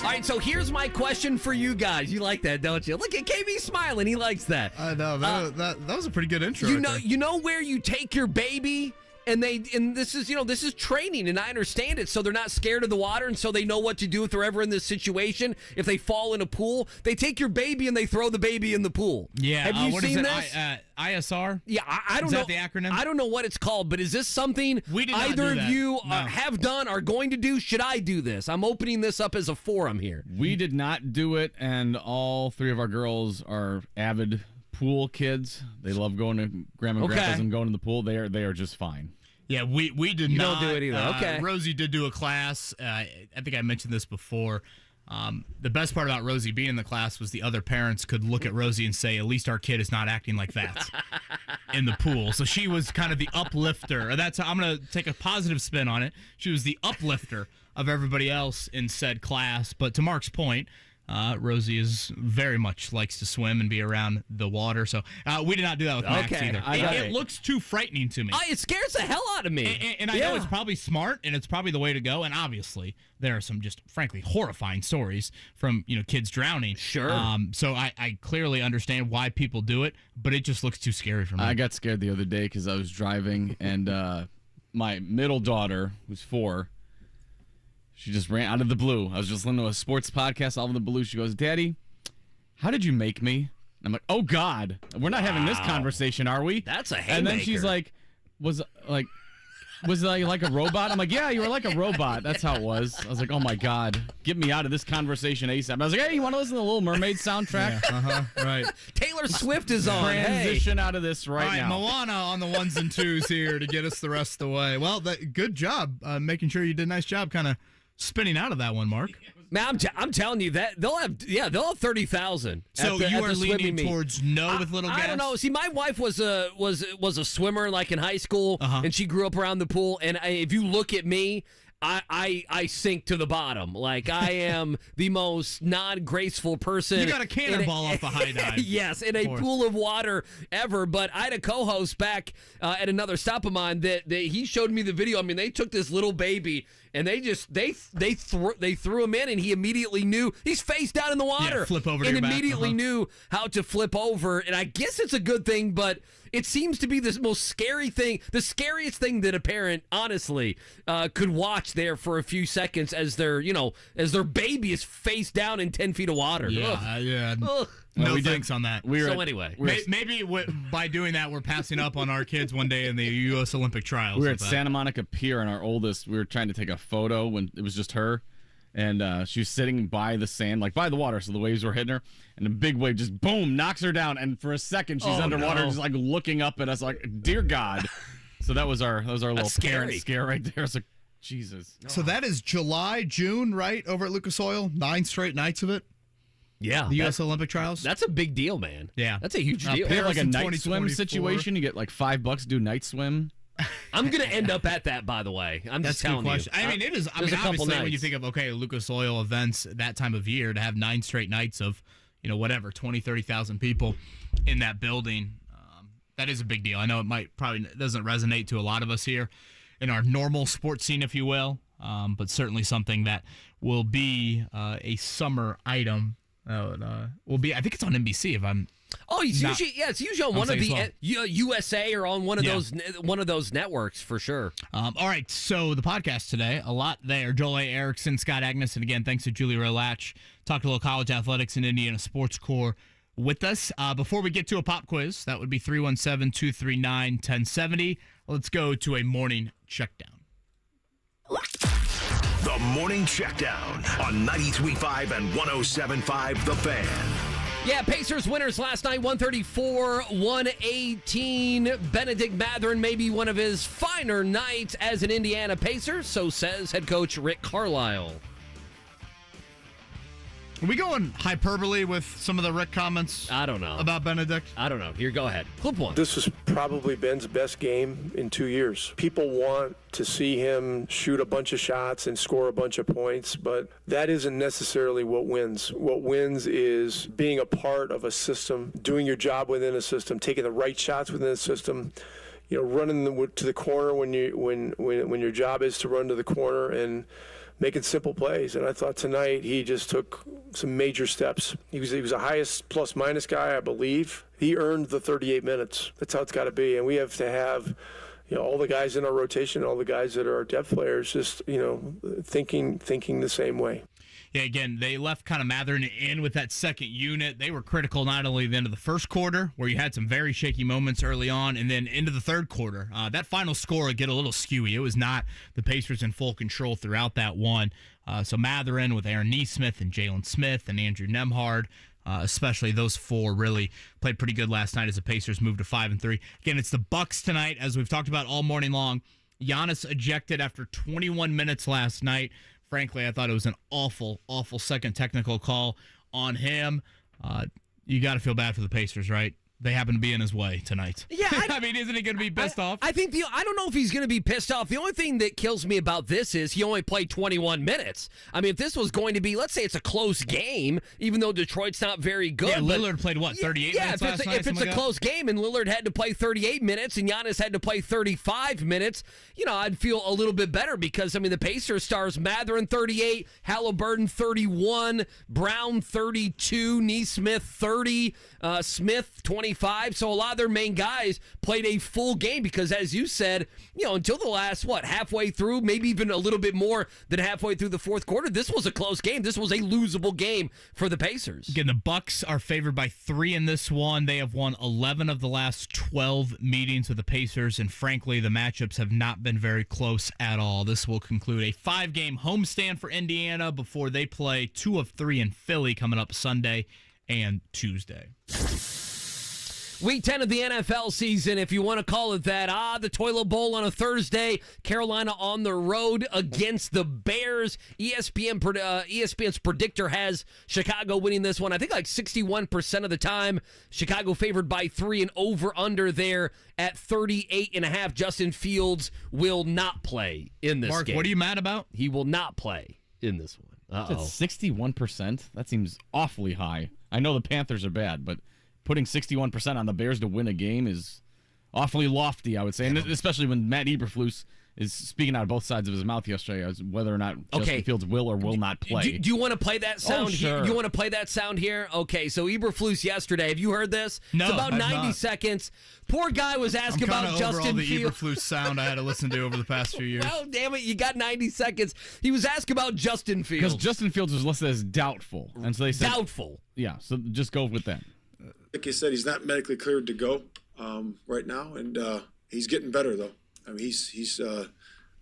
All right, so here's my question for you guys. You like that, don't you? Look at KB smiling. He likes that. I know. That was a pretty good intro. You know where you take your baby? And this is training, and I understand it. So they're not scared of the water, and so they know what to do if they're ever in this situation. If they fall in a pool, they take your baby and they throw the baby in the pool. Yeah, have you seen this? ISR. Yeah, I don't know. Is that the acronym? I don't know what it's called, but is this something either of you have done, are going to do? Should I do this? I'm opening this up as a forum here. We did not do it, and all three of our girls are avid pool kids. They love going to grandma and grandpa's and going to the pool. They are just fine. Yeah, we did you not. Don't do it either. Okay. Rosie did do a class. I think I mentioned this before. The best part about Rosie being in the class was the other parents could look at Rosie and say, at least our kid is not acting like that in the pool. So she was kind of the uplifter. That's how I'm going to take a positive spin on it. She was the uplifter of everybody else in said class. But to Mark's point, Rosie is very much likes to swim and be around the water. So we did not do that with Max either. It looks too frightening to me. It scares the hell out of me. And I know it's probably smart and it's probably the way to go. And obviously there are some just frankly horrifying stories from kids drowning. Sure. So I clearly understand why people do it, but it just looks too scary for me. I got scared the other day because I was driving and my middle daughter, who's 4, she just ran out of the blue. I was just listening to a sports podcast out of the blue. She goes, "Daddy, how did you make me?" And I'm like, "Oh God, we're not having this conversation, are we?" That's a haymaker. And then she's like, was like a robot? I'm like, yeah, you were like a robot. That's how it was. I was like, oh my God, get me out of this conversation ASAP. I was like, hey, you want to listen to the Little Mermaid soundtrack? Right. Taylor Swift is on. Transition out of this All right now. Moana on the ones and twos here to get us the rest of the way. Well, good job making sure you did a nice job kind of spinning out of that one, Mark. Man, I'm telling you that they'll have 30,000. So you are leaning towards no with little gas? I don't know. See, my wife was a swimmer like in high school, and she grew up around the pool. And if you look at me, I sink to the bottom. Like, I am the most non-graceful person. You got a cannonball off a high dive. Yes, in a pool of water ever. But I had a co-host back at another stop of mine that he showed me the video. I mean, they took this little baby and they threw him in, and he immediately knew he's face down in the water. Yeah, flip over to and your back. immediately knew how to flip over. And I guess it's a good thing, but it seems to be the most scary thing, the scariest thing that a parent, honestly, could watch there for a few seconds as their baby is face down in 10 feet of water. Yeah. Ugh. No thanks on that. Anyway. Maybe by doing that, we're passing up on our kids one day in the U.S. Olympic trials. We were at Santa Monica Pier, and our oldest, we were trying to take a photo when it was just her. And she was sitting by the sand, like by the water, so the waves were hitting her. And a big wave just, boom, knocks her down. And for a second, she's underwater, just like looking up at us like, dear God. So that was our little parent scare right there. So, Jesus. So that is July, June, right, over at Lucas Oil? 9 straight nights of it? Yeah. The U.S. Olympic trials? That's a big deal, man. Yeah. That's a huge deal. They have like a night swim situation. You get like $5 to do night swim. I'm going to end up at that, by the way. I'm just telling you. I mean, it is. I mean, obviously, when you think of, Lucas Oil events that time of year, to have 9 straight nights of, 30,000 people in that building, that is a big deal. I know it probably doesn't resonate to a lot of us here in our normal sports scene, if you will, but certainly something that will be a summer item. Will be. I think it's on NBC. If I'm. Oh, it's usually on one of the USA or on one of those networks for sure. All right, so the podcast today, a lot there. Joel A. Erickson, Scott Agness, and again, thanks to Julie Lach. Talked a little college athletics and Indiana Sports Corps with us. Before we get to a pop quiz, that would be 317-239-1070. Let's go to a morning checkdown. The Morning Checkdown on 93.5 and 107.5 The Fan. Yeah, Pacers winners last night, 134-118. Benedict Mathurin, maybe one of his finer nights as an Indiana Pacer, so says head coach Rick Carlisle. Are we going hyperbole with some of the Rick comments? I don't know. About Benedict? I don't know. Here, go ahead. Clip one. This was probably Ben's best game in 2 years. People want to see him shoot a bunch of shots and score a bunch of points, but that isn't necessarily what wins. What wins is being a part of a system, doing your job within a system, taking the right shots within a system, running to the corner when your job is to run to the corner, and making simple plays. And I thought tonight he just took some major steps. He was the highest plus-minus guy, I believe. He earned the 38 minutes. That's how it's got to be. And we have to have all the guys in our rotation, all the guys that are our depth players, just thinking the same way. Yeah, again, they left kind of Mathurin in with that second unit. They were critical not only at the end of the first quarter, where you had some very shaky moments early on, and then into the third quarter. That final score would get a little skewy. It was not the Pacers in full control throughout that one. So Mathurin with Aaron Nesmith and Jalen Smith and Andrew Nembhard, especially those four, really played pretty good last night as the Pacers moved to 5-3. Again, it's the Bucks tonight, as we've talked about all morning long. Giannis ejected after 21 minutes last night. Frankly, I thought it was an awful, awful second technical call on him. You got to feel bad for the Pacers, right? They happen to be in his way tonight. Yeah, I mean, isn't he going to be pissed off? I think I don't know if he's going to be pissed off. The only thing that kills me about this is he only played 21 minutes. I mean, if this was going to be, let's say it's a close game, even though Detroit's not very good. Yeah, Lillard played, 38 minutes last night? If it's a close game and Lillard had to play 38 minutes and Giannis had to play 35 minutes, I'd feel a little bit better because, the Pacers stars Mathurin 38, Halliburton 31, Brown 32, Nesmith 30, Smith 20. 25. So a lot of their main guys played a full game because, as you said, until the last, halfway through, maybe even a little bit more than halfway through the fourth quarter, this was a close game. This was a losable game for the Pacers. Again, the Bucks are favored by 3 in this one. They have won 11 of the last 12 meetings with the Pacers, and frankly, the matchups have not been very close at all. This will conclude a 5-game homestand for Indiana before they play 2 of 3 in Philly coming up Sunday and Tuesday. Week 10 of the NFL season, if you want to call it that. The Toilet Bowl on a Thursday. Carolina on the road against the Bears. ESPN's predictor has Chicago winning this one. I think like 61% of the time. Chicago favored by 3 and over-under there at 38.5. Justin Fields will not play in this game. Mark, what are you mad about? He will not play in this one. That's 61%? That seems awfully high. I know the Panthers are bad, but putting 61% on the Bears to win a game is awfully lofty, I would say, and especially when Matt Eberflus is speaking out of both sides of his mouth yesterday as whether or not Justin Fields will or will not play. Do you want to play that sound sure. here? You want to play that sound here? Okay, so Eberflus yesterday, have you heard this? No, it's about I've 90 not. seconds. Poor guy was asking about Justin all the Fields. Eberflus sound I had to listen to over the past few years. Oh, damn it, you got 90 seconds. He was asking about Justin Fields. Because Justin Fields was listed as doubtful. And so they said, doubtful. Yeah, so just go with that. Like I said, he's not medically cleared to go right now, and he's getting better though. I mean, he's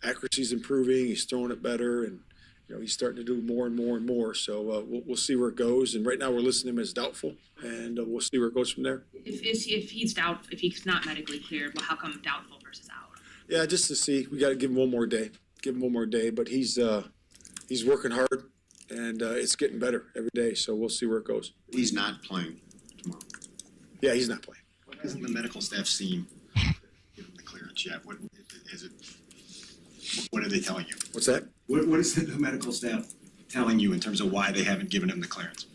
accuracy's improving. He's throwing it better, and he's starting to do more and more and more. So we'll see where it goes. And right now we're listing him as doubtful, and we'll see where it goes from there. If he's not medically cleared, well, how come doubtful versus out? Yeah, just to see. We got to give him one more day. But he's working hard, and it's getting better every day. So we'll see where it goes. He's not playing tomorrow. Yeah, he's not playing. What hasn't the medical staff seen given the clearance yet? What is it? What are they telling you? What's that? What is the medical staff telling you in terms of why they haven't given him the clearance?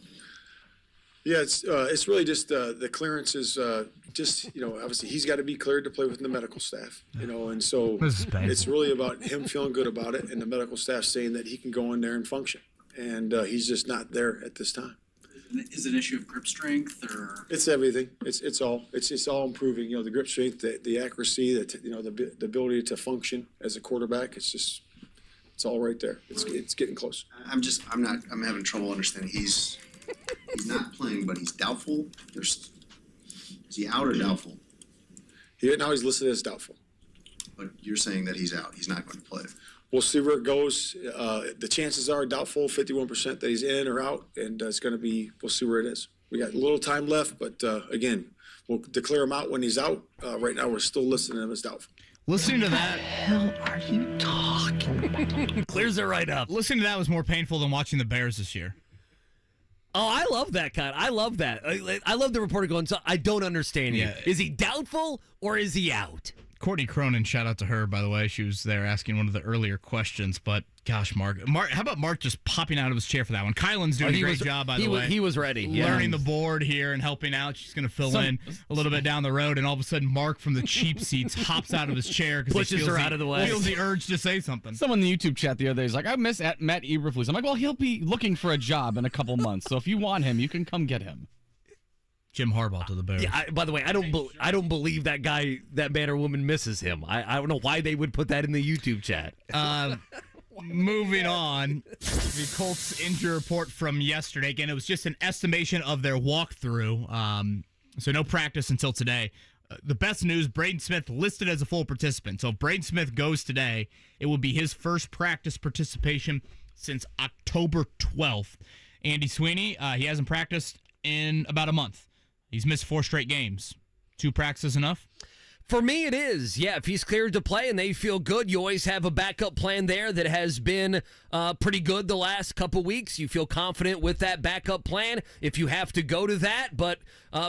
Yeah, it's really just the clearance is just obviously he's got to be cleared to play with the medical staff, and so it's really about him feeling good about it and the medical staff saying that he can go in there and function, and he's just not there at this time. Is it an issue of grip strength or? It's everything. It's all improving. The grip strength, the accuracy, the ability to function as a quarterback. It's all right there. It's getting close. I'm having trouble understanding. He's not playing, but he's doubtful. Is he out or doubtful? Now he's listed as doubtful. But you're saying that he's out. He's not going to play. We'll see where it goes. The chances are doubtful, 51% that he's in or out, and it's going to be. We'll see where it is. We got a little time left, but again, we'll declare him out when he's out. Right now, we're still listing him as doubtful. Listening to that, hell are you talking? Clears it right up. Listening to that was more painful than watching the Bears this year. Oh, I love that kind. I love that. I love the reporter going, so I don't understand you. Is he doubtful or is he out? Courtney Cronin, shout out to her, by the way. She was there asking one of the earlier questions. But, gosh, Mark, how about Mark just popping out of his chair for that one? Kylan's doing a great job, by the way. He was ready. Learning the board here and helping out. She's going to fill in a little bit down the road. And all of a sudden, Mark from the cheap seats hops out of his chair. Pushes her out of the way. Feels the urge to say something. Someone in the YouTube chat the other day is like, I miss Matt Eberflus. I'm like, well, he'll be looking for a job in a couple months. So if you want him, you can come get him. Jim Harbaugh to the Bears. Yeah. By the way, I don't believe that guy, that man or woman, misses him. I don't know why they would put that in the YouTube chat. Moving on, the Colts injury report from yesterday. Again, it was just an estimation of their walkthrough. So no practice until today. The best news: Braden Smith listed as a full participant. So if Braden Smith goes today, it will be his first practice participation since October 12th. Andy Sweeney, he hasn't practiced in about a month. He's missed 4 straight games. 2 practices enough? For me, it is. Yeah, if he's cleared to play and they feel good, you always have a backup plan there that has been pretty good the last couple weeks. You feel confident with that backup plan if you have to go to that. But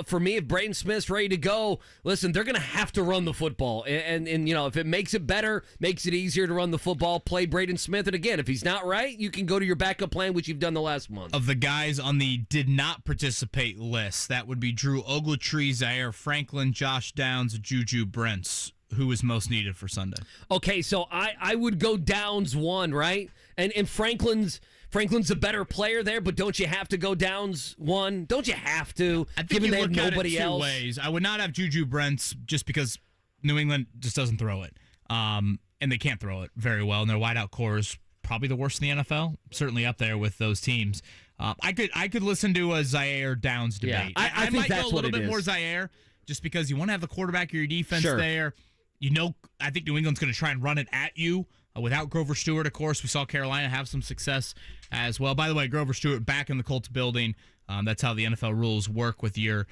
for me, if Braden Smith's ready to go, listen, they're going to have to run the football. And if it makes it better, makes it easier to run the football, play Braden Smith. And again, if he's not right, you can go to your backup plan, which you've done the last month. Of the guys on the did not participate list, that would be Drew Ogletree, Zaire Franklin, Josh Downs, Juju Brents. Who is most needed for Sunday? Okay, so I would go Downs 1, right? And Franklin's Franklin's a better player there, but don't you have to go Downs one? Don't you have to? I think given you they have look at nobody it two else. ways. I would not have Juju Brents just because New England just doesn't throw it. And they can't throw it very well. And their wideout core is probably the worst in the NFL. Certainly up there with those teams. I could listen to a Zaire Downs debate. Yeah, I think might that's go a little what it bit more is. Zaire just because you want to have the quarterback of your defense Sure. there. You know, I think New England's going to try and run it at you. Without Grover Stewart, of course, we saw Carolina have some success as well. By the way, Grover Stewart back in the Colts building. That's how the NFL rules work with your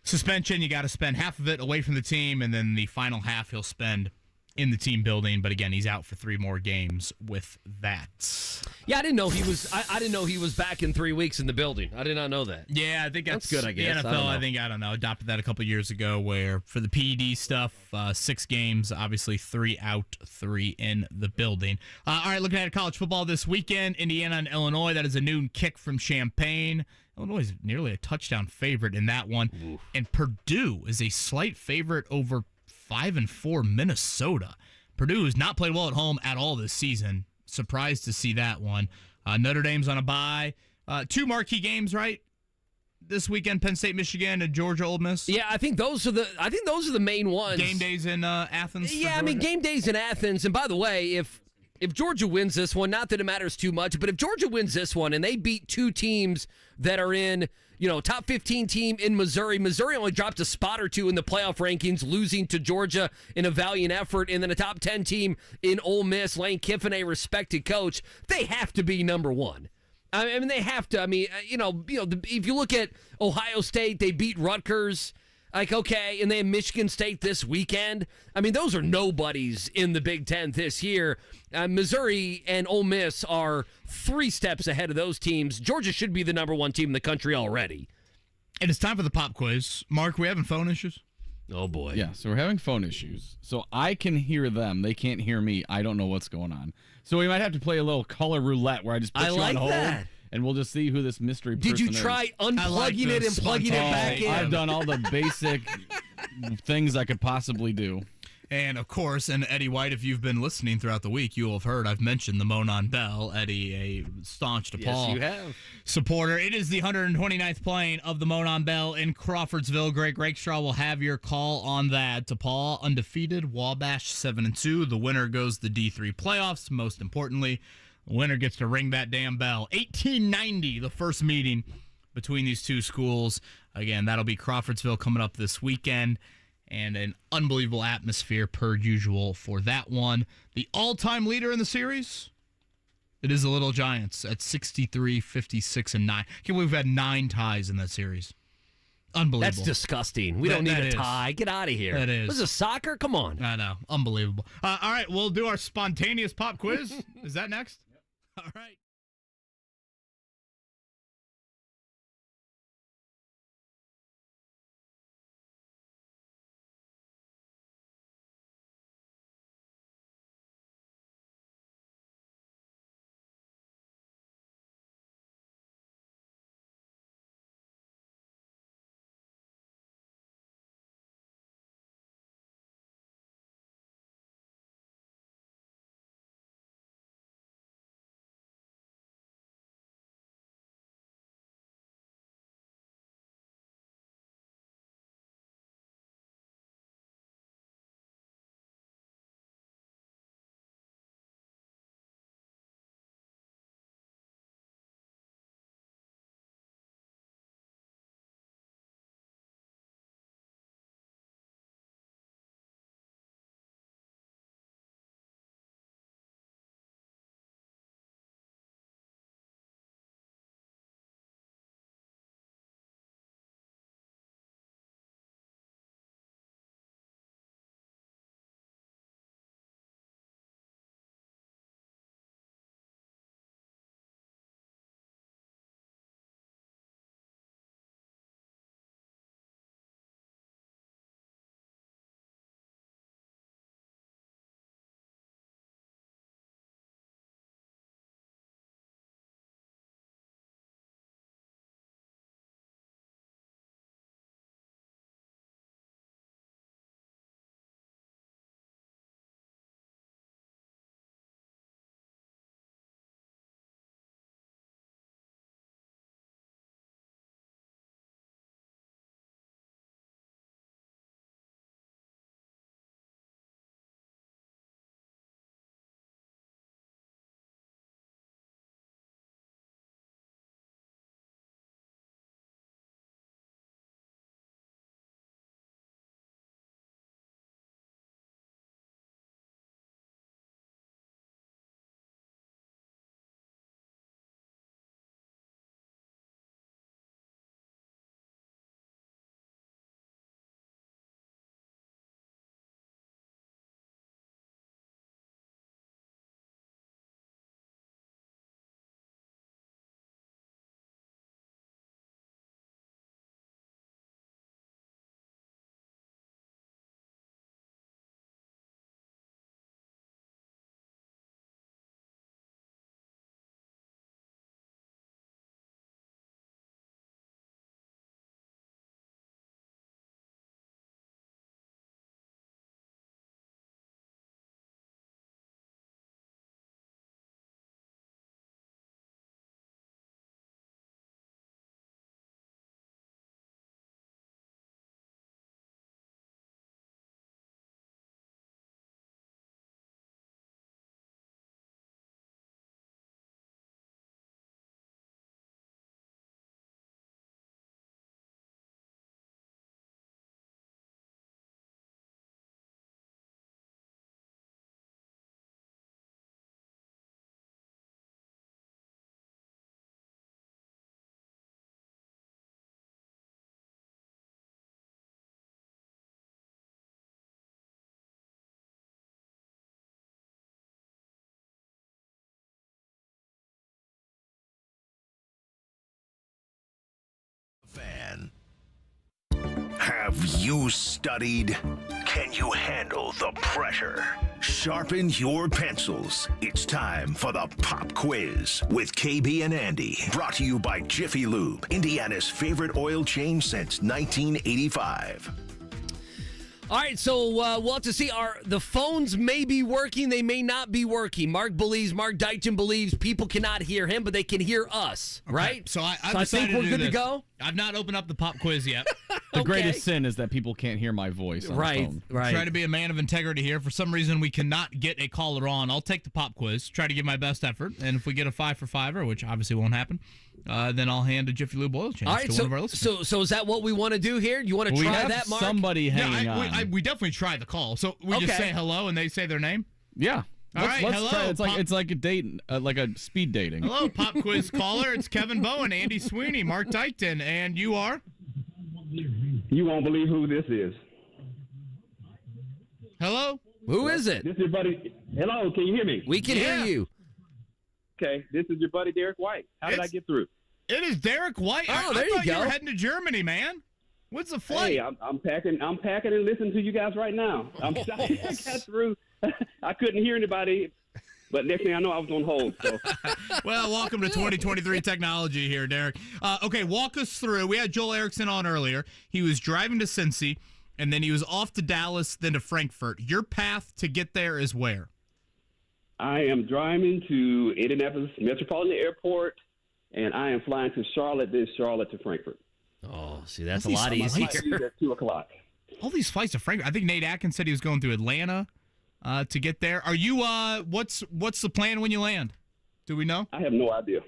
suspension. You got to spend half of it away from the team, and then the final half he'll spend in the team building. But again, he's out for 3 more games with that. Yeah, I didn't know he was. I didn't know he was back in 3 weeks in the building. I did not know that. Yeah, I think that's good. I guess the NFL. I don't know, adopted that a couple years ago. Where for the PED stuff, 6 games, obviously 3 out, 3 in the building. All right, looking at college football this weekend, Indiana and Illinois. That is a noon kick from Champaign. Illinois is nearly a touchdown favorite in that one, and Purdue is a slight favorite over 5-4 Minnesota. Purdue has not played well at home at all this season. Surprised to see that one. Notre Dame's on a bye. 2 marquee games, right? This weekend, Penn State, Michigan, and Georgia, Ole Miss. Yeah, I think those are the main ones. Game days in Athens. Yeah, I mean game days in Athens. And by the way, if Georgia wins this one, not that it matters too much, but if Georgia wins this one and they beat 2 teams that are in, top 15 team in Missouri. Missouri only dropped a spot or 2 in the playoff rankings, losing to Georgia in a valiant effort. And then a top 10 team in Ole Miss, Lane Kiffin, a respected coach. They have to be number 1. I mean, they have to. I mean, if you look at Ohio State, they beat Rutgers. Like, okay, and they have Michigan State this weekend. I mean, those are nobodies in the Big Ten this year. Missouri and Ole Miss are 3 steps ahead of those teams. Georgia should be the number 1 team in the country already. And it's time for the pop quiz. Mark, we having phone issues? Oh, boy. Yeah, so we're having phone issues. So I can hear them. They can't hear me. I don't know what's going on. So we might have to play a little color roulette where I just put you on hold. That. And we'll just see who this mystery person is. Did you try unplugging it and plugging it back in? I've done all the basic things I could possibly do. And, of course, and Eddie White, if you've been listening throughout the week, you will have heard I've mentioned the Monon Bell. Eddie, a staunch DePaul supporter. It is the 129th playing of the Monon Bell in Crawfordsville. Greg Rakestraw will have your call on that. DePaul undefeated, Wabash 7-2. The winner goes to the D3 playoffs. Most importantly, the winner gets to ring that damn bell. 1890, the first meeting between these 2 schools. Again, that'll be Crawfordsville coming up this weekend. And an unbelievable atmosphere per usual for that one. The all-time leader in the series, it is the Little Giants at 63, 56, and 9. Can't believe we've had 9 ties in that series. Unbelievable. That's disgusting. We don't need a tie. Get out of here. That is. This is soccer? Come on. I know. Unbelievable. All right, we'll do our spontaneous pop quiz. Is that next? Yep. All right. Have you studied? Can you handle the pressure? Sharpen your pencils. It's time for the Pop Quiz with KB and Andy. Brought to you by Jiffy Lube, Indiana's favorite oil change since 1985. All right, so we'll have to see. The phones may be working. They may not be working. Mark Deichen believes people cannot hear him, but they can hear us, right? Okay, so I think we're good to go. I've not opened up the pop quiz yet. The greatest sin is that people can't hear my voice on the phone. Right. Try to be a man of integrity here. For some reason, we cannot get a caller on. I'll take the pop quiz, try to give my best effort, and if we get a 5 for 5er, which obviously won't happen, then I'll hand a Jiffy Lube oil change to one of our listeners. So is that what we want to do here? You want to try that, Mark? Somebody hanging on. We definitely try the call. So we just say hello and they say their name? Yeah. Let's hello. Try it. It's like a date, like a speed dating. Hello, pop quiz caller. It's Kevin Bowen, Andy Sweeney, Mark Deichen, and you are? You won't believe who this is. Hello? Who is it? This is your buddy. Hello, can you hear me? We can hear you. Okay, this is your buddy Derek White. How did I get through? It is Derek White. Oh, I thought you were heading to Germany, man. What's the flight? Hey, I'm packing and listening to you guys right now. I got through. I couldn't hear anybody, but next thing I know, I was on hold. So. Well, welcome to 2023 technology here, Derek. Okay, walk us through. We had Joel Erickson on earlier. He was driving to Cincy, and then he was off to Dallas, then to Frankfurt. Your path to get there is where? I am driving to Indianapolis Metropolitan Airport, and I am flying to Charlotte, then Charlotte to Frankfurt. Oh, see, that's a lot easier. At 2:00. All these flights to Frankfurt. I think Nate Atkins said he was going through Atlanta to get there. Are you? What's the plan when you land? Do we know? I have no idea.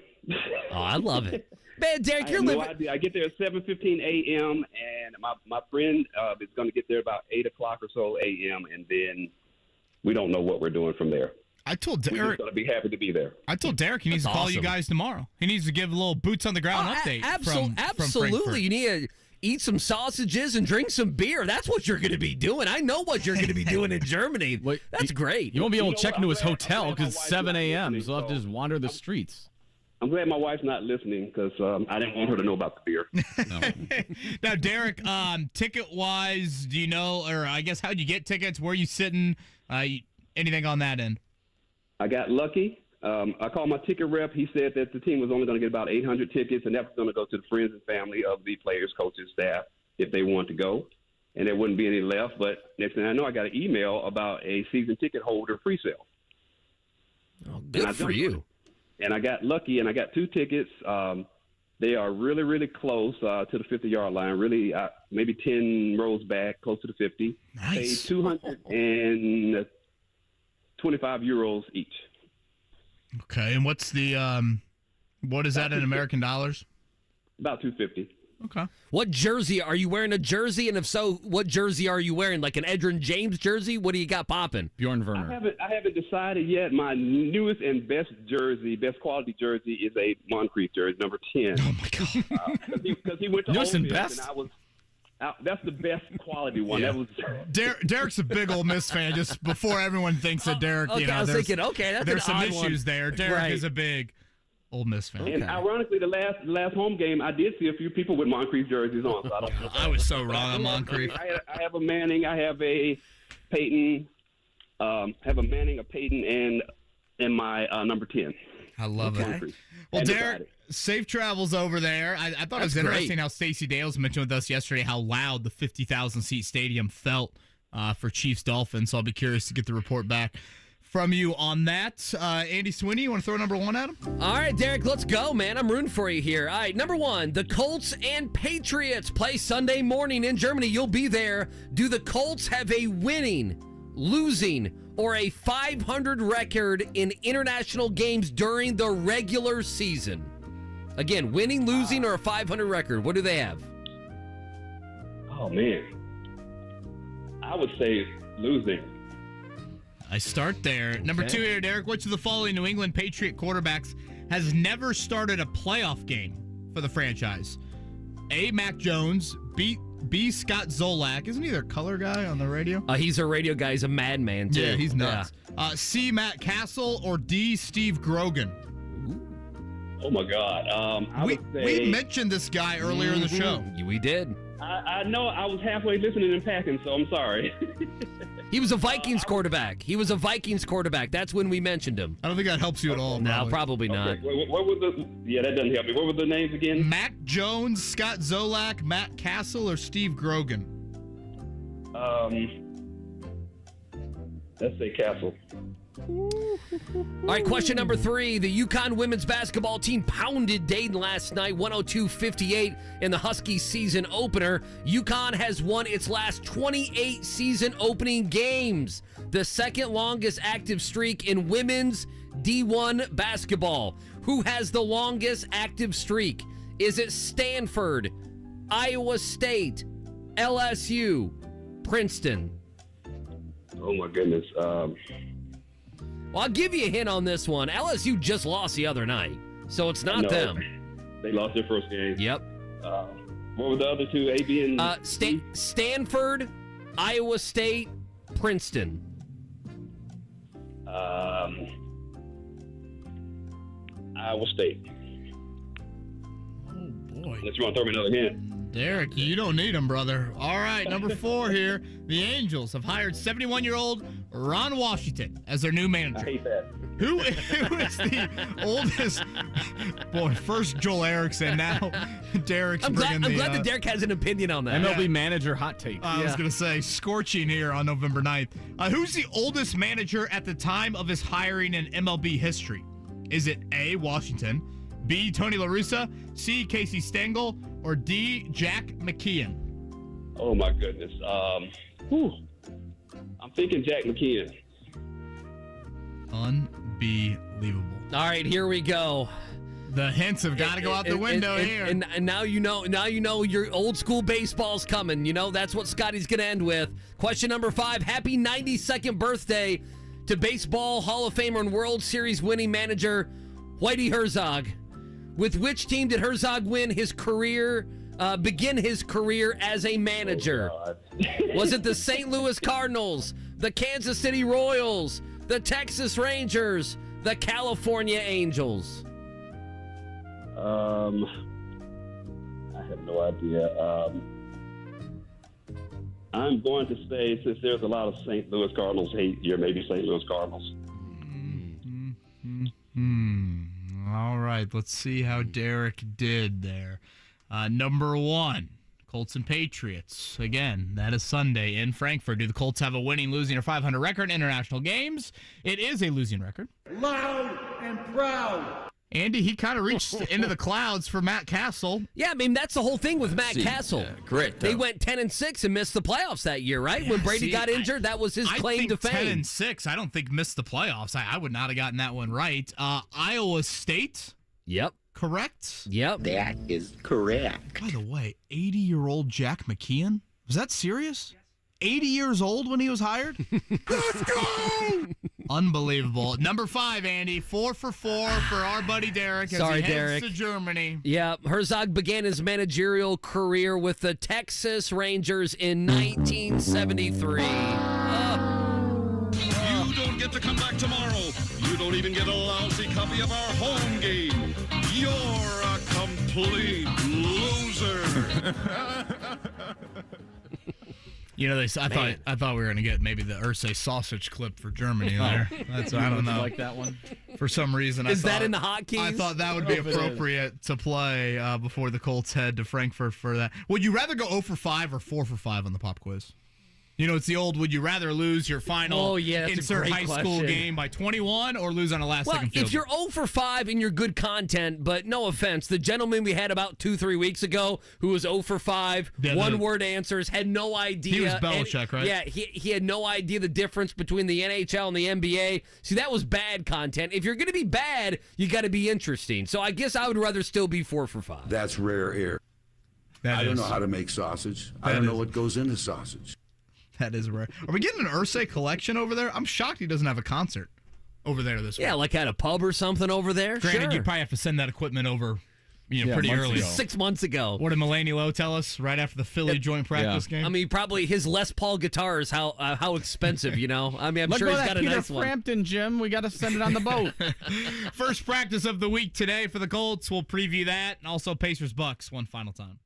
Oh, I love it, man. Derek, you're living. No idea. I get there at 7:15 a.m. and my friend is going to get there about 8:00 or so a.m. and then we don't know what we're doing from there. I told Derek. We're just going to be happy to be there. I told Derek he needs to call you guys tomorrow. He needs to give a little boots on the ground update. From Absolutely. You need to eat some sausages and drink some beer. That's what you're going to be doing. I know what you're going to be doing in Germany. That's great. You won't be able to check into his hotel because it's 7 a.m. So he'll have to just wander the streets. I'm glad my wife's not listening because I didn't want her to know about the beer. Now, Derek, ticket-wise, do you know, or I guess how'd you get tickets? Where are you sitting? Anything on that end? I got lucky. I called my ticket rep. He said that the team was only going to get about 800 tickets, and that was going to go to the friends and family of the players, coaches, staff, if they wanted to go. And there wouldn't be any left. But next thing I know, I got an email about a season ticket holder free sale. Oh, good for you. And I got lucky, and I got 2 tickets. They are really, really close to the 50-yard line, really maybe 10 rows back, close to the 50. Nice. Paid 225 euros each. Okay, and what's the what is that in American dollars? About 250. Okay. What jersey are you wearing? A jersey, and if so, what jersey are you wearing? Like an Edgerrin James jersey? What do you got popping? Bjorn Werner. I haven't decided yet. My newest and best quality jersey is a Moncrief jersey, number 10. Oh my God! Because he went to Newest Ole and Miss, best? and I was. That's the best quality one. Yeah. That was Derek's a big Ole Miss fan. Just before everyone thinks that Derek, okay, I was thinking, there's an some odd issues one. there. Derek Right. is a big Ole Miss fan. And ironically, the last home game, I did see a few people with Moncrief jerseys on. So I was so wrong on Moncrief. I have a Manning. I have a Peyton. Have a Manning, a Peyton, and my number 10. I love it. Well, Derek, safe travels over there. I thought it was interesting how Stacey Dales mentioned with us yesterday how loud the 50,000-seat stadium felt for Chiefs-Dolphins. So I'll be curious to get the report back from you on that. Andy Sweeney, you want to throw number 1 at him? All right, Derek, let's go, man. I'm rooting for you here. All right, number 1, the Colts and Patriots play Sunday morning in Germany. You'll be there. Do the Colts have a winning, losing, or a 500 record in international games during the regular season? Again, winning, losing, or a 500 record. What do they have? Oh, man. I would say losing. I start there. Number 2 here, Derek. Which of the following New England Patriot quarterbacks has never started a playoff game for the franchise? A, Mac Jones. B, Scott Zolak. Isn't he their color guy on the radio? He's a radio guy. He's a madman, too. Yeah, he's nuts. C, Matt Castle. Or D, Steve Grogan. Oh my God. We mentioned this guy earlier in the show. We did. I know I was halfway listening and packing, so I'm sorry. He was a Vikings quarterback. That's when we mentioned him. I don't think that helps you at all. No, probably not. What was the? Yeah, that doesn't help me. What were the names again? Mac Jones, Scott Zolak, Matt Castle, or Steve Grogan? Let's say Castle. All right, question number 3. The UConn women's basketball team pounded Dayton last night, 102-58 in the Huskies season opener. UConn has won its last 28 season opening games, the second longest active streak in women's D1 basketball. Who has the longest active streak? Is it Stanford, Iowa State, LSU, Princeton? Oh, my goodness. Well, I'll give you a hint on this one. LSU just lost the other night, so it's not them. They lost their first game. Yep. What were the other two? AB and Stanford, Iowa State, Princeton. Iowa State. Oh, boy. Unless you want to throw me another hint. Derek, you don't need him, brother. All right, number 4 here. The Angels have hired 71-year-old Ron Washington as their new manager. I hate that. Who is the oldest? Boy, first Joel Erickson, now Derek's bringing I'm glad that Derek has an opinion on that. MLB manager hot take. I was going to say, scorching here on November 9th. Who's the oldest manager at the time of his hiring in MLB history? Is it A, Washington, B, Tony La Russa, C, Casey Stengel, or D, Jack McKeon? Oh, my goodness. I'm thinking Jack McKeon. Unbelievable. All right, here we go. The hints have got to go out the window here. And now you know your old school baseball's coming. You know, that's what Scotty's going to end with. Question number 5. Happy 92nd birthday to Baseball Hall of Famer and World Series winning manager Whitey Herzog. With which team did Herzog begin his career as a manager? Oh, Was it the St. Louis Cardinals, the Kansas City Royals, the Texas Rangers, the California Angels? I have no idea. I'm going to say, since there's a lot of St. Louis Cardinals hate here, maybe St. Louis Cardinals. All right, let's see how Derek did there. Number 1, Colts and Patriots. Again, that is Sunday in Frankfurt. Do the Colts have a winning, losing, or 500 record in international games? It is a losing record. Loud and proud. Andy, he kind of reached into the clouds for Matt Castle. Yeah, I mean, that's the whole thing with Matt Castle. Correct. They went 10-6 and missed the playoffs that year, right? Yeah, when Brady got injured, that was his claim to fame. 10-6, I don't think missed the playoffs. I would not have gotten that one right. Iowa State. Yep. Correct? Yep. That is correct. By the way, 80-year-old Jack McKeon? Was that serious? 80 years old when he was hired? Let's go! Unbelievable. Number 5, Andy. 4 for 4 for our buddy Derek as he heads to Germany. Yeah, Herzog began his managerial career with the Texas Rangers in 1973. You don't get to come back tomorrow. You don't even get a lousy copy of our home game. You're a complete loser. You know, I thought we were gonna get maybe the Ursay sausage clip for Germany there. That's I don't know. Like that one? For some reason, Is that in the hotkeys? I thought that would be appropriate to play before the Colts head to Frankfurt for that. Would you rather go 0 for 5 or 4 for 5 on the pop quiz? You know, it's the old, would you rather lose your final insert high school game by 21 or lose on a last-second field if you're 0 for 5 and you're good content, but no offense, the gentleman we had about 2-3 weeks ago who was 0 for 5, one-word answers, had no idea. He was Belichick, right? Yeah, he had no idea the difference between the NHL and the NBA. See, that was bad content. If you're going to be bad, you got to be interesting. So I guess I would rather still be 4 for 5. That's rare air. I don't know how to make sausage. I don't know what goes into sausage. That is rare. Are we getting an Ursay collection over there? I'm shocked he doesn't have a concert over there this week. Yeah, like at a pub or something over there. Granted, sure. you probably have to send that equipment over pretty early. ago. 6 months ago. What did Mulaney Lowe tell us right after the Philly joint practice game? I mean, probably his Les Paul guitar is how expensive, you know? I mean, I'm sure go he's that got a Peter nice one. Frampton, Jim. We got to send it on the boat. First practice of the week today for the Colts. We'll preview that. And also Pacers-Bucks one final time.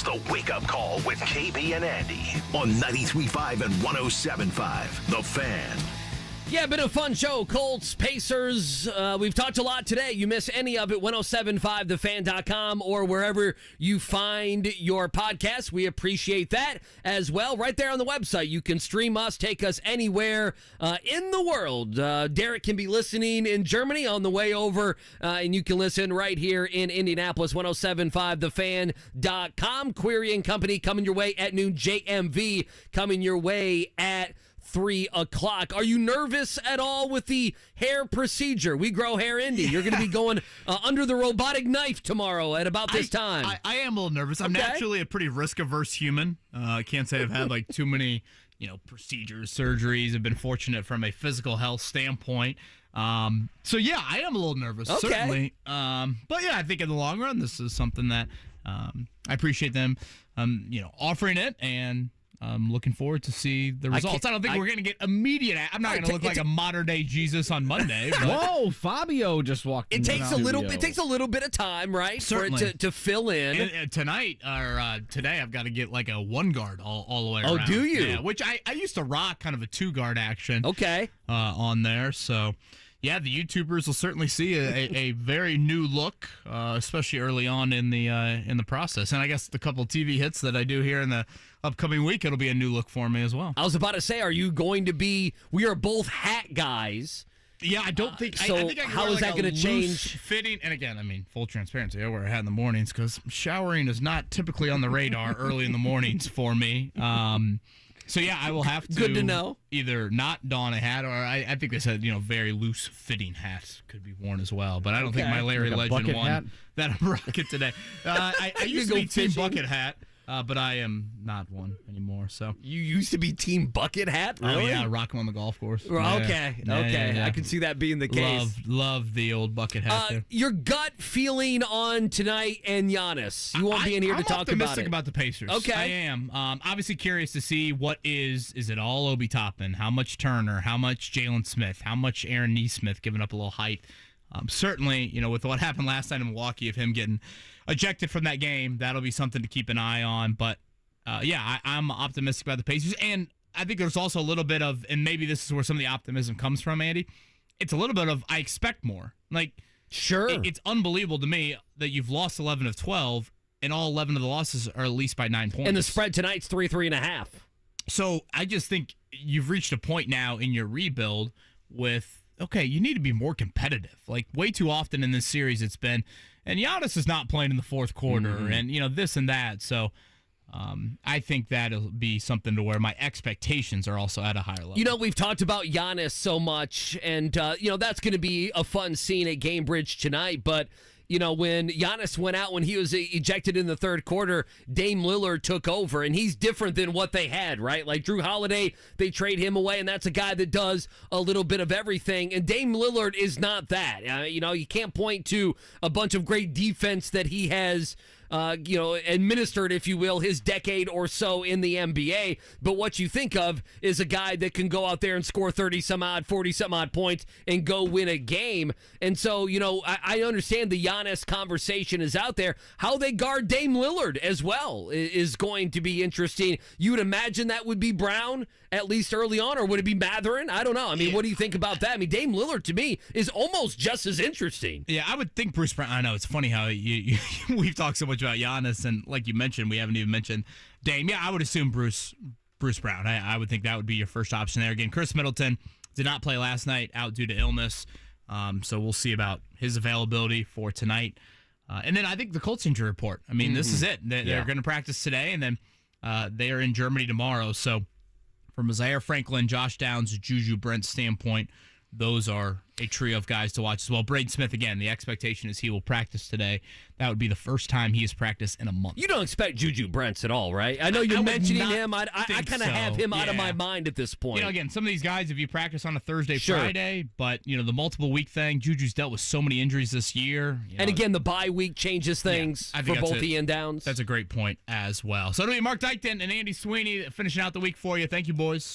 It's the Wake Up Call with KB and Andy on 93.5 and 107.5. The Fan. Yeah, been a fun show. Colts, Pacers. We've talked a lot today. You miss any of it, 1075thefan.com or wherever you find your podcast. We appreciate that as well. Right there on the website, you can stream us, take us anywhere in the world. Derek can be listening in Germany on the way over, and you can listen right here in Indianapolis, 1075thefan.com. Query and Company coming your way at noon. JMV coming your way at 3 o'clock. Are you nervous at all with the hair procedure? We grow hair, Indy. You're going to be going under the robotic knife tomorrow at about this time. I am a little nervous. I'm naturally a pretty risk-averse human. I can't say I've had like too many, procedures, surgeries. I've been fortunate from a physical health standpoint. So yeah, I am a little nervous, certainly. But yeah, I think in the long run, this is something that I appreciate them, offering it, and I'm looking forward to see the results. I don't think we're going to get immediate. I'm not going to look like a modern day Jesus on Monday. But whoa, Fabio just walked in. It takes a little bit of time, right? Certainly. For it to fill in. And tonight or today, I've got to get like a one guard all the way around. Oh, do you? Yeah, which I used to rock kind of a 2-guard action. Okay. On there, so. Yeah, the YouTubers will certainly see a very new look, especially early on in the process. And I guess the couple TV hits that I do here in the upcoming week, it'll be a new look for me as well. I was about to say, are you going to be? We are both hat guys. Yeah, I don't think. So I think I can how wear is that going to change? Fitting, and again, I mean, full transparency. I wear a hat in the mornings because showering is not typically on the radar early in the mornings for me. So yeah, I will have to. Good to know. Either not don a hat, or I think they said very loose fitting hats could be worn as well. But I don't think my Larry Legend one hat? that I'm rocking today. I used to be Team Bucket Hat. But I am not one anymore. So you used to be Team Bucket Hat, really? Oh yeah, rock 'em on the golf course. Okay. Yeah. I can see that being the case. Love the old bucket hat. There. Your gut feeling on tonight and Giannis. You won't be in here to talk about it. I'm optimistic about the Pacers. Okay, I am. Obviously curious to see what is it all Obi Toppin? How much Turner? How much Jalen Smith? How much Aaron Nesmith giving up a little height? Certainly, with what happened last night in Milwaukee of him getting ejected from that game, that'll be something to keep an eye on. But, I'm optimistic about the Pacers. And I think there's also a little bit of, and maybe this is where some of the optimism comes from, Andy, it's a little bit of I expect more. Like, sure, it's unbelievable to me that you've lost 11 of 12, and all 11 of the losses are at least by 9 points. And the spread tonight's 3.5. So I just think you've reached a point now in your rebuild with, okay, you need to be more competitive. Like, way too often in this series it's been, and Giannis is not playing in the fourth quarter, and, this and that. So I think that'll be something to where my expectations are also at a higher level. We've talked about Giannis so much, and, that's going to be a fun scene at Gainbridge tonight, but when Giannis went out, when he was ejected in the third quarter, Dame Lillard took over, and he's different than what they had, right? Like Drew Holiday, they trade him away, and that's a guy that does a little bit of everything, and Dame Lillard is not that. You can't point to a bunch of great defense that he has administered, if you will, his decade or so in the NBA. But what you think of is a guy that can go out there and score 30-some-odd, 40-some-odd points and go win a game. And so, I understand the Giannis conversation is out there. How they guard Dame Lillard as well is going to be interesting. You would imagine that would be Brown, at least early on, or would it be Mathurin? I don't know. I mean, what do you think about that? I mean, Dame Lillard, to me, is almost just as interesting. Yeah, I would think Bruce Brown. I know, it's funny how we've talked so much about Giannis, and like you mentioned, we haven't even mentioned Dame. Yeah, I would assume Bruce Brown. I would think that would be your first option there. Again, Chris Middleton did not play last night, out due to illness. So we'll see about his availability for tonight. And then I think the Colts injury report. I mean, this is it. They're going to practice today, and then they are in Germany tomorrow. So from Isaiah Franklin, Josh Downs, Juju Brent's standpoint, those are a trio of guys to watch as well. Braden Smith, again, the expectation is he will practice today. That would be the first time he has practiced in a month. You don't expect Juju Brents at all, right? I know you're mentioning him. I kind of have him out of my mind at this point. Again, some of these guys, if you practice on a Thursday, Friday, but, the multiple week thing, Juju's dealt with so many injuries this year. And again, the bye week changes things for both the and downs. That's a great point as well. So it'll be Mark Dykton and Andy Sweeney finishing out the week for you. Thank you, boys.